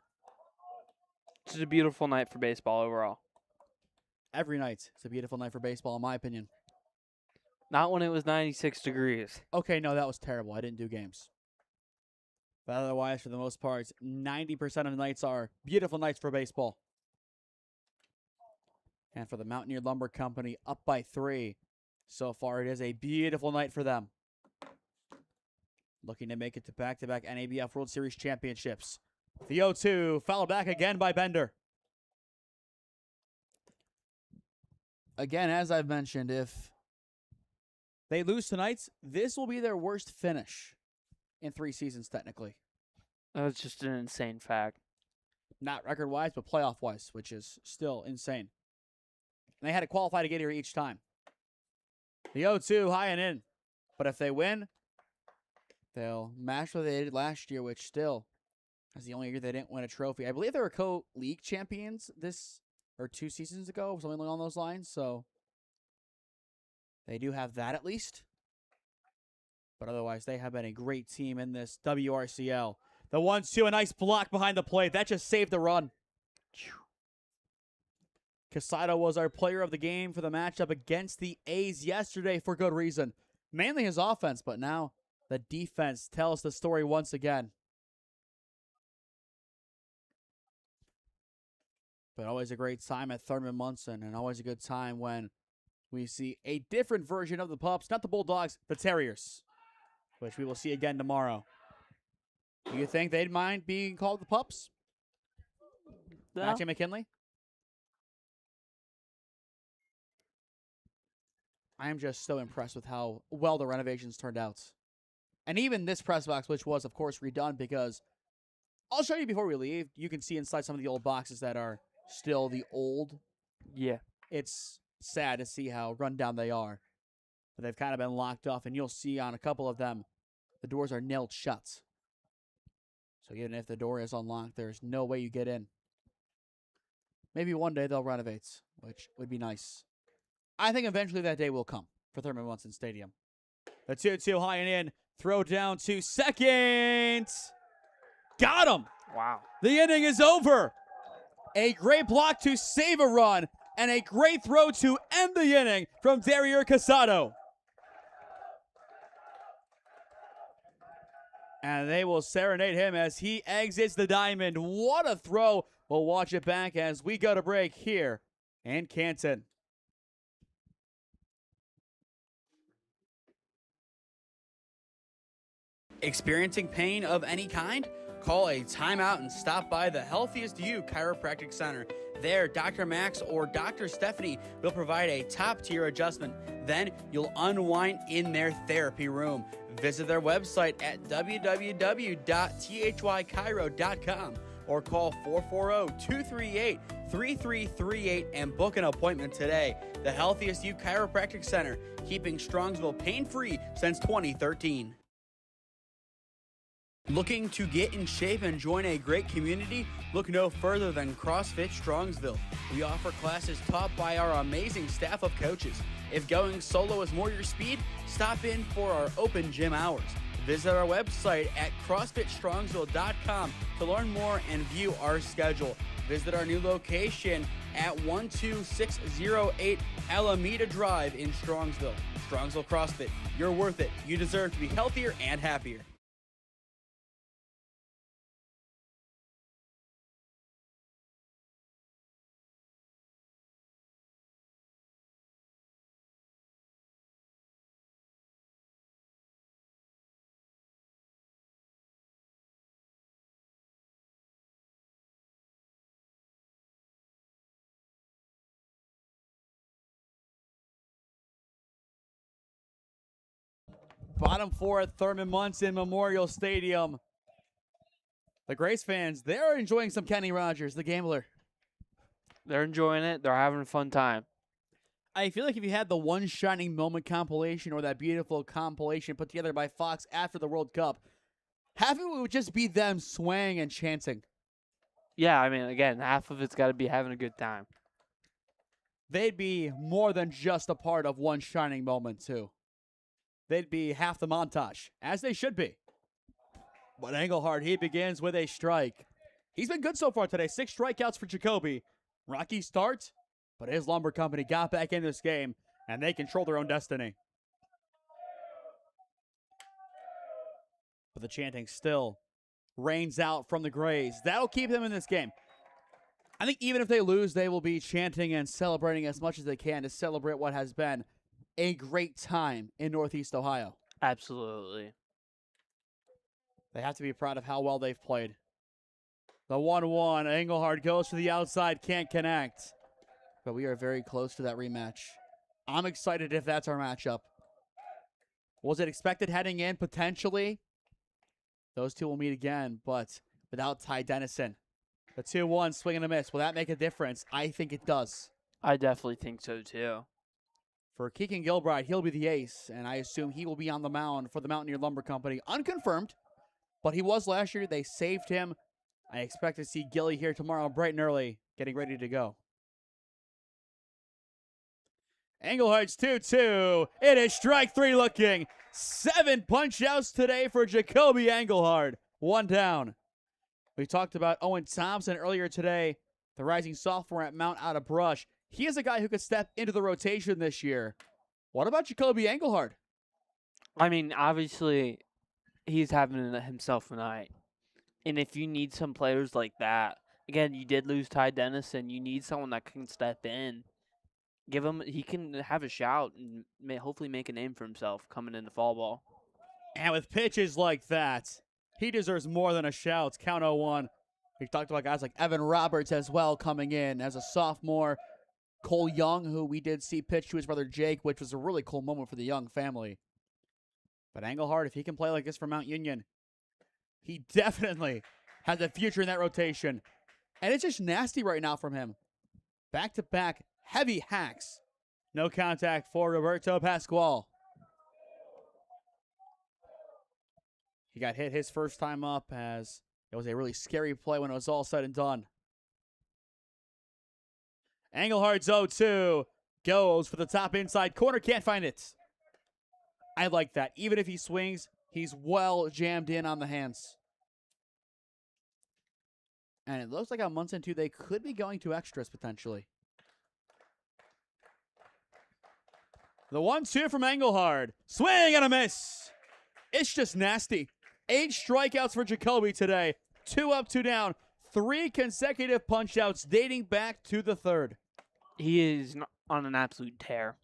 It's just a beautiful night for baseball overall. Every night. It's a beautiful night for baseball, in my opinion. Not when it was 96 degrees. Okay, no, that was terrible. I didn't do games. But otherwise, for the most part, 90% of the nights are beautiful nights for baseball. And for the Mountaineer Lumber Company, up by 3. So far, it is a beautiful night for them. Looking to make it to back-to-back NABF World Series Championships. The 0-2, fouled back again by Bender. Again, as I've mentioned, if they lose tonight, this will be their worst finish in 3 seasons, technically. That's just an insane fact. Not record-wise, but playoff-wise, which is still insane. And they had to qualify to get here each time. The 0-2, high and in. But if they win, they'll match what they did last year, which still is the only year they didn't win a trophy. I believe they were co-league champions or 2 seasons ago, something along those lines. So they do have that at least. But otherwise, they have been a great team in this WRCL. The 1-2, a nice block behind the plate. That just saved the run. Casado was our player of the game for the matchup against the A's yesterday for good reason. Mainly his offense, but now the defense tells the story once again. But always a great time at Thurman Munson, and always a good time when we see a different version of the Pups, not the Bulldogs, the Terriers, which we will see again tomorrow. Do you think they'd mind being called the Pups? No. Matthew McKinley? I am just so impressed with how well the renovations turned out. And even this press box, which was, of course, redone because I'll show you before we leave. You can see inside some of the old boxes that are still the old. Yeah. It's sad to see how run down they are. But they've kind of been locked off, and you'll see on a couple of them, the doors are nailed shut. So even if the door is unlocked, there's no way you get in. Maybe one day they'll renovate, which would be nice. I think eventually that day will come for Thurman Munson Stadium. The 2-2 high and in. Throw down to second. Got him. Wow. The inning is over. A great block to save a run and a great throw to end the inning from Darier Casado. And they will serenade him as he exits the diamond. What a throw. We'll watch it back as we go to break here in Canton. Experiencing pain of any kind? Call a timeout and stop by the Healthiest You Chiropractic Center. There, Dr. Max or Dr. Stephanie will provide a top-tier adjustment. Then you'll unwind in their therapy room. Visit their website at www.thychiro.com or call 440-238-3338 and book an appointment today. The Healthiest You Chiropractic Center, keeping Strongsville pain-free since 2013. Looking to get in shape and join a great community? Look no further than CrossFit Strongsville. We offer classes taught by our amazing staff of coaches. If going solo is more your speed, stop in for our open gym hours. Visit our website at CrossFitStrongsville.com to learn more and view our schedule. Visit our new location at 12608 Alameda Drive in Strongsville. Strongsville CrossFit, you're worth it. You deserve to be healthier and happier. Bottom four at Thurman Munson Memorial Stadium. The Grace fans, they're enjoying some Kenny Rogers, the gambler. They're enjoying it. They're having a fun time. I feel like if you had the One Shining Moment compilation or that beautiful compilation put together by Fox after the World Cup, half of it would just be them swaying and chanting. Yeah, I mean, again, half of it's got to be having a good time. They'd be more than just a part of One Shining Moment, too. They'd be half the montage, as they should be. But Engelhardt, he begins with a strike. He's been good so far today. 6 strikeouts for Jacoby. Rocky start, but his lumber company got back in this game, and they control their own destiny. But the chanting still rains out from the Grays. That'll keep them in this game. I think even if they lose, they will be chanting and celebrating as much as they can to celebrate what has been a great time in Northeast Ohio. Absolutely. They have to be proud of how well they've played. The 1-1, Engelhardt goes to the outside, can't connect. But we are very close to that rematch. I'm excited if that's our matchup. Was it expected heading in? Potentially. Those two will meet again, but without Ty Dennison. The 2-1, swing and a miss. Will that make a difference? I think it does. I definitely think so, too. For Keegan Gilbride, he'll be the ace, and I assume he will be on the mound for the Mountaineer Lumber Company. Unconfirmed, but he was last year. They saved him. I expect to see Gilly here tomorrow bright and early, getting ready to go. Engelhardt's 2-2. It is strike 3 looking. 7 punch-outs today for Jacoby Engelhardt. 1 down. We talked about Owen Thompson earlier today, the rising sophomore at Mount Out of Brush. He is a guy who could step into the rotation this year. What about Jacoby Engelhardt? I mean, obviously, he's having himself a night. And if you need some players like that, again, you did lose Ty Dennison. You need someone that can step in. Give him, he can have a shout and hopefully make a name for himself coming into fall ball. And with pitches like that, he deserves more than a shout. Count 0-1. We talked about guys like Evan Roberts as well coming in as a sophomore. Cole Young, who we did see pitch to his brother Jake, which was a really cool moment for the Young family. But Engelhardt, if he can play like this for Mount Union, he definitely has a future in that rotation. And it's just nasty right now from him. Back-to-back heavy hacks. No contact for Roberto Pascual. He got hit his first time up as it was a really scary play when it was all said and done. Engelhardt's 0-2 goes for the top inside corner. Can't find it. I like that. Even if he swings, he's well jammed in on the hands. And it looks like on Munson 2, they could be going to extras potentially. The 1-2 from Engelhardt. Swing and a miss. It's just nasty. 8 strikeouts for Jacoby today. 2 up, 2 down. 3 consecutive punch-outs dating back to the 3rd. He is on an absolute tear.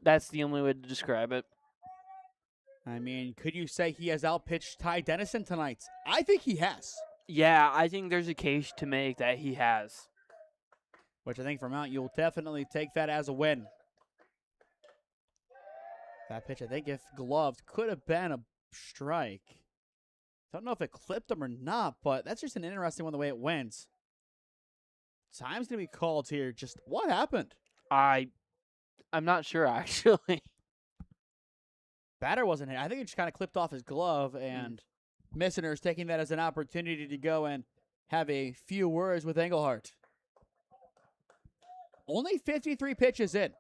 That's the only way to describe it. I mean, could you say he has outpitched Ty Dennison tonight? I think he has. Yeah, I think there's a case to make that he has. Which I think for Mount, you'll definitely take that as a win. That pitch, I think if gloved, could have been a strike. Don't know if it clipped him or not, but that's just an interesting one the way it went. Time's going to be called here. Just what happened? I'm not sure, actually. Batter wasn't hit. I think it just kind of clipped off his glove, and Missener's taking that as an opportunity to go and have a few words with Engelhardt. Only 53 pitches in.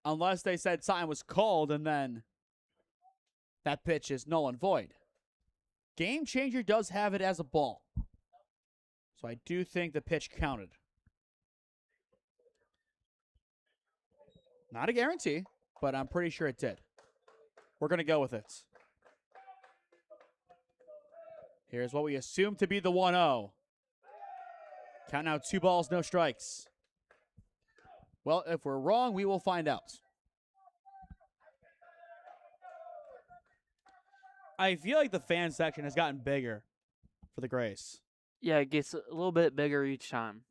Unless they said time was called, and then that pitch is null and void. Game Changer does have it as a ball. So I do think the pitch counted. Not a guarantee, but I'm pretty sure it did. We're going to go with it. Here's what we assume to be the 1-0. Count now 2 balls, no strikes. Well, if we're wrong, we will find out. I feel like the fan section has gotten bigger for the Grays. Yeah, it gets a little bit bigger each time.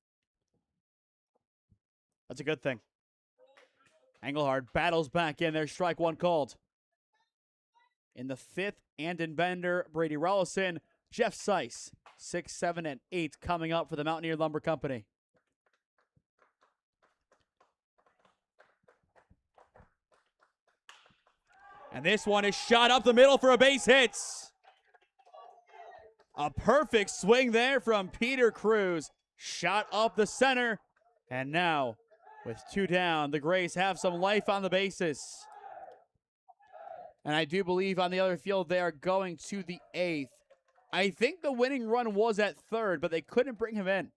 That's a good thing. Engelhard battles back in there. Strike 1 called. In the 5th, Andon Bender, Brady Rollison, Jeff Seiss, 6, 7, and 8 coming up for the Mountaineer Lumber Company. And this one is shot up the middle for a base hit. A perfect swing there from Peter Cruz. Shot up the center. And now, with 2 down, the Grays have some life on the bases. And I do believe on the other field they are going to the 8th. I think the winning run was at 3rd, but they couldn't bring him in.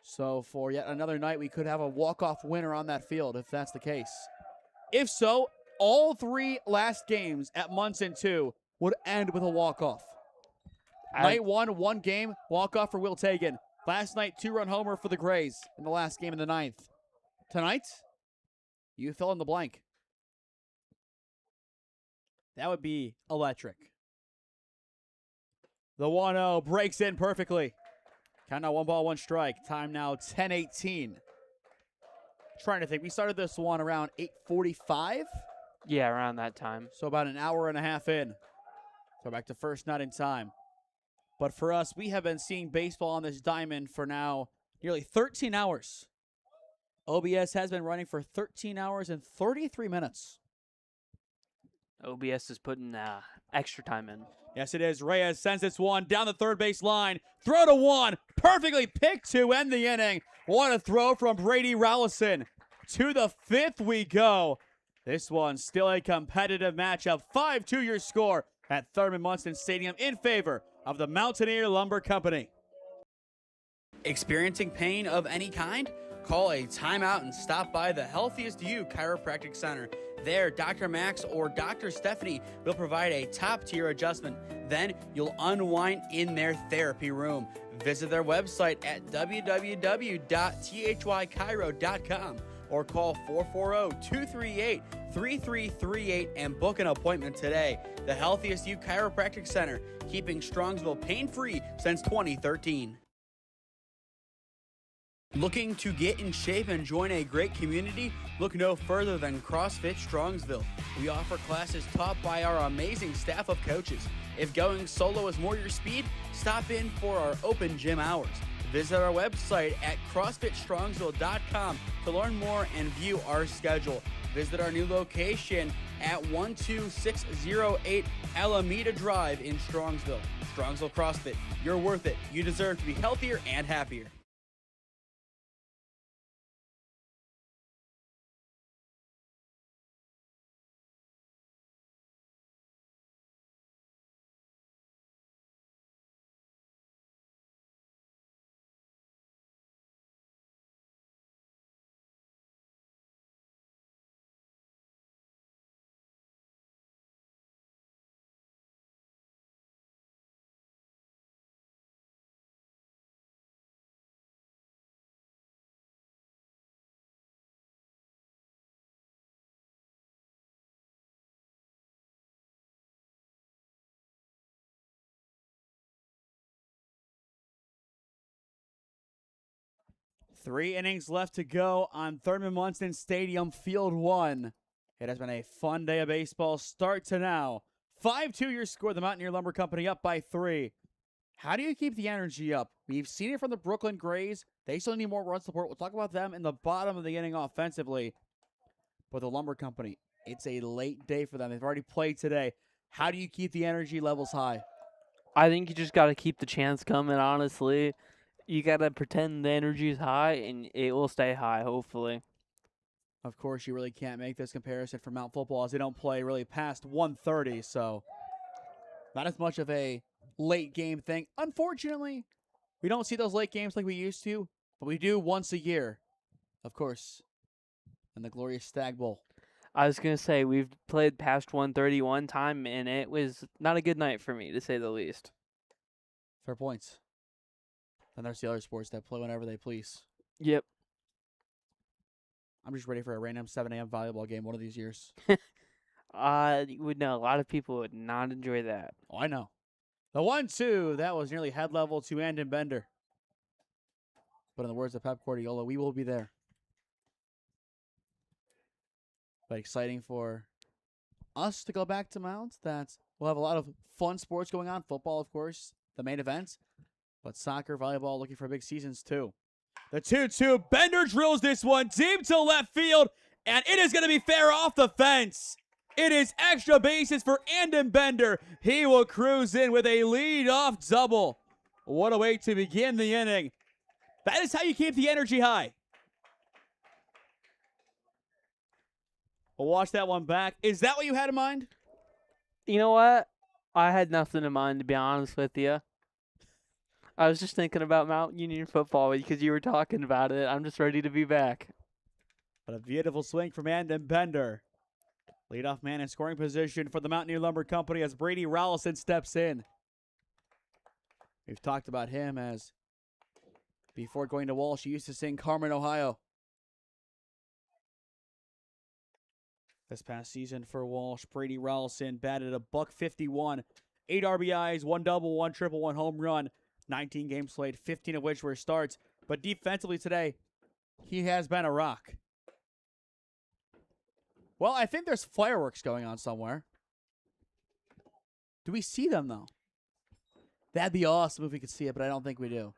So for yet another night, we could have a walk-off winner on that field if that's the case. If so, all 3 last games at Munson 2 would end with a walk-off. Night 1, 1 game, walk-off for Will Tagan. Last night, 2-run homer for the Grays in the last game in the 9th. Tonight, you fill in the blank. That would be electric. The 1-0 breaks in perfectly. Count now 1 ball, 1 strike. Time now 10:18. Trying to think. We started this one around 8:45. Yeah, around that time. So about an hour and a half in. So back to first, not in time. But for us, we have been seeing baseball on this diamond for now nearly 13 hours. OBS has been running for 13 hours and 33 minutes. OBS is putting extra time in. Yes, it is. Reyes sends this one down the third base line. Throw to 1. Perfectly picked to end the inning. What a throw from Brady Rollison. To the 5th we go. This one still a competitive matchup. 5-2 your score at Thurman Munson Stadium in favor of the Mountaineer Lumber Company. Experiencing pain of any kind? Call a timeout and stop by the Healthiest You Chiropractic Center. There, Dr. Max or Dr. Stephanie will provide a top-tier adjustment. Then you'll unwind in their therapy room. Visit their website at www.thychiro.com or call 440-238-3338 and book an appointment today. The Healthiest You Chiropractic Center, keeping Strongsville pain-free since 2013. Looking to get in shape and join a great community? Look no further than CrossFit Strongsville. We offer classes taught by our amazing staff of coaches. If going solo is more your speed, stop in for our open gym hours. Visit our website at CrossFitStrongsville.com to learn more and view our schedule. Visit our new location at 12608 Alameda Drive in Strongsville. Strongsville CrossFit, you're worth it. You deserve to be healthier and happier. Three innings left to go on Thurman Munson Stadium, Field 1. It has been a fun day of baseball. Start to now. 5-2 your score. The Mountaineer Lumber Company up by 3. How do you keep the energy up? We've seen it from the Brooklyn Grays. They still need more run support. We'll talk about them in the bottom of the inning offensively. But the Lumber Company, it's a late day for them. They've already played today. How do you keep the energy levels high? I think you just got to keep the chants coming, honestly. You got to pretend the energy is high, and it will stay high, hopefully. Of course, you really can't make this comparison for Mount football as they don't play really past 1:30, so not as much of a late game thing. Unfortunately, we don't see those late games like we used to, but we do once a year, of course, in the glorious Stag Bowl. I was going to say, we've played past 1:30 one time, and it was not a good night for me, to say the least. Fair points. And there's the other sports that play whenever they please. Yep. I'm just ready for a random 7 a.m. volleyball game one of these years. You would know a lot of people would not enjoy that. Oh, I know. The 1-2, that was nearly head level to Andon Bender. But in the words of Pep Guardiola, we will be there. But exciting for us to go back to Mount. We'll have a lot of fun sports going on. Football, of course, the main event. But soccer, volleyball, looking for big seasons too. The 2-2, Bender drills this one deep to left field, and it is going to be fair off the fence. It is extra bases for Andon Bender. He will cruise in with a lead-off double. What a way to begin the inning. That is how you keep the energy high. We'll watch that one back. Is that what you had in mind? You know what? I had nothing in mind, to be honest with you. I was just thinking about Mount Union football because you were talking about it. I'm just ready to be back. But a beautiful swing from Andon Bender. Leadoff man in scoring position for the Mountaineer Lumber Company as Brady Rallison steps in. We've talked about him as before going to Walsh, he used to sing Carmen, Ohio. This past season for Walsh, Brady Rallison batted a .151, 8 RBIs, 1 double, 1 triple, 1 home run, 19 games played, 15 of which were starts. But defensively today, he has been a rock. Well, I think there's fireworks going on somewhere. Do we see them, though? That'd be awesome if we could see it, but I don't think we do.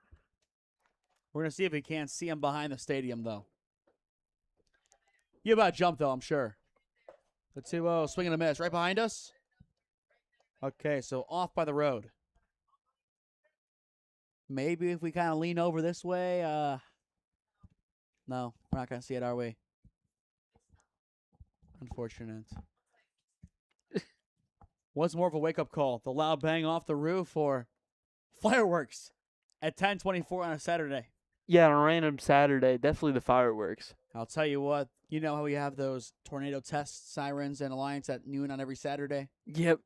We're going to see if we can see them behind the stadium, though. You about jump, though, I'm sure. The 2-0, swing and a miss. Right behind us? Okay, so off by the road. Maybe if we kind of lean over this way. No, we're not going to see it, are we? Unfortunate. What's more of a wake-up call? The loud bang off the roof or fireworks at 10:24 on a Saturday? Yeah, on a random Saturday, definitely the fireworks. I'll tell you what. You know how we have those tornado test sirens and Alliance at noon on every Saturday? Yep.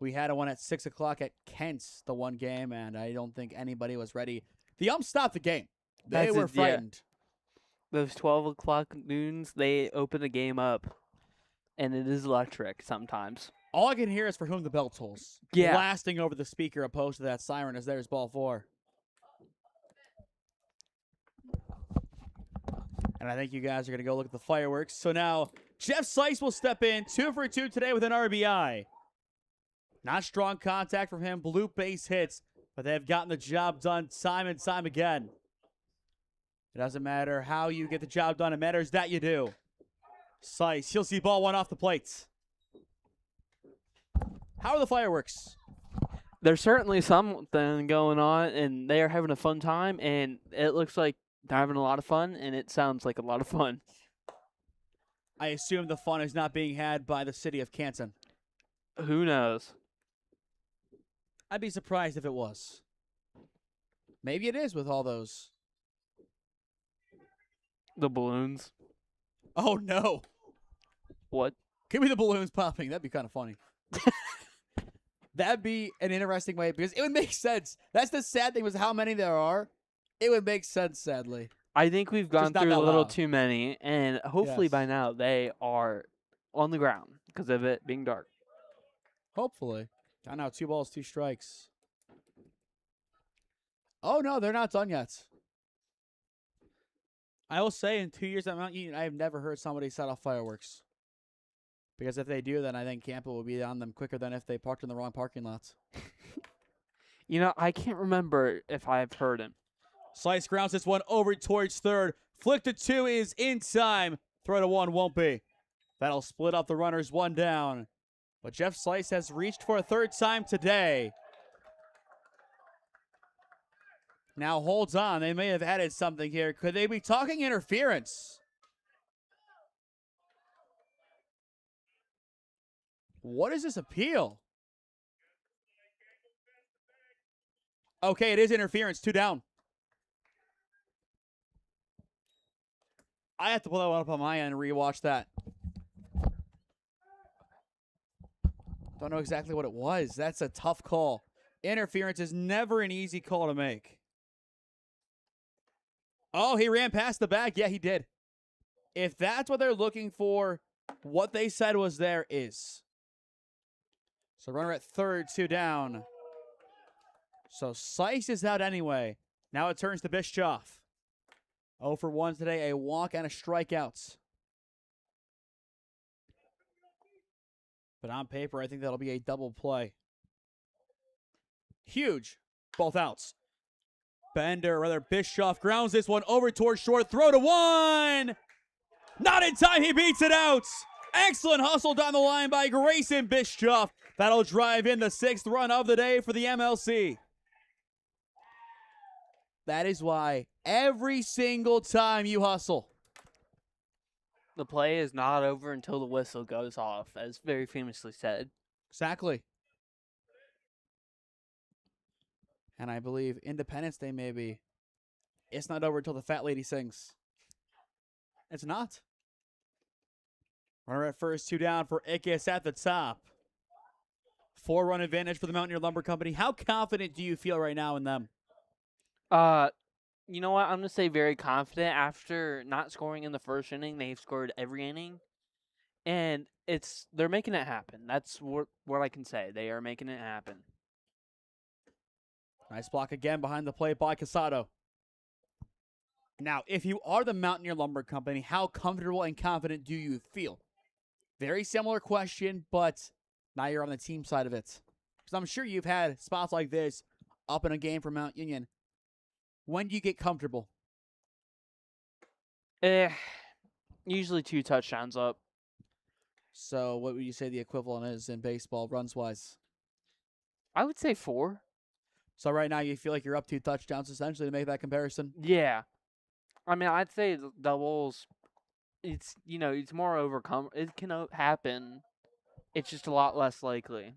We had one at 6 o'clock at Kent's, the one game, and I don't think anybody was ready. The umps stopped the game. They were frightened. Yeah. Those 12 o'clock noons, they open the game up, and it is electric sometimes. All I can hear is For Whom the Bell Tolls. Yeah. Blasting over the speaker opposed to that siren as there's ball 4. And I think you guys are going to go look at the fireworks. So now, Jeff Seiss will step in, 2 for 2 today with an RBI. Not strong contact from him, blue base hits, but they've gotten the job done time and time again. It doesn't matter how you get the job done, it matters that you do. Seiss, he'll see ball 1 off the plate. How are the fireworks? There's certainly something going on, and they are having a fun time, and it looks like they're having a lot of fun, and it sounds like a lot of fun. I assume the fun is not being had by the city of Canton. Who knows? I'd be surprised if it was. Maybe it is with all those. The balloons. Oh, no. What? Give me the balloons popping. That'd be kind of funny. That'd be an interesting way because it would make sense. That's the sad thing was how many there are. It would make sense, sadly. I think we've gone not through that a little loud. too many, and hopefully Yes. by now they are on the ground because of it being dark. Hopefully. I know, 2 balls, 2 strikes. Oh, no, they're not done yet. I will say in 2 years at Mount Union, I have never heard somebody set off fireworks. Because if they do, then I think Campbell will be on them quicker than if they parked in the wrong parking lots. You know, I can't remember if I've heard him. Slice grounds this one over towards third. Flick to 2 is in time. Throw to 1 won't be. That'll split up the runners 1 down. But Jeff Slice has reached for a 3rd time today. Now holds on. They may have added something here. Could they be talking interference? What is this appeal? Okay, it is interference. 2 down. I have to pull that one up on my end and rewatch that. Don't know exactly what it was. That's a tough call. Interference is never an easy call to make. Oh, he ran past the bag. Yeah, he did. If that's what they're looking for, what they said was there is. So runner at third, 2 down. So Sykes is out anyway. Now it turns to Bischoff. 0 for 1 today, a walk and a strikeout. But on paper, I think that'll be a double play. Huge. Both outs. Bender, rather Bischoff, grounds this one over towards short. Throw to 1. Not in time. He beats it out. Excellent hustle down the line by Grayson Bischoff. That'll drive in the 6th run of the day for the MLC. That is why every single time you hustle, The play is not over until the whistle goes off, as very famously said. exactly. And I believe Independence Day maybe. It's not over until the fat lady sings. It's not. Runner at first, 2 down for Ickes at the top. 4-run advantage for the Mountaineer Lumber Company. How confident do you feel right now in them? You know what? I'm going to say very confident. After not scoring in the first inning, they've scored every inning. And they're making it happen. That's what I can say. They are making it happen. Nice block again behind the plate by Casado. Now, if you are the Mountaineer Lumber Company, how comfortable and confident do you feel? Very similar question, but now you're on the team side of it. Because I'm sure you've had spots like this up in a game for Mount Union. When do you get comfortable? Usually 2 touchdowns up. So what would you say the equivalent is in baseball runs-wise? I would say 4. So right now you feel like you're up 2 touchdowns essentially to make that comparison? Yeah. I mean, I'd say doubles, it's more overcome. It can happen. It's just a lot less likely.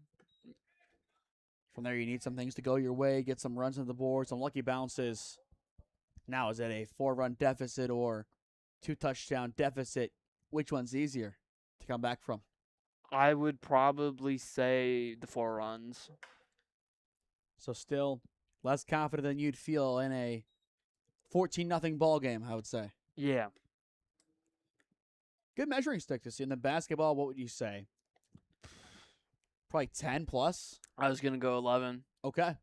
From there, you need some things to go your way, get some runs on the board, some lucky bounces. Now, is it a 4-run deficit or 2-touchdown deficit? Which one's easier to come back from? I would probably say the 4 runs. So still less confident than you'd feel in a 14-0 ball game, I would say. Yeah. Good measuring stick to see. In the basketball, what would you say? Probably 10 plus? I was going to go 11. Okay.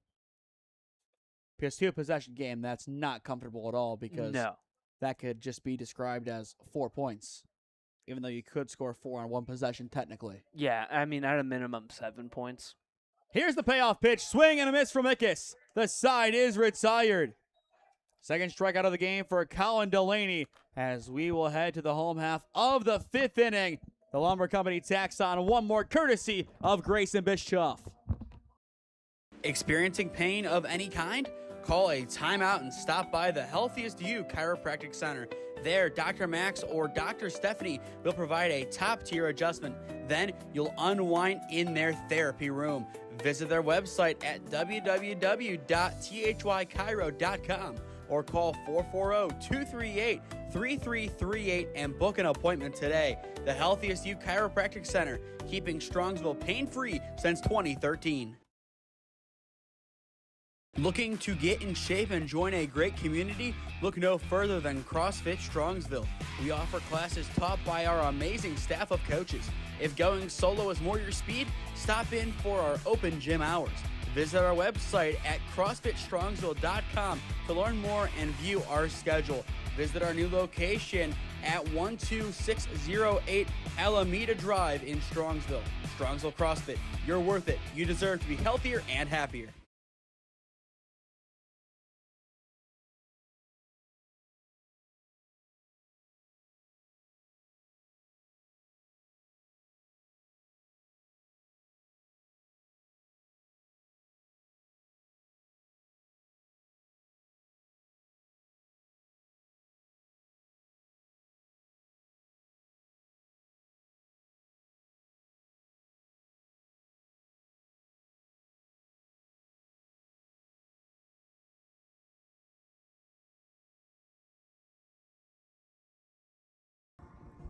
Because to a possession game, that's not comfortable at all because No. that could just be described as 4 points, even though you could score 4 on 1 possession technically. Yeah, I mean, at a minimum, 7 points. Here's the payoff pitch. Swing and a miss from Ickes. The side is retired. Second strikeout of the game for Colin Delaney as we will head to the home half of the 5th inning. The Lumber Company tacks on one more courtesy of Grayson Bischoff. Experiencing pain of any kind? Call a timeout and stop by the Healthiest You Chiropractic Center. There, Dr. Max or Dr. Stephanie will provide a top-tier adjustment. Then you'll unwind in their therapy room. Visit their website at www.thychiro.com or call 440-238-3338 and book an appointment today. The Healthiest You Chiropractic Center, keeping Strongsville pain-free since 2013. Looking to get in shape and join a great community? Look no further than CrossFit Strongsville. We offer classes taught by our amazing staff of coaches. If going solo is more your speed, stop in for our open gym hours. Visit our website at CrossFitStrongsville.com to learn more and view our schedule. Visit our new location at 12608 Alameda Drive in Strongsville. Strongsville CrossFit, you're worth it. You deserve to be healthier and happier.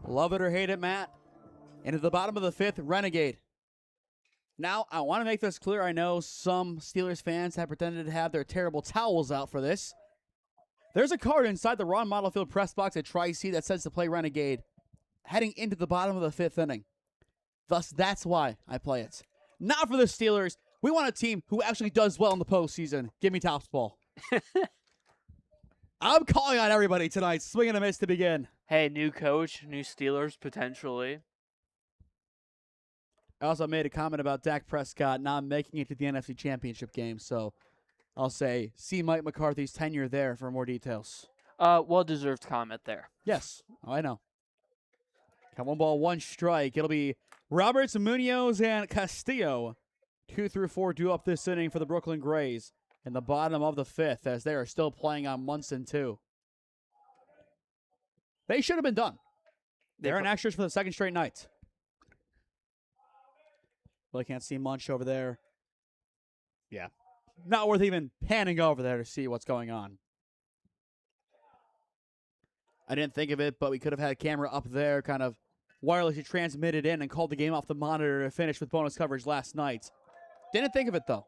Love it or hate it, Matt. Into the bottom of the 5th, Renegade. Now, I want to make this clear. I know some Steelers fans have pretended to have their terrible towels out for this. There's a card inside the Ron Model Field press box at Tri-C that says to play Renegade heading into the bottom of the 5th inning. Thus, that's why I play it. Not for the Steelers. We want a team who actually does well in the postseason. Give me Topps ball. I'm calling on everybody tonight. Swing and a miss to begin. Hey, new coach, new Steelers, potentially. I also made a comment about Dak Prescott not making it to the NFC Championship game, so I'll say see Mike McCarthy's tenure there for more details. Well-deserved comment there. Yes, I know. Got 1 ball, 1 strike. It'll be Roberts, Munoz, and Castillo. 2 through 4 due up this inning for the Brooklyn Grays in the bottom of the 5th as they are still playing on Munson 2. They should have been done. They're in extras for the 2nd straight night. Really can't see Munch over there. Yeah. Not worth even panning over there to see what's going on. I didn't think of it, but we could have had a camera up there kind of wirelessly transmitted in and called the game off the monitor to finish with bonus coverage last night. Didn't think of it, though.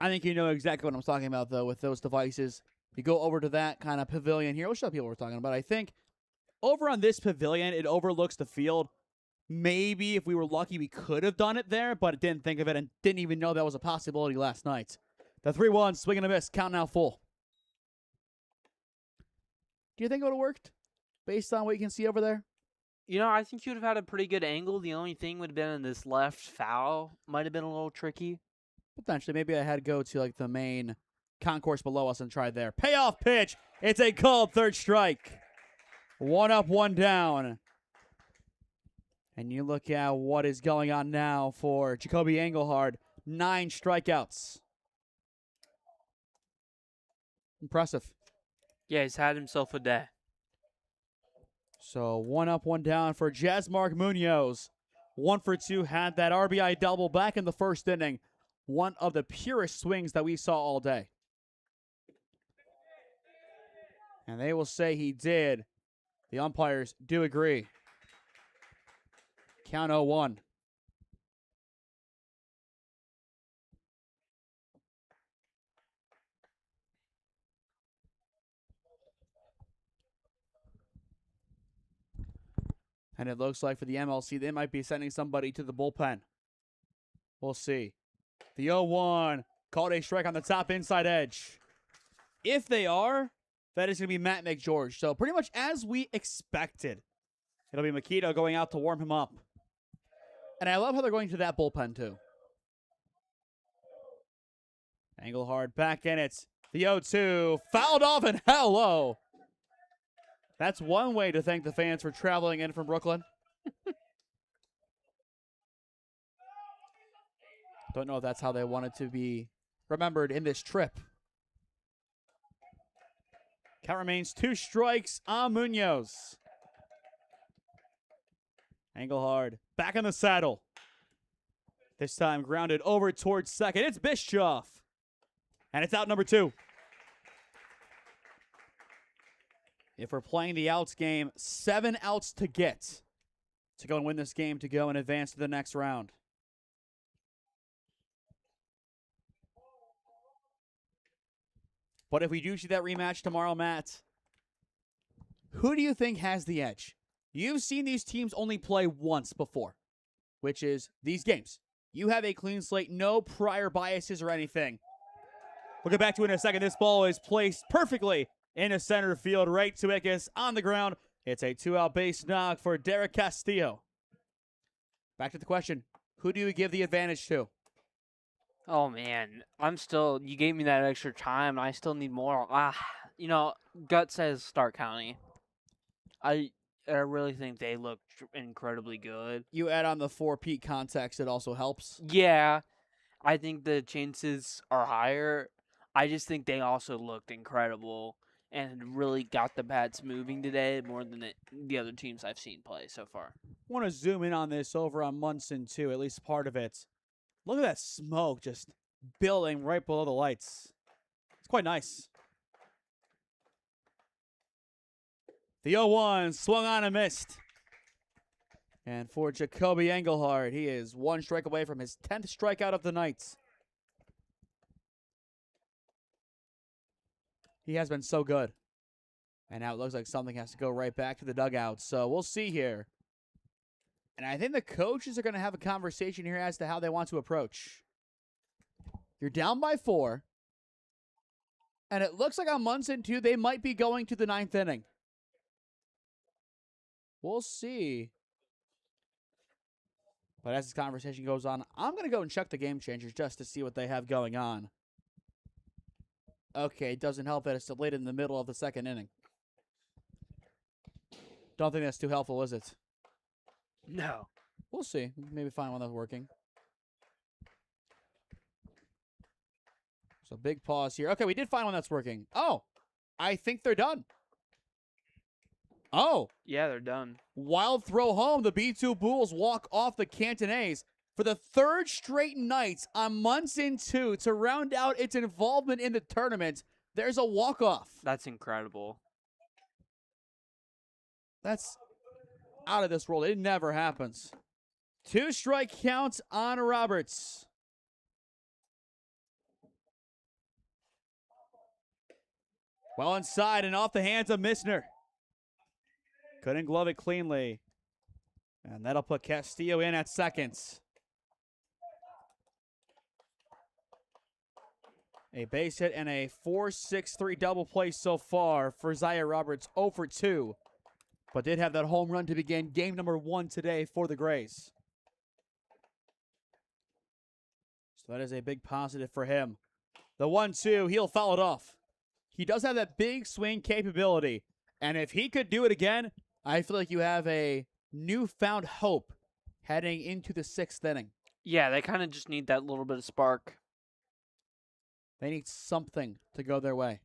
I think you know exactly what I'm talking about, though, with those devices. You go over to that kind of pavilion here. We'll show people what we're talking about. I think over on this pavilion, it overlooks the field. Maybe if we were lucky, we could have done it there, but didn't think of it and didn't even know that was a possibility last night. The 3-1, swing and a miss, count now full. Do you think it would have worked based on what you can see over there? You know, I think you would have had a pretty good angle. The only thing would have been in this left foul. Might have been a little tricky. Potentially. Maybe I had to go to like the main concourse below us and try there. Payoff pitch. It's a called 3rd strike. 1 up, 1 down. And you look at what is going on now for Jacoby Engelhard. 9 strikeouts. Impressive. Yeah, he's had himself a day. So 1 up, 1 down for Jasmark Munoz. 1 for 2, had that RBI double back in the 1st inning. One of the purest swings that we saw all day. And they will say he did. The umpires do agree. Count 0-1. And it looks like for the MLC, they might be sending somebody to the bullpen. We'll see. The 0-1 called a strike on the top inside edge. If they are, that is going to be Matt McGeorge. So pretty much as we expected. It'll be Makita going out to warm him up. And I love how they're going to that bullpen too. Engelhard back in it. The 0-2 fouled off and hello. That's one way to thank the fans for traveling in from Brooklyn. Don't know if that's how they wanted to be remembered in this trip. Count remains 2 strikes on Munoz. Engelhard back in the saddle. This time grounded over towards second. It's Bischoff. And it's out number 2. If we're playing the outs game, 7 outs to get to go and win this game to go and advance to the next round. But if we do see that rematch tomorrow, Matt, who do you think has the edge? You've seen these teams only play once before, which is these games. You have a clean slate, no prior biases or anything. We'll get back to it in a second. This ball is placed perfectly into center field, right to Ickes on the ground. It's a 2-out base knock for Derek Castillo. Back to the question, who do you give the advantage to? Oh, man. You gave me that extra time, and I still need more. Gut says Stark County. I really think they look incredibly good. You add on the 4-peat context, it also helps. Yeah, I think the chances are higher. I just think they also looked incredible and really got the bats moving today more than the other teams I've seen play so far. Want to zoom in on this over on Munson, too, at least part of it. Look at that smoke just building right below the lights. It's quite nice. The 0-1 swung on and missed. And for Jacoby Engelhardt, he is one strike away from his 10th strikeout of the night. He has been so good. And now it looks like something has to go right back to the dugout. So we'll see here. And I think the coaches are going to have a conversation here as to how they want to approach. You're down by 4. And it looks like on Munson, too, they might be going to the 9th inning. We'll see. But as this conversation goes on, I'm going to go and check the game changers just to see what they have going on. Okay, it doesn't help that it's late in the middle of the 2nd inning. Don't think that's too helpful, is it? No. We'll see. Maybe find one that's working. So big pause here. Okay, we did find one that's working. Oh, I think they're done. Oh. Yeah, they're done. Wild throw home. The B2 Bulls walk off the Cantonese for the 3rd straight night on Munson 2 to round out its involvement in the tournament. There's a walk-off. That's incredible. That's out of this world. It never happens. 2 strike counts on Roberts. Well inside and off the hands of Missner. Couldn't glove it cleanly. And that'll put Castillo in at second. A base hit and a 4-6-3 double play so far for Zaya Roberts, 0 for 2. But did have that home run to begin game number 1 today for the Grays. So that is a big positive for him. The 1-2, he'll foul it off. He does have that big swing capability. And if he could do it again, I feel like you have a newfound hope heading into the 6th inning. Yeah, they kind of just need that little bit of spark. They need something to go their way.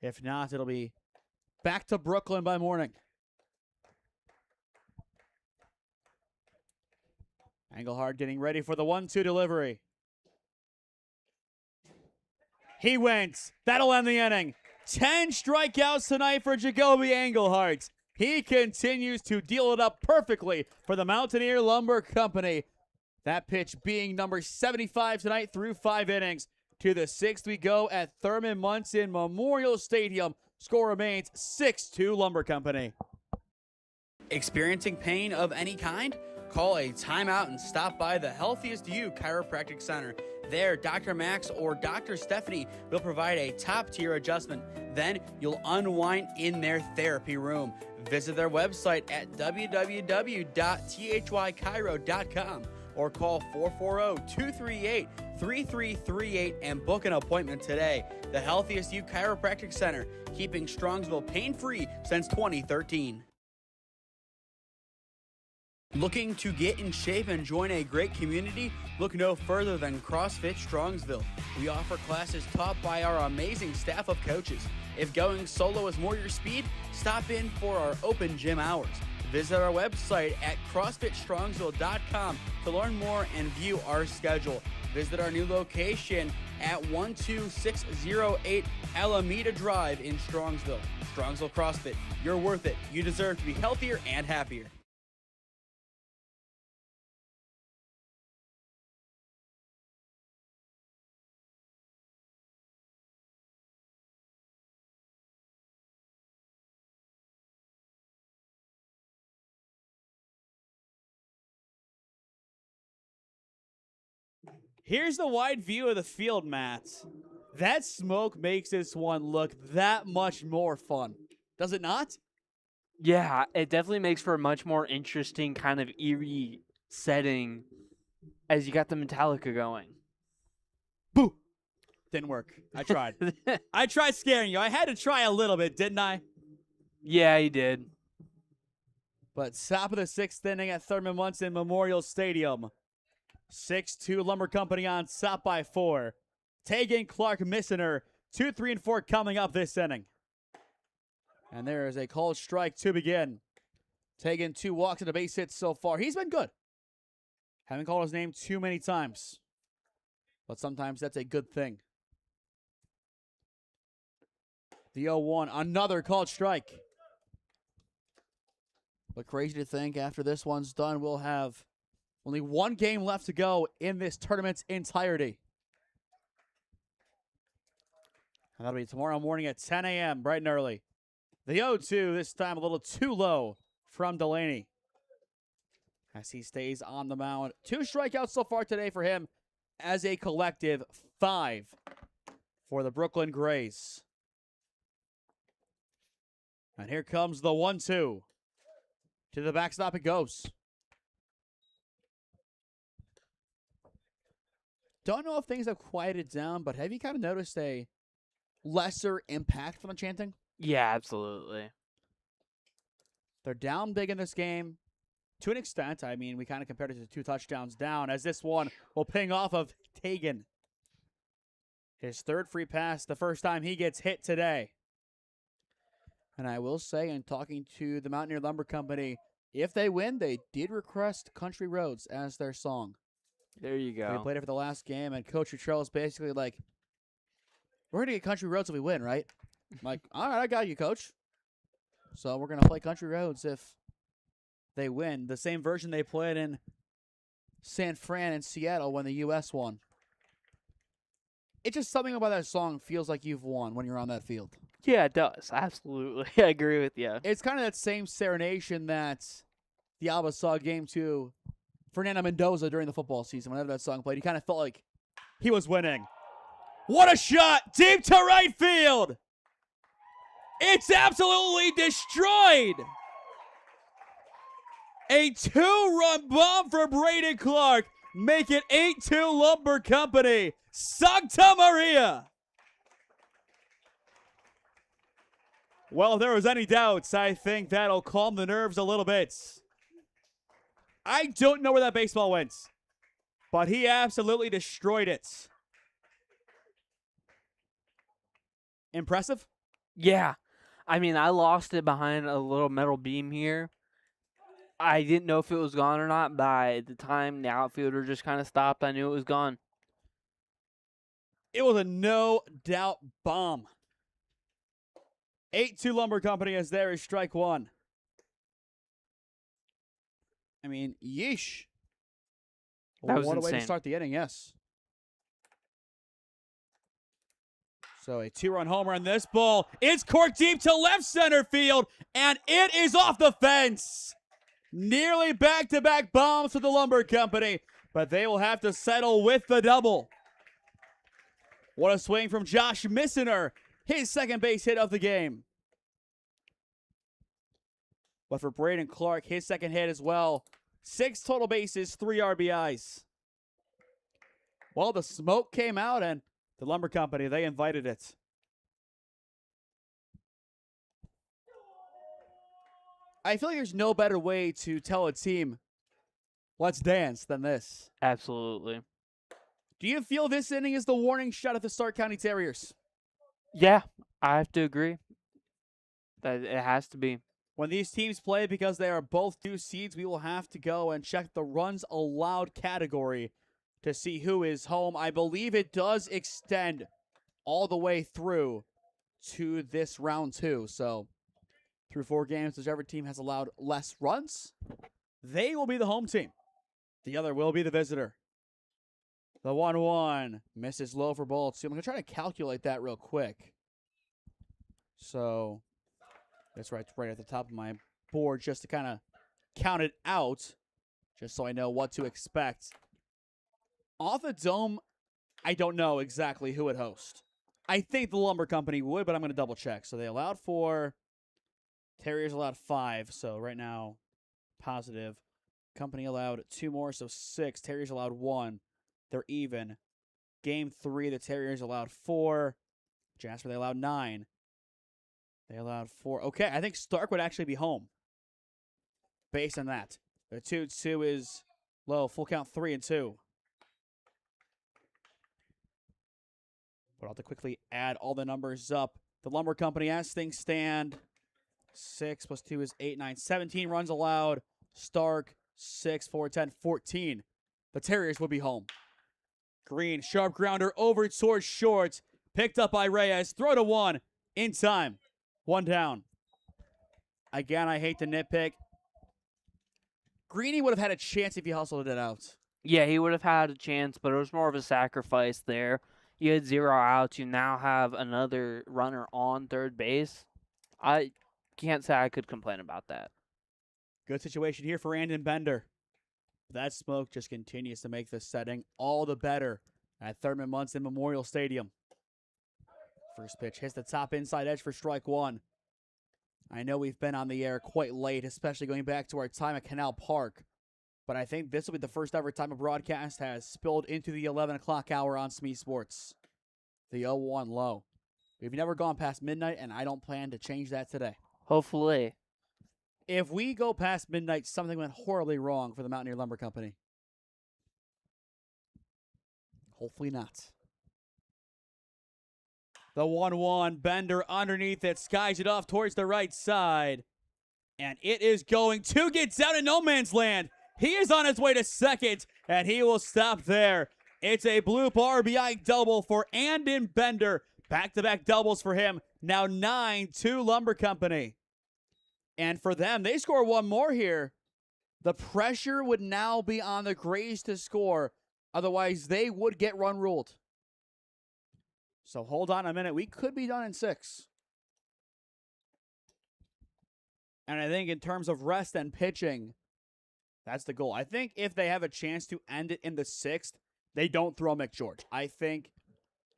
If not, it'll be back to Brooklyn by morning. Engelhardt getting ready for the 1-2 delivery. He wins. That'll end the inning. 10 strikeouts tonight for Jacoby Engelhardt. He continues to deal it up perfectly for the Mountaineer Lumber Company. That pitch being number 75 tonight through 5 innings. To the 6th we go at Thurman Munson Memorial Stadium. Score remains 6-2 Lumber Company. Experiencing pain of any kind? Call a timeout and stop by the Healthiest You Chiropractic Center. There, Dr. Max or Dr. Stephanie will provide a top-tier adjustment. Then you'll unwind in their therapy room. Visit their website at www.thychiro.com or call 440-238-3338 and book an appointment today. The Healthiest You Chiropractic Center, keeping Strongsville pain-free since 2013. Looking to get in shape and join a great community? Look no further than CrossFit Strongsville. We offer classes taught by our amazing staff of coaches. If going solo is more your speed, stop in for our open gym hours. Visit our website at CrossFitStrongsville.com to learn more and view our schedule. Visit our new location at 12608 Alameda Drive in Strongsville. Strongsville CrossFit, you're worth it. You deserve to be healthier and happier. Here's the wide view of the field, Matt. That smoke makes this one look that much more fun. Does it not? Yeah, it definitely makes for a much more interesting kind of eerie setting as you got the Metallica going. Boo! Didn't work. I tried. I tried scaring you. I had to try a little bit, didn't I? Yeah, you did. But top of the 6th inning at Thurman Munson Memorial Stadium. 6-2 Lumber Company on top by 4. Tegan Clark Missner, 2, 3, and 4 coming up this inning. And there is a called strike to begin. Tegan 2 walks and a base hit so far. He's been good. Haven't called his name too many times. But sometimes that's a good thing. The 0-1, another called strike. But crazy to think after this one's done, we'll have only one game left to go in this tournament's entirety. And that'll be tomorrow morning at 10 a.m., bright and early. The 0-2, this time a little too low from Delaney, as he stays on the mound. 2 strikeouts so far today for him as a collective 5 for the Brooklyn Grays. And here comes the 1-2. To the backstop it goes. Don't know if things have quieted down, but have you kind of noticed a lesser impact from the chanting? Yeah, absolutely. They're down big in this game to an extent. I mean, we kind of compared it to 2 touchdowns down, as this one will ping off of Tegan. His 3rd free pass, the first time he gets hit today. And I will say, in talking to the Mountaineer Lumber Company, if they win, they did request Country Roads as their song. There you go. We played it for the last game, and Coach Futrell is basically like, we're going to get Country Roads if we win, right? I'm like, all right, I got you, Coach. So we're going to play Country Roads if they win. The same version they played in San Fran and Seattle when the U.S. won. It's just something about that song feels like you've won when you're on that field. Yeah, it does. Absolutely. I agree with you. It's kind of that same serenation that the Alba saw game to Fernando Mendoza during the football season. Whenever that song played, he kind of felt like he was winning. What a shot! Deep to right field! It's absolutely destroyed! A 2-run bomb for Braden Clark. Make it 8-2 Lumber Company. Santa Maria! Well, if there was any doubts, I think that'll calm the nerves a little bit. I don't know where that baseball went, but he absolutely destroyed it. Impressive? Yeah. I mean, I lost it behind a little metal beam here. I didn't know if it was gone or not. By the time the outfielder just kind of stopped, I knew it was gone. It was a no-doubt bomb. 8-2 Lumber Company as there is strike 1. I mean, yeesh. That was what a way to insane. start the inning, yes. So a 2-run homer on this ball. It's corked deep to left center field, and it is off the fence. Nearly back-to-back bombs for the Lumber Company, but they will have to settle with the double. What a swing from Josh Missener, his second base hit of the game. But for Braden Clark, his second hit as well. 6 total bases, 3 RBIs. Well, the smoke came out, and the Lumber Company, they invited it. I feel like there's no better way to tell a team, let's dance, than this. Absolutely. Do you feel this inning is the warning shot at the Stark County Terriers? Yeah, I have to agree. That it has to be. When these teams play, because they are both 2 seeds, we will have to go and check the runs allowed category to see who is home. I believe it does extend all the way through to this round 2. So through 4 games, whichever team has allowed less runs, they will be the home team. The other will be the visitor. The 1-1 misses low for ball 2. I'm going to try to calculate that real quick. So that's right at the top of my board just to kind of count it out, just so I know what to expect. Off the dome, I don't know exactly who would host. I think the Lumber Company would, but I'm going to double check. So they allowed 4. Terriers allowed 5. So right now, positive. Company allowed 2 more, so 6. Terriers allowed 1. They're even. Game 3, the Terriers allowed 4. Jasper, they allowed 9. They allowed 4. Okay, I think Stark would actually be home based on that. The 2-2 is low. Full count 3-2. But I'll have to quickly add all the numbers up. The Lumber Company, as things stand, 6 plus 2 is 8, 9, 17 runs allowed. Stark, 6, 4, 10, 14. The Terriers will be home. Green, sharp grounder over towards short. Picked up by Reyes. Throw to 1 in time. 1 down. Again, I hate to nitpick. Greeny would have had a chance if he hustled it out. Yeah, he would have had a chance, but it was more of a sacrifice there. You had 0 outs. You now have another runner on third base. I can't say I could complain about that. Good situation here for Andon Bender. That smoke just continues to make this setting all the better at Thurman Munson Memorial Stadium. First pitch hits the top inside edge for strike one. I know we've been on the air quite late, especially going back to our time at Canal Park, but I think this will be the first ever time a broadcast has spilled into the 11 o'clock hour on SmeeSports. The 0-1 low. We've never gone past midnight, and I don't plan to change that today. Hopefully. If we go past midnight, something went horribly wrong for the Mountaineer Lumber Company. Hopefully not. The 1-1, Bender underneath it, skies it off towards the right side. And it is going to get down in no man's land. He is on his way to second, and he will stop there. It's a bloop RBI double for Andon Bender. Back-to-back doubles for him. Now 9-2 Lumber Company. And for them, they score one more here. The pressure would now be on the Grays to score. Otherwise, they would get run ruled. So hold on a minute. We could be done in 6. And I think in terms of rest and pitching, that's the goal. I think if they have a chance to end it in the 6th, they don't throw McGeorge. I think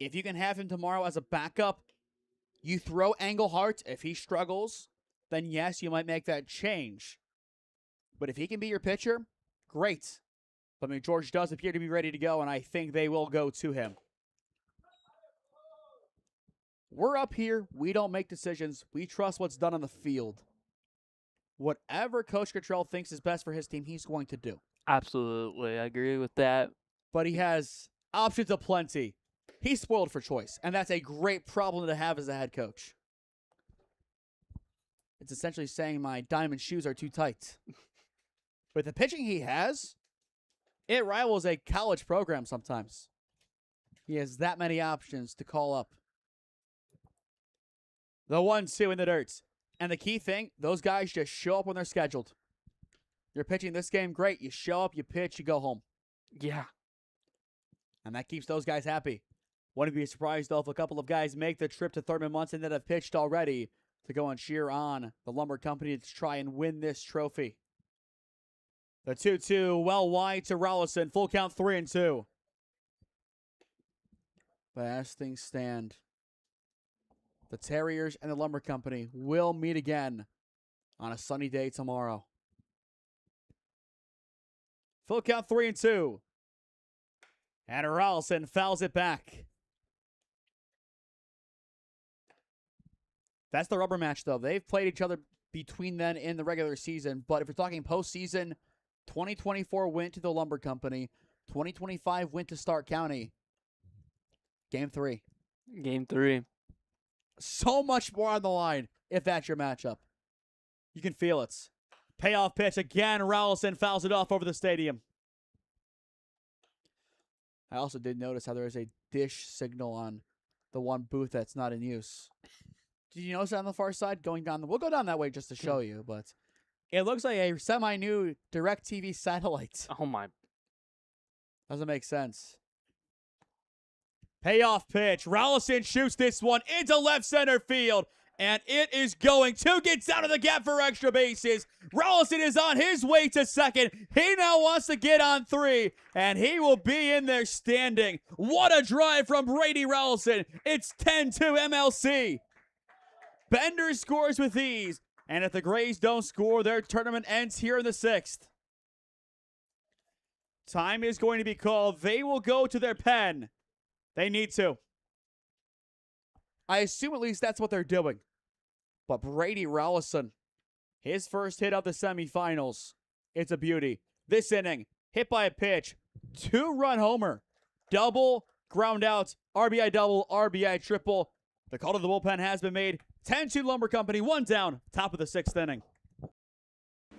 if you can have him tomorrow as a backup, you throw Engelhart. If he struggles, then yes, you might make that change. But if he can be your pitcher, great. But McGeorge does appear to be ready to go, and I think they will go to him. We're up here. We don't make decisions. We trust what's done on the field. Whatever Coach Cottrell thinks is best for his team, he's going to do. Absolutely. I agree with that. But he has options aplenty. He's spoiled for choice, and that's a great problem to have as a head coach. It's essentially saying my diamond shoes are too tight. With the pitching he has, it rivals a college program sometimes. He has that many options to call up. The 1-2 in the dirt. And the key thing, those guys just show up when they're scheduled. You're pitching this game, great. You show up, you pitch, you go home. Yeah. And that keeps those guys happy. Wouldn't be surprised, though, if a couple of guys make the trip to Thurman Munson that have pitched already to go and cheer on the Lumber Company to try and win this trophy. The 2-2, well wide to Rollison. Full count 3-2. But as things stand, the Terriers and the Lumber Company will meet again on a sunny day tomorrow. Full count 3-2. And Rollison fouls it back. That's the rubber match, though. They've played each other between then in the regular season. But if we're talking postseason, 2024 went to the Lumber Company. 2025 went to Stark County. Game 3. Game 3. So much more on the line if that's your matchup. You can feel it. Payoff pitch again. Rollison fouls it off over the stadium. I also did notice how there is a dish signal on the one booth that's not in use. Did you notice that on the far side? Going down we'll go down that way just to show you, but it looks like a semi-new DirecTV satellite. Oh my. Doesn't make sense. Payoff pitch. Rollison shoots this one into left center field. And it is going to get down to the gap for extra bases. Rollison is on his way to second. He now wants to get on 3. And he will be in there standing. What a drive from Brady Rollison. It's 10-2 MLC. Bender scores with ease. And if the Grays don't score, their tournament ends here in the 6th. Time is going to be called. They will go to their pen. They need to. I assume at least that's what they're doing. But Brady Rollison, his first hit of the semifinals. It's a beauty. This inning, hit by a pitch. 2-run homer. Double, ground out, RBI double, RBI triple. The call to the bullpen has been made. 10-2 Lumber Company, 1 down, top of the 6th inning.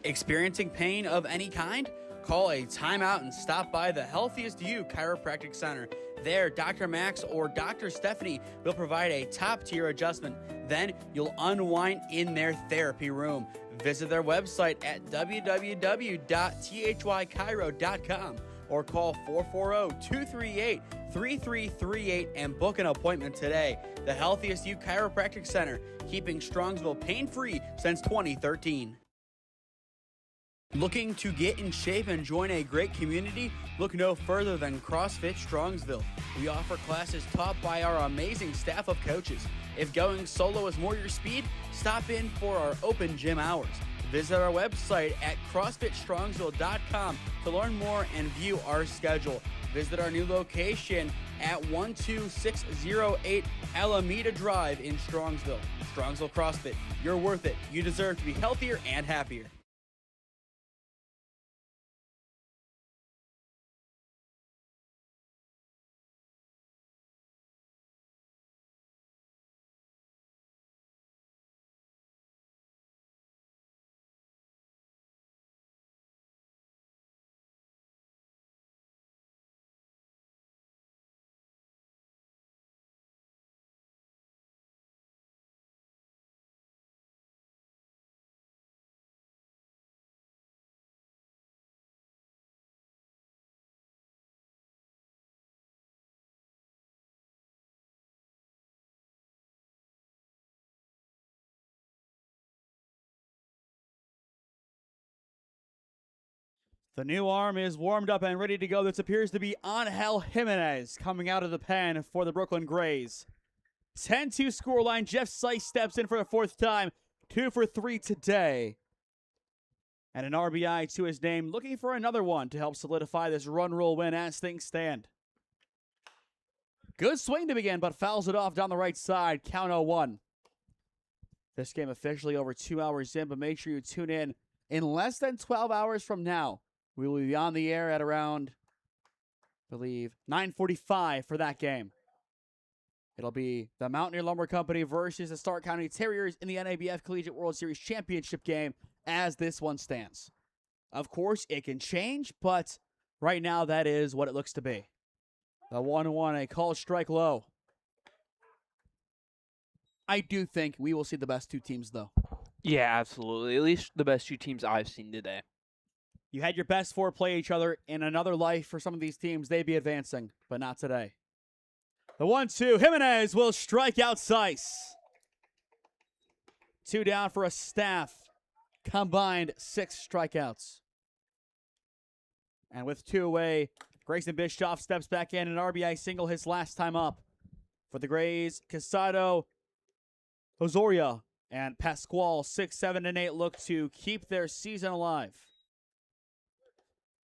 Experiencing pain of any kind? Call a timeout and stop by the Healthiest You Chiropractic Center. There, Dr. Max or Dr. Stephanie will provide a top-tier adjustment. Then you'll unwind in their therapy room. Visit their website at www.thychiro.com or call 440-238-3338 and book an appointment today. The Healthiest You Chiropractic Center, keeping Strongsville pain-free since 2013. Looking to get in shape and join a great community? Look no further than CrossFit Strongsville. We offer classes taught by our amazing staff of coaches. If going solo is more your speed, stop in for our open gym hours. Visit our website at CrossFitStrongsville.com to learn more and view our schedule. Visit our new location at 12608 Alameda Drive in Strongsville. Strongsville CrossFit, you're worth it. You deserve to be healthier and happier. The new arm is warmed up and ready to go. This appears to be Angel Jimenez coming out of the pen for the Brooklyn Grays. 10-2 scoreline. Jeff Seiss steps in for the fourth time. 2 for 3 today. And an RBI to his name, looking for another one to help solidify this run rule win as things stand. Good swing to begin, but fouls it off down the right side. Count 0-1. This game officially over 2 hours in, but make sure you tune in less than 12 hours from now. We will be on the air at around, I believe, 9:45 for that game. It'll be the Mountaineer Lumber Company versus the Stark County Terriers in the NABF Collegiate World Series Championship game as this one stands. Of course, it can change, but right now that is what it looks to be. The 1-1, a called strike low. I do think we will see the best two teams, though. Yeah, absolutely. At least the best two teams I've seen today. You had your best four play each other. In another life for some of these teams, they'd be advancing, but not today. The 1-2, Jimenez will strike out Seiss. 2 down for a staff. Combined 6 strikeouts. And with 2 away, Grayson Bischoff steps back in. An RBI single his last time up. For the Grays, Casado, Osoria, and Pascual, 6, 7, and 8 look to keep their season alive.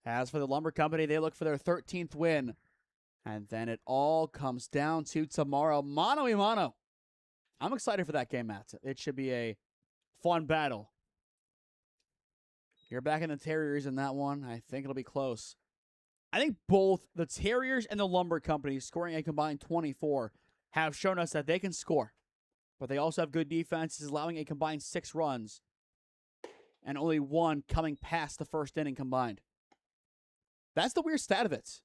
As for the Lumber Company, they look for their 13th win. And then it all comes down to tomorrow. Mano a mano. I'm excited for that game, Matt. It should be a fun battle. You're back in the Terriers in that one. I think it'll be close. I think both the Terriers and the Lumber Company, scoring a combined 24, have shown us that they can score. But they also have good defenses, allowing a combined 6 runs. And only 1 coming past the first inning combined. That's the weird stat of it.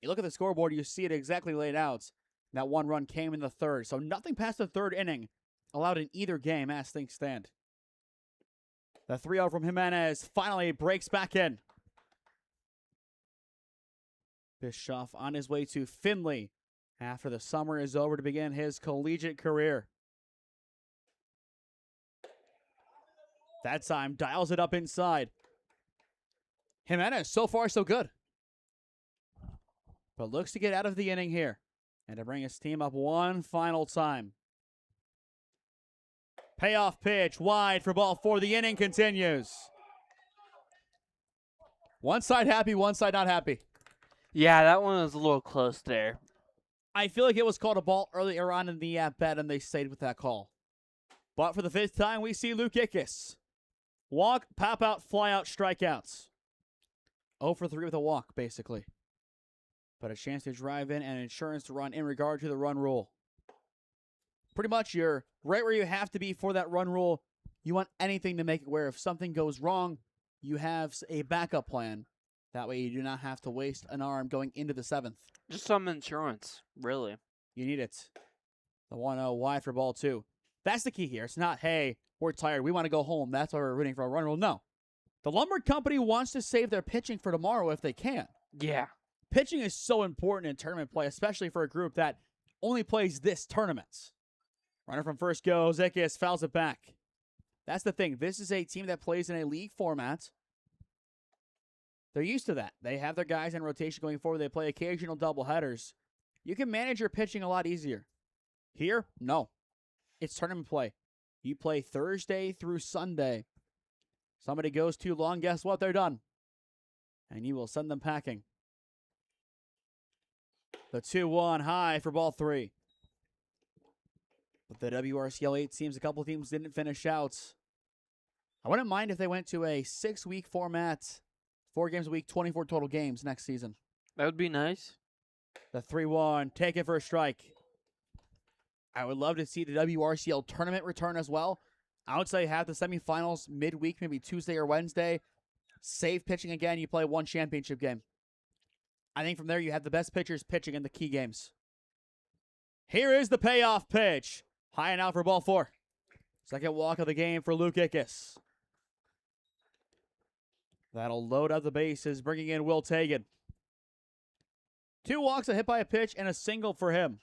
You look at the scoreboard, you see it exactly laid out. That 1 run came in the third. So nothing past the third inning allowed in either game as things stand. The 3-0 from Jimenez finally breaks back in. Bischoff on his way to Findlay after the summer is over to begin his collegiate career. That time dials it up inside. Jimenez, so far so good. But looks to get out of the inning here and to bring his team up one final time. Payoff pitch wide for ball 4. The inning continues. One side happy, one side not happy. Yeah, that one was a little close there. I feel like it was called a ball earlier on in the at-bat, and they stayed with that call. But for the 5th time, we see Luke Ickes. Walk, pop out, fly out, strikeouts. 0 for 3 with a walk, basically. But a chance to drive in and insurance to run in regard to the run rule. Pretty much you're right where you have to be for that run rule. You want anything to make it where if something goes wrong, you have a backup plan. That way you do not have to waste an arm going into the 7th. Just some insurance, really. You need it. The 1-0 wide for ball 2. That's the key here. It's not, hey, we're tired. We want to go home. That's why we're rooting for a run rule. No. The Lumber Company wants to save their pitching for tomorrow if they can. Yeah. Pitching is so important in tournament play, especially for a group that only plays this tournament. Runner from first goes. Ickes fouls it back. That's the thing. This is a team that plays in a league format. They're used to that. They have their guys in rotation going forward. They play occasional doubleheaders. You can manage your pitching a lot easier. Here, no. It's tournament play. You play Thursday through Sunday. Somebody goes too long, guess what? They're done. And you will send them packing. The 2-1 high for ball 3. But the WRCL 8 teams, a couple teams didn't finish out. I wouldn't mind if they went to a 6-week format, 4 games a week, 24 total games next season. That would be nice. The 3-1, take it for a strike. I would love to see the WRCL tournament return as well. I would say have the semifinals midweek, maybe Tuesday or Wednesday. Save pitching again. You play one championship game. I think from there you have the best pitchers pitching in the key games. Here is the payoff pitch. High and out for ball 4. Second walk of the game for Luke Ickes. That'll load up the bases, bringing in Will Tagan. 2 walks, a hit by a pitch, and a single for him.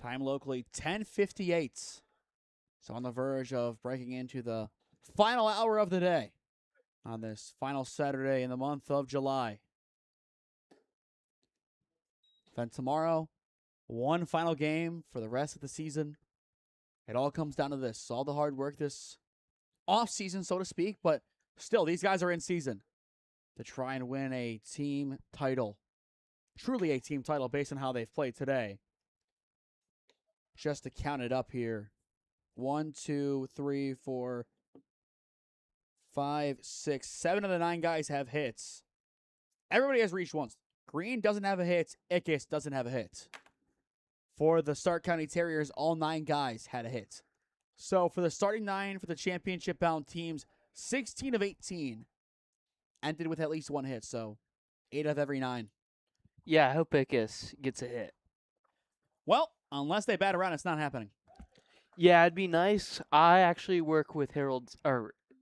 Time locally, 10:58. So on the verge of breaking into the final hour of the day on this final Saturday in the month of July. Then tomorrow, one final game for the rest of the season. It all comes down to this. All the hard work this off-season, so to speak, but still, these guys are in season to try and win a team title. Truly a team title based on how they've played today. Just to count it up here. 1, 2, 3, 4, 5, 6, 7 of the 9 guys have hits. Everybody has reached once. Green doesn't have a hit. Ickes doesn't have a hit. For the Stark County Terriers, all 9 guys had a hit. So for the starting 9 for the championship-bound teams, 16 of 18 ended with at least 1 hit. So 8 of every 9. Yeah, I hope Ickes gets a hit. Well, unless they bat around, it's not happening. Yeah, it'd be nice. I actually work with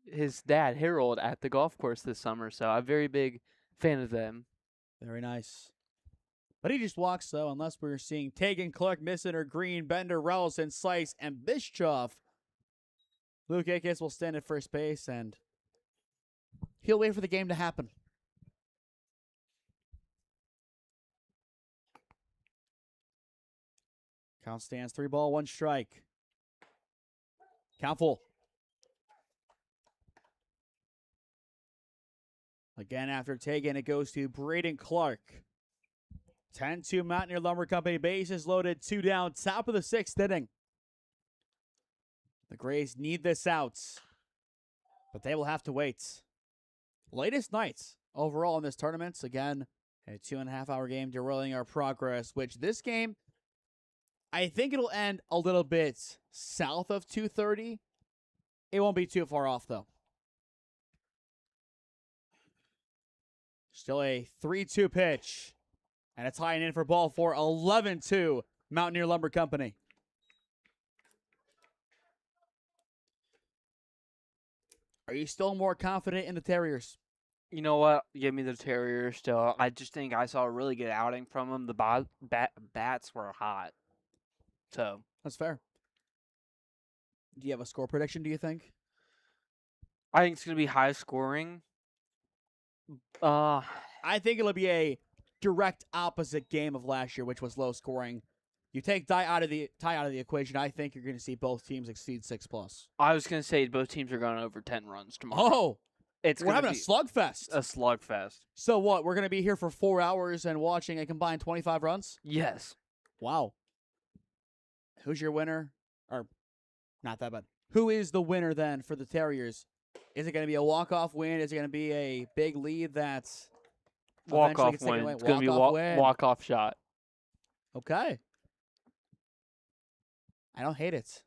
his dad, Harold, at the golf course this summer, so I'm a very big fan of them. Very nice. But he just walks, though, unless we're seeing Tagan, Clark, Missener, Green, Bender, Rellison, Slice, and Bischoff. Luke Ickes will stand at first base, and he'll wait for the game to happen. Count stands 3 ball, 1 strike. Count full. Again, after Tagan, it goes to Braden Clark. 10-2 Mountaineer Lumber Company. Bases loaded, 2 down, top of the 6th inning. The Grays need this out, but they will have to wait. Latest nights overall in this tournament. Again, a 2.5-hour game derailing our progress, which this game, I think it'll end a little bit south of 2:30. It won't be too far off, though. Still a 3-2 pitch. And it's high and in for ball 4, 11-2 Mountaineer Lumber Company. Are you still more confident in the Terriers? You know what? Give me the Terriers still. I just think I saw a really good outing from them. The bats were hot. So That's fair. Do you have a score prediction, do you think? I think it's going to be high scoring. I think it'll be a direct opposite game of last year, which was low scoring. You take tie out of the equation, I think you're going to see both teams exceed 6+. I was going to say both teams are going over 10 runs tomorrow. Oh, we're having a slugfest. A slugfest. So what? We're going to be here for 4 hours and watching a combined 25 runs? Yes. Wow. Who's your winner? Or not that bad. Who is the winner then for the Terriers? Is it going to be a walk-off win? Is it going to be a big lead that's walk-off win? It's going to be a walk-off shot. Okay. I don't hate it.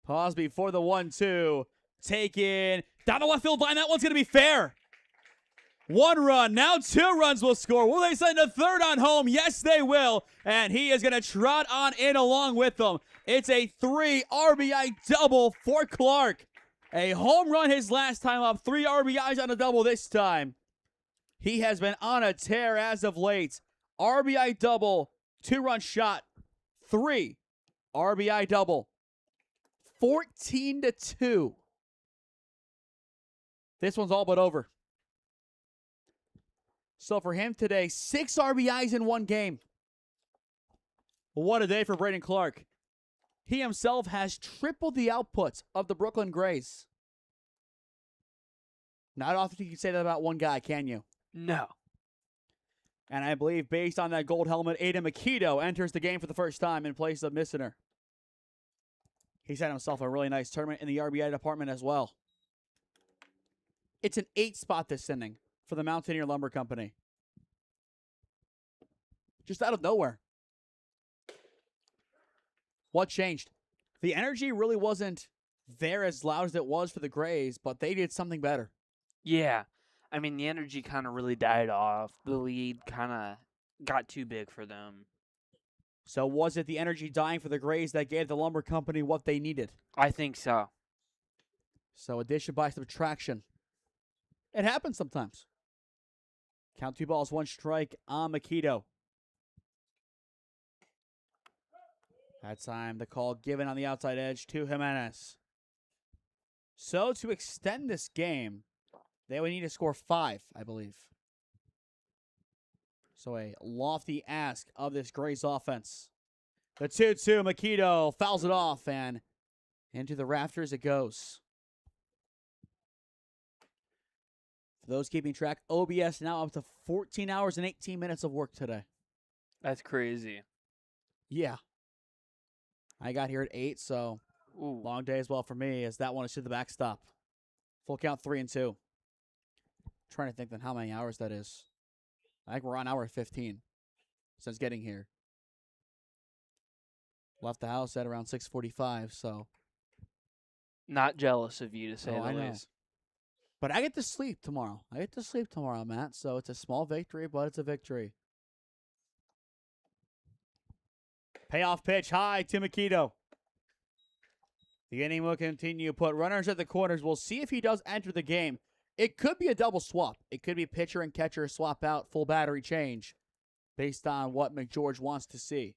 Pause before the 1-2. Taken. Down the left field line. That one's going to be fair. 1 run. Now 2 runs will score. Will they send a third on home? Yes, they will. And he is going to trot on in along with them. It's a 3 RBI double for Clark. A home run his last time up. 3 RBIs on a double this time. He has been on a tear as of late. RBI double, 2-run shot, 3 RBI double. 14-2. This one's all but over. So for him today, 6 RBIs in 1 game. What a day for Braden Clark. He himself has tripled the output of the Brooklyn Grays. Not often you can say that about one guy, can you? No. And I believe based on that gold helmet, Aiden Makito enters the game for the first time in place of Missiner. He's had himself a really nice tournament in the RBI department as well. It's an 8 spot this inning for the Mountaineer Lumber Company. Just out of nowhere. What changed? The energy really wasn't there as loud as it was for the Grays, but they did something better. Yeah. I mean, the energy kind of really died off. The lead kind of got too big for them. So was it the energy dying for the Grays that gave the Lumber Company what they needed? I think so. So addition by subtraction. It happens sometimes. Count 2 balls, 1 strike on Makito. That time the call given on the outside edge to Jimenez. So to extend this game, they would need to score 5, I believe. So a lofty ask of this Grays offense. The 2-2, Makito fouls it off, and into the rafters it goes. For those keeping track, OBS now up to 14 hours and 18 minutes of work today. That's crazy. Yeah. I got here at 8, so Ooh. long day as well for me, as that one is to the backstop. Full count 3-2. Trying to think then how many hours that is. I think we're on hour 15 since getting here. Left the house at around 6:45, so. Not jealous of you, to say Oh, the I know. least. But I get to sleep tomorrow. Matt, so it's a small victory, but it's a victory. Payoff pitch high to Makito. The inning will continue. Put runners at the corners. We'll see if he does enter the game. It could be a double swap. It could be pitcher and catcher swap out, full battery change, based on what McGeorge wants to see.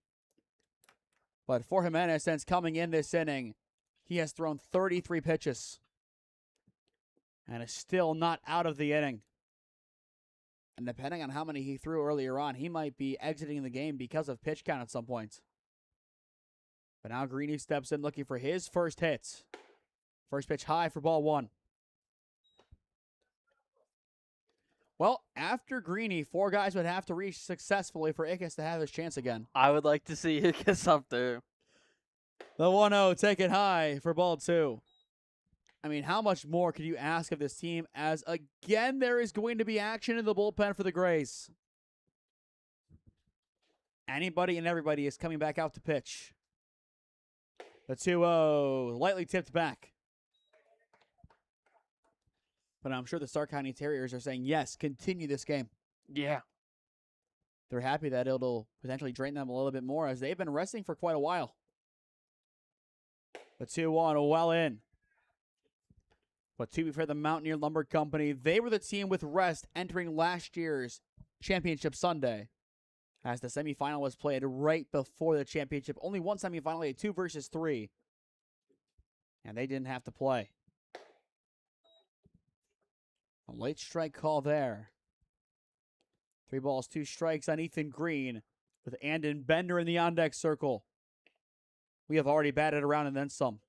But for Jimenez, since coming in this inning, he has thrown 33 pitches and is still not out of the inning. And depending on how many he threw earlier on, he might be exiting the game because of pitch count at some point. But now Greeny steps in looking for his first hit. First pitch high for ball 1. Well, after Greeny, 4 guys would have to reach successfully for Ickes to have his chance again. I would like to see Ickes up there. The 1-0 taken high for ball 2. I mean, how much more could you ask of this team as, again, there is going to be action in the bullpen for the Grays. Anybody and everybody is coming back out to pitch. The 2-0, lightly tipped back. But I'm sure the Stark County Terriers are saying, yes, continue this game. Yeah. They're happy that it'll potentially drain them a little bit more as they've been resting for quite a while. The 2-1, well in. But to be fair, the Mountaineer Lumber Company, they were the team with rest entering last year's Championship Sunday, as the semifinal was played right before the championship. Only one semifinal, a 2 versus 3. And they didn't have to play. A late strike call there. 3 balls, 2 strikes on Ethan Green with Andon Bender in the on-deck circle. We have already batted around and then some.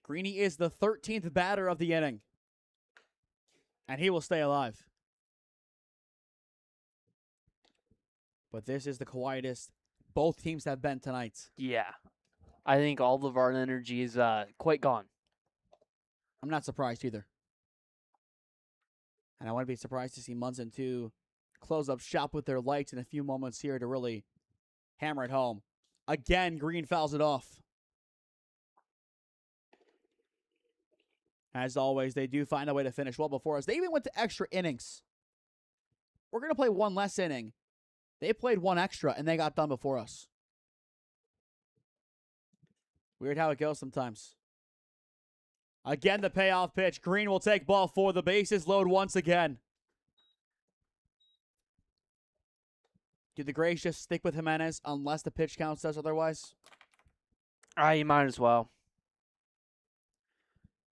Greeny is the 13th batter of the inning. And he will stay alive. But this is the quietest both teams have been tonight. Yeah. I think all of our energy is quite gone. I'm not surprised either. And I wouldn't be surprised to see Munson, too, close up shop with their lights in a few moments here to really hammer it home. Again, Green fouls it off. As always, they do find a way to finish well before us. They even went to extra innings. We're going to play one less inning. They played one extra, and they got done before us. Weird how it goes sometimes. Again, the payoff pitch. Green will take ball 4. The bases load once again. Do the Grays just stick with Jimenez unless the pitch count says otherwise? You might as well.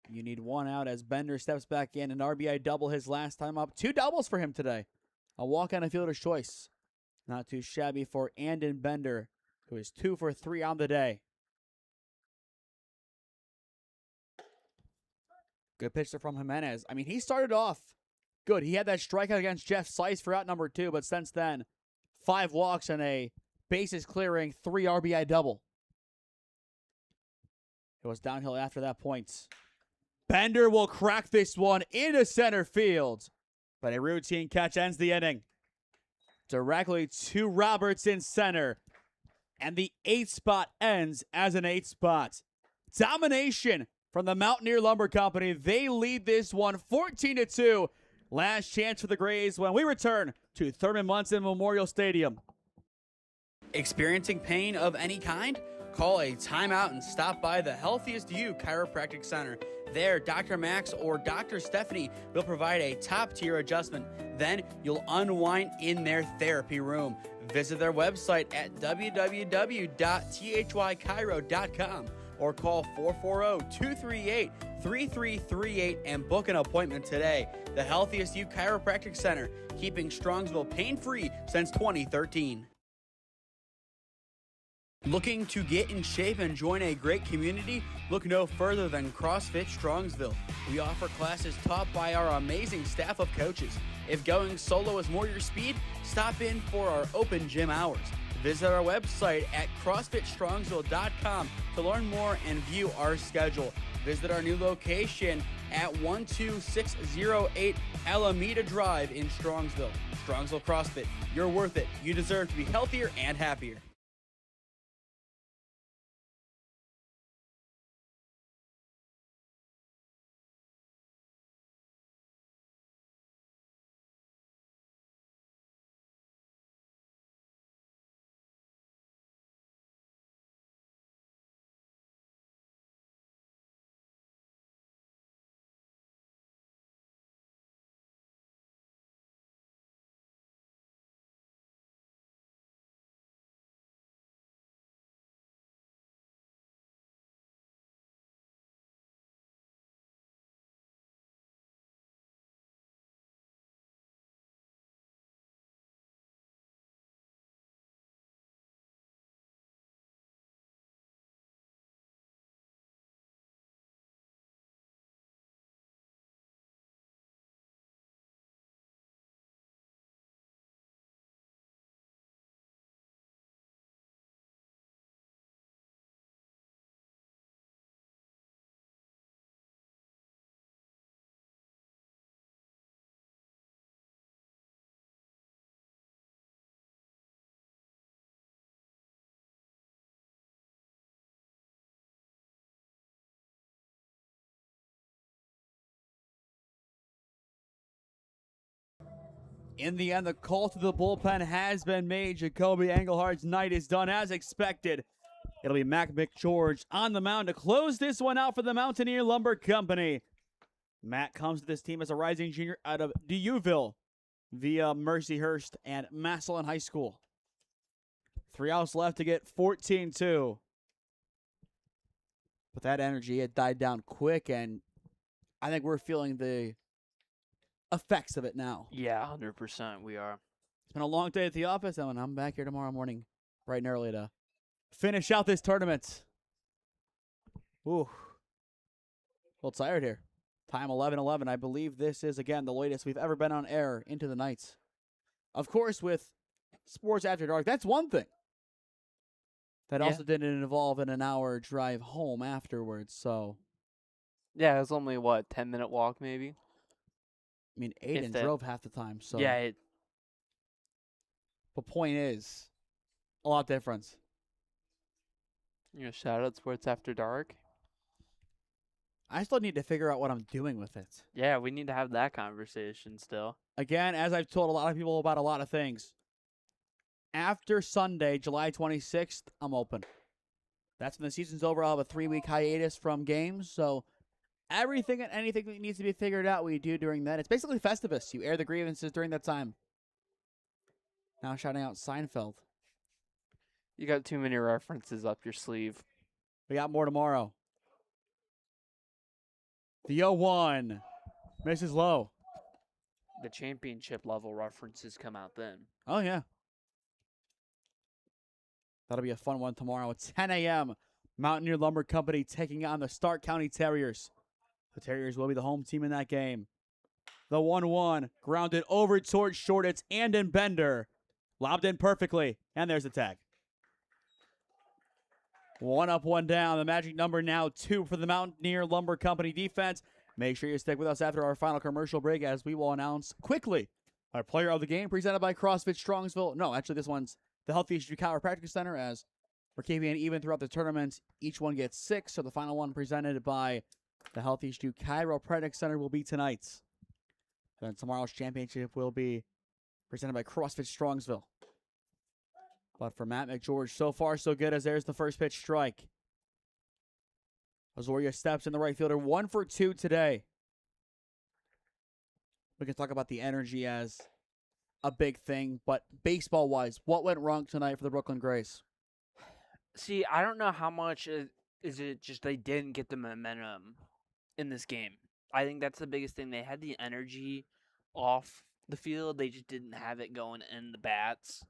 You need one out as Bender steps back in. An RBI double his last time up. 2 doubles for him today. A walk on a fielder's choice. Not too shabby for Andon Bender, who is 2 for 3 on the day. Good pitch from Jimenez. I mean, he started off good. He had that strikeout against Jeff Seiss for out number 2, but since then, 5 walks and a bases clearing 3 RBI double. It was downhill after that point. Bender will crack this one into center field, but a routine catch ends the inning. Directly to Roberts in center, and the 8th spot ends as an 8th spot. Domination from the Mountaineer Lumber Company. They lead this one 14-2. Last chance for the Grays when we return to Thurman Munson Memorial Stadium. Experiencing pain of any kind? Call a timeout and stop by the Healthiest You Chiropractic Center. There, Dr. Max or Dr. Stephanie will provide a top-tier adjustment. Then you'll unwind in their therapy room. Visit their website at www.thychiro.com or call 440-238-3338 and book an appointment today. The Healthiest You Chiropractic Center, keeping Strongsville pain-free since 2013. Looking to get in shape and join a great community? Look no further than CrossFit Strongsville. We offer classes taught by our amazing staff of coaches. If going solo is more your speed, stop in for our open gym hours. Visit our website at CrossFitStrongsville.com to learn more and view our schedule. Visit our new location at 12608 Alameda Drive in Strongsville. Strongsville CrossFit, you're worth it. You deserve to be healthier and happier. In the end, the call to the bullpen has been made. Jacoby Englehart's night is done as expected. It'll be Mac McGeorge on the mound to close this one out for the Mountaineer Lumber Company. Matt comes to this team as a rising junior out of Dieuville via Mercyhurst and Massillon High School. 3 outs left to get 14-2. But that energy had died down quick, and I think we're feeling the effects of it now. Yeah, 100% we are. It's been a long day at the office, and I'm back here tomorrow morning bright and early to finish out this tournament. Ooh. A little tired here. Time 11:11. I believe this is, again, the latest we've ever been on air into the nights. Of course, with Sports After Dark, that's one thing. That also didn't involve an hour drive home afterwards, so. Yeah, it was only, 10-minute walk maybe? I mean, Aiden drove half the time, so. Yeah. The point is, a lot of difference. Shout out Sports After Dark. I still need to figure out what I'm doing with it. Yeah, we need to have that conversation still. Again, as I've told a lot of people about a lot of things, after Sunday, July 26th, I'm open. That's when the season's over. I'll have a 3-week hiatus from games, so everything and anything that needs to be figured out, we do during that. It's basically Festivus. You air the grievances during that time. Now shouting out Seinfeld. You got too many references up your sleeve. We got more tomorrow. The 0-1 misses low. The championship level references come out then. Oh, yeah. That'll be a fun one tomorrow at 10 a.m. Mountaineer Lumber Company taking on the Stark County Terriers. The Terriers will be the home team in that game. The 1-1 grounded over towards short. It's Andon Bender. Lobbed in perfectly. And there's the tag. 1 up, 1 down. The magic number now 2 for the Mountaineer Lumber Company defense. Make sure you stick with us after our final commercial break as we will announce quickly our player of the game presented by CrossFit Strongsville. No, actually this one's the Healthy Issue Chiropractic Center, as we're keeping it even throughout the tournament. Each one gets 6, so the final one presented by the Healthy Issue Chiropractic Center will be tonight. Then tomorrow's championship will be presented by CrossFit Strongsville. But for Matt McGeorge, so far so good, as there's the first pitch strike. Azoria steps in the right fielder, 1 for 2 today. We can talk about the energy as a big thing, but baseball-wise, what went wrong tonight for the Brooklyn Grays? See, I don't know how much is it just they didn't get the momentum in this game. I think that's the biggest thing. They had the energy off the field. They just didn't have it going in the bats.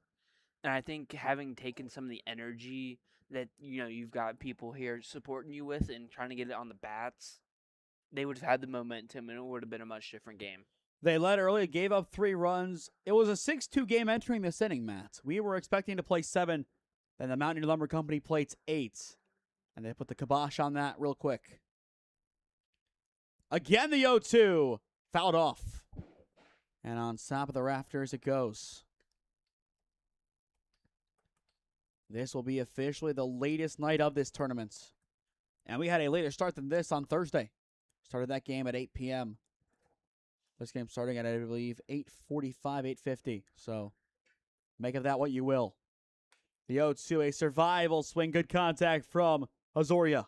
And I think having taken some of the energy that, you've got people here supporting you with and trying to get it on the bats, they would have had the momentum and it would have been a much different game. They led early, gave up 3 runs. It was a 6-2 game entering this inning, Matt. We were expecting to play 7, then the Mountaineer Lumber Company played 8. And they put the kibosh on that real quick. Again, the 0-2 fouled off. And on top of the rafters it goes. This will be officially the latest night of this tournament. And we had a later start than this on Thursday. Started that game at 8 p.m. This game starting at, I believe, 8:45, 8:50. So make of that what you will. The 0-2, a survival swing. Good contact from Azoria.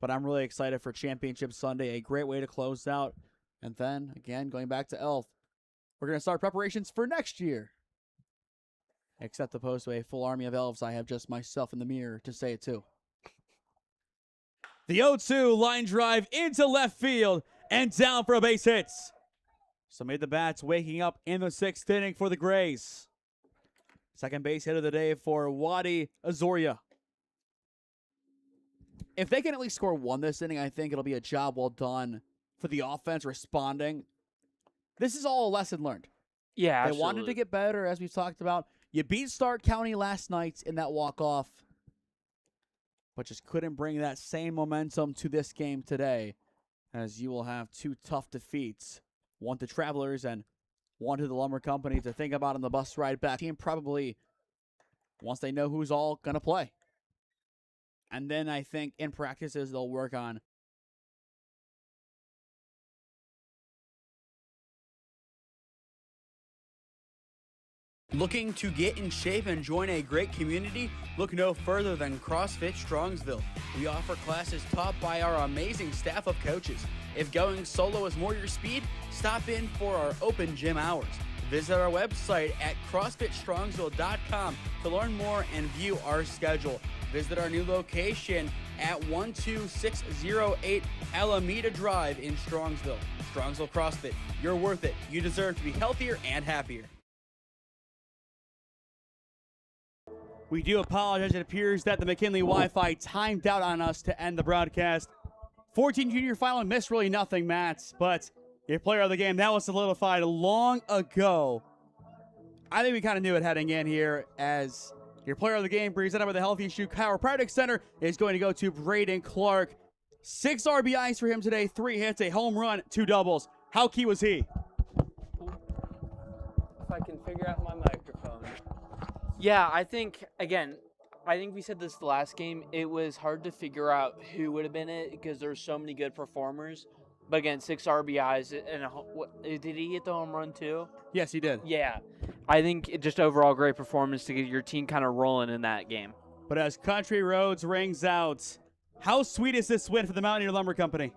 But I'm really excited for Championship Sunday. A great way to close out. And then, again, going back to Elf, we're going to start preparations for next year. Except opposed to a full army of elves, I have just myself in the mirror to say it to. The 0-2 line drive into left field and down for a base hit. So made the bats waking up in the 6th inning for the Grays. Second base hit of the day for Wadi Azoria. If they can at least score 1 this inning, I think it'll be a job well done for the offense responding. This is all a lesson learned. Yeah, They wanted to get better, as we've talked about. You beat Stark County last night in that walk-off, but just couldn't bring that same momentum to this game today, as you will have 2 tough defeats. 1 to Travelers and 1 to the Lumber Company to think about on the bus ride back. Team probably, once they know who's all going to play. And then I think in practices they'll work on looking to get in shape and join a great community? Look no further than CrossFit Strongsville. We offer classes taught by our amazing staff of coaches. If going solo is more your speed, stop in for our open gym hours. Visit our website at CrossFitStrongsville.com to learn more and view our schedule. Visit our new location at 12608 Alameda Drive in Strongsville. Strongsville CrossFit, you're worth it. You deserve to be healthier and happier. We do apologize. It appears that the McKinley Wi-Fi timed out on us to end the broadcast. 14 junior final missed really nothing, Matt, but your player of the game, that was solidified long ago. I think we kind of knew it heading in here, as your player of the game presented by the Healthy Issue Chiropractic Center is going to go to Braden Clark. 6 RBIs for him today, 3 hits, a home run, 2 doubles. How key was he? If I can figure out my microphone. Yeah, I think, again, I think we said this the last game. It was hard to figure out who would have been it because there's so many good performers. But again, 6 RBIs and did he hit the home run too? Yes, he did. Yeah, I think just overall great performance to get your team kind of rolling in that game. But as Country Roads rings out, how sweet is this win for the Mountaineer Lumber Company?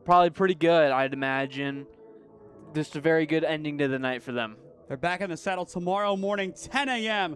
Probably pretty good, I'd imagine. Just a very good ending to the night for them. They're back in the saddle tomorrow morning, 10 a.m.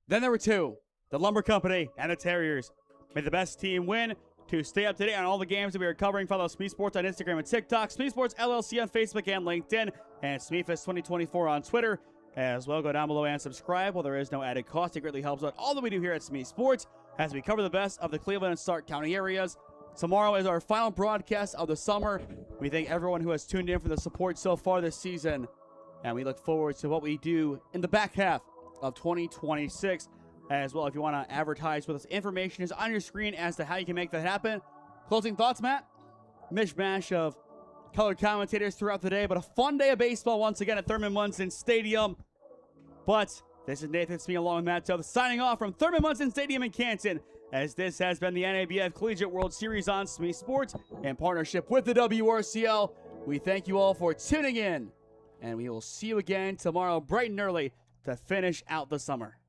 Then there were 2, the Lumber Company and the Terriers. May the best team win. To stay up to date on all the games that we are covering, follow SmeeSports on Instagram and TikTok, SmeeSports LLC on Facebook and LinkedIn, and SmeeFest 2024 on Twitter. As well, go down below and subscribe. While there is no added cost, it greatly helps out all that we do here at SmeeSports as we cover the best of the Cleveland and Stark County areas. Tomorrow is our final broadcast of the summer. We thank everyone who has tuned in for the support so far this season, and we look forward to what we do in the back half of 2026. As well, if you want to advertise with us, information is on your screen as to how you can make that happen. Closing thoughts, Matt? Mishmash of colored commentators throughout the day, but a fun day of baseball once again at Thurman Munson Stadium. But this is Nathan Smee along with Matt Tubb signing off from Thurman Munson Stadium in Canton, as this has been the NABF Collegiate World Series on SmeeSports in partnership with the WRCL. We thank you all for tuning in, and we will see you again tomorrow bright and early to finish out the summer.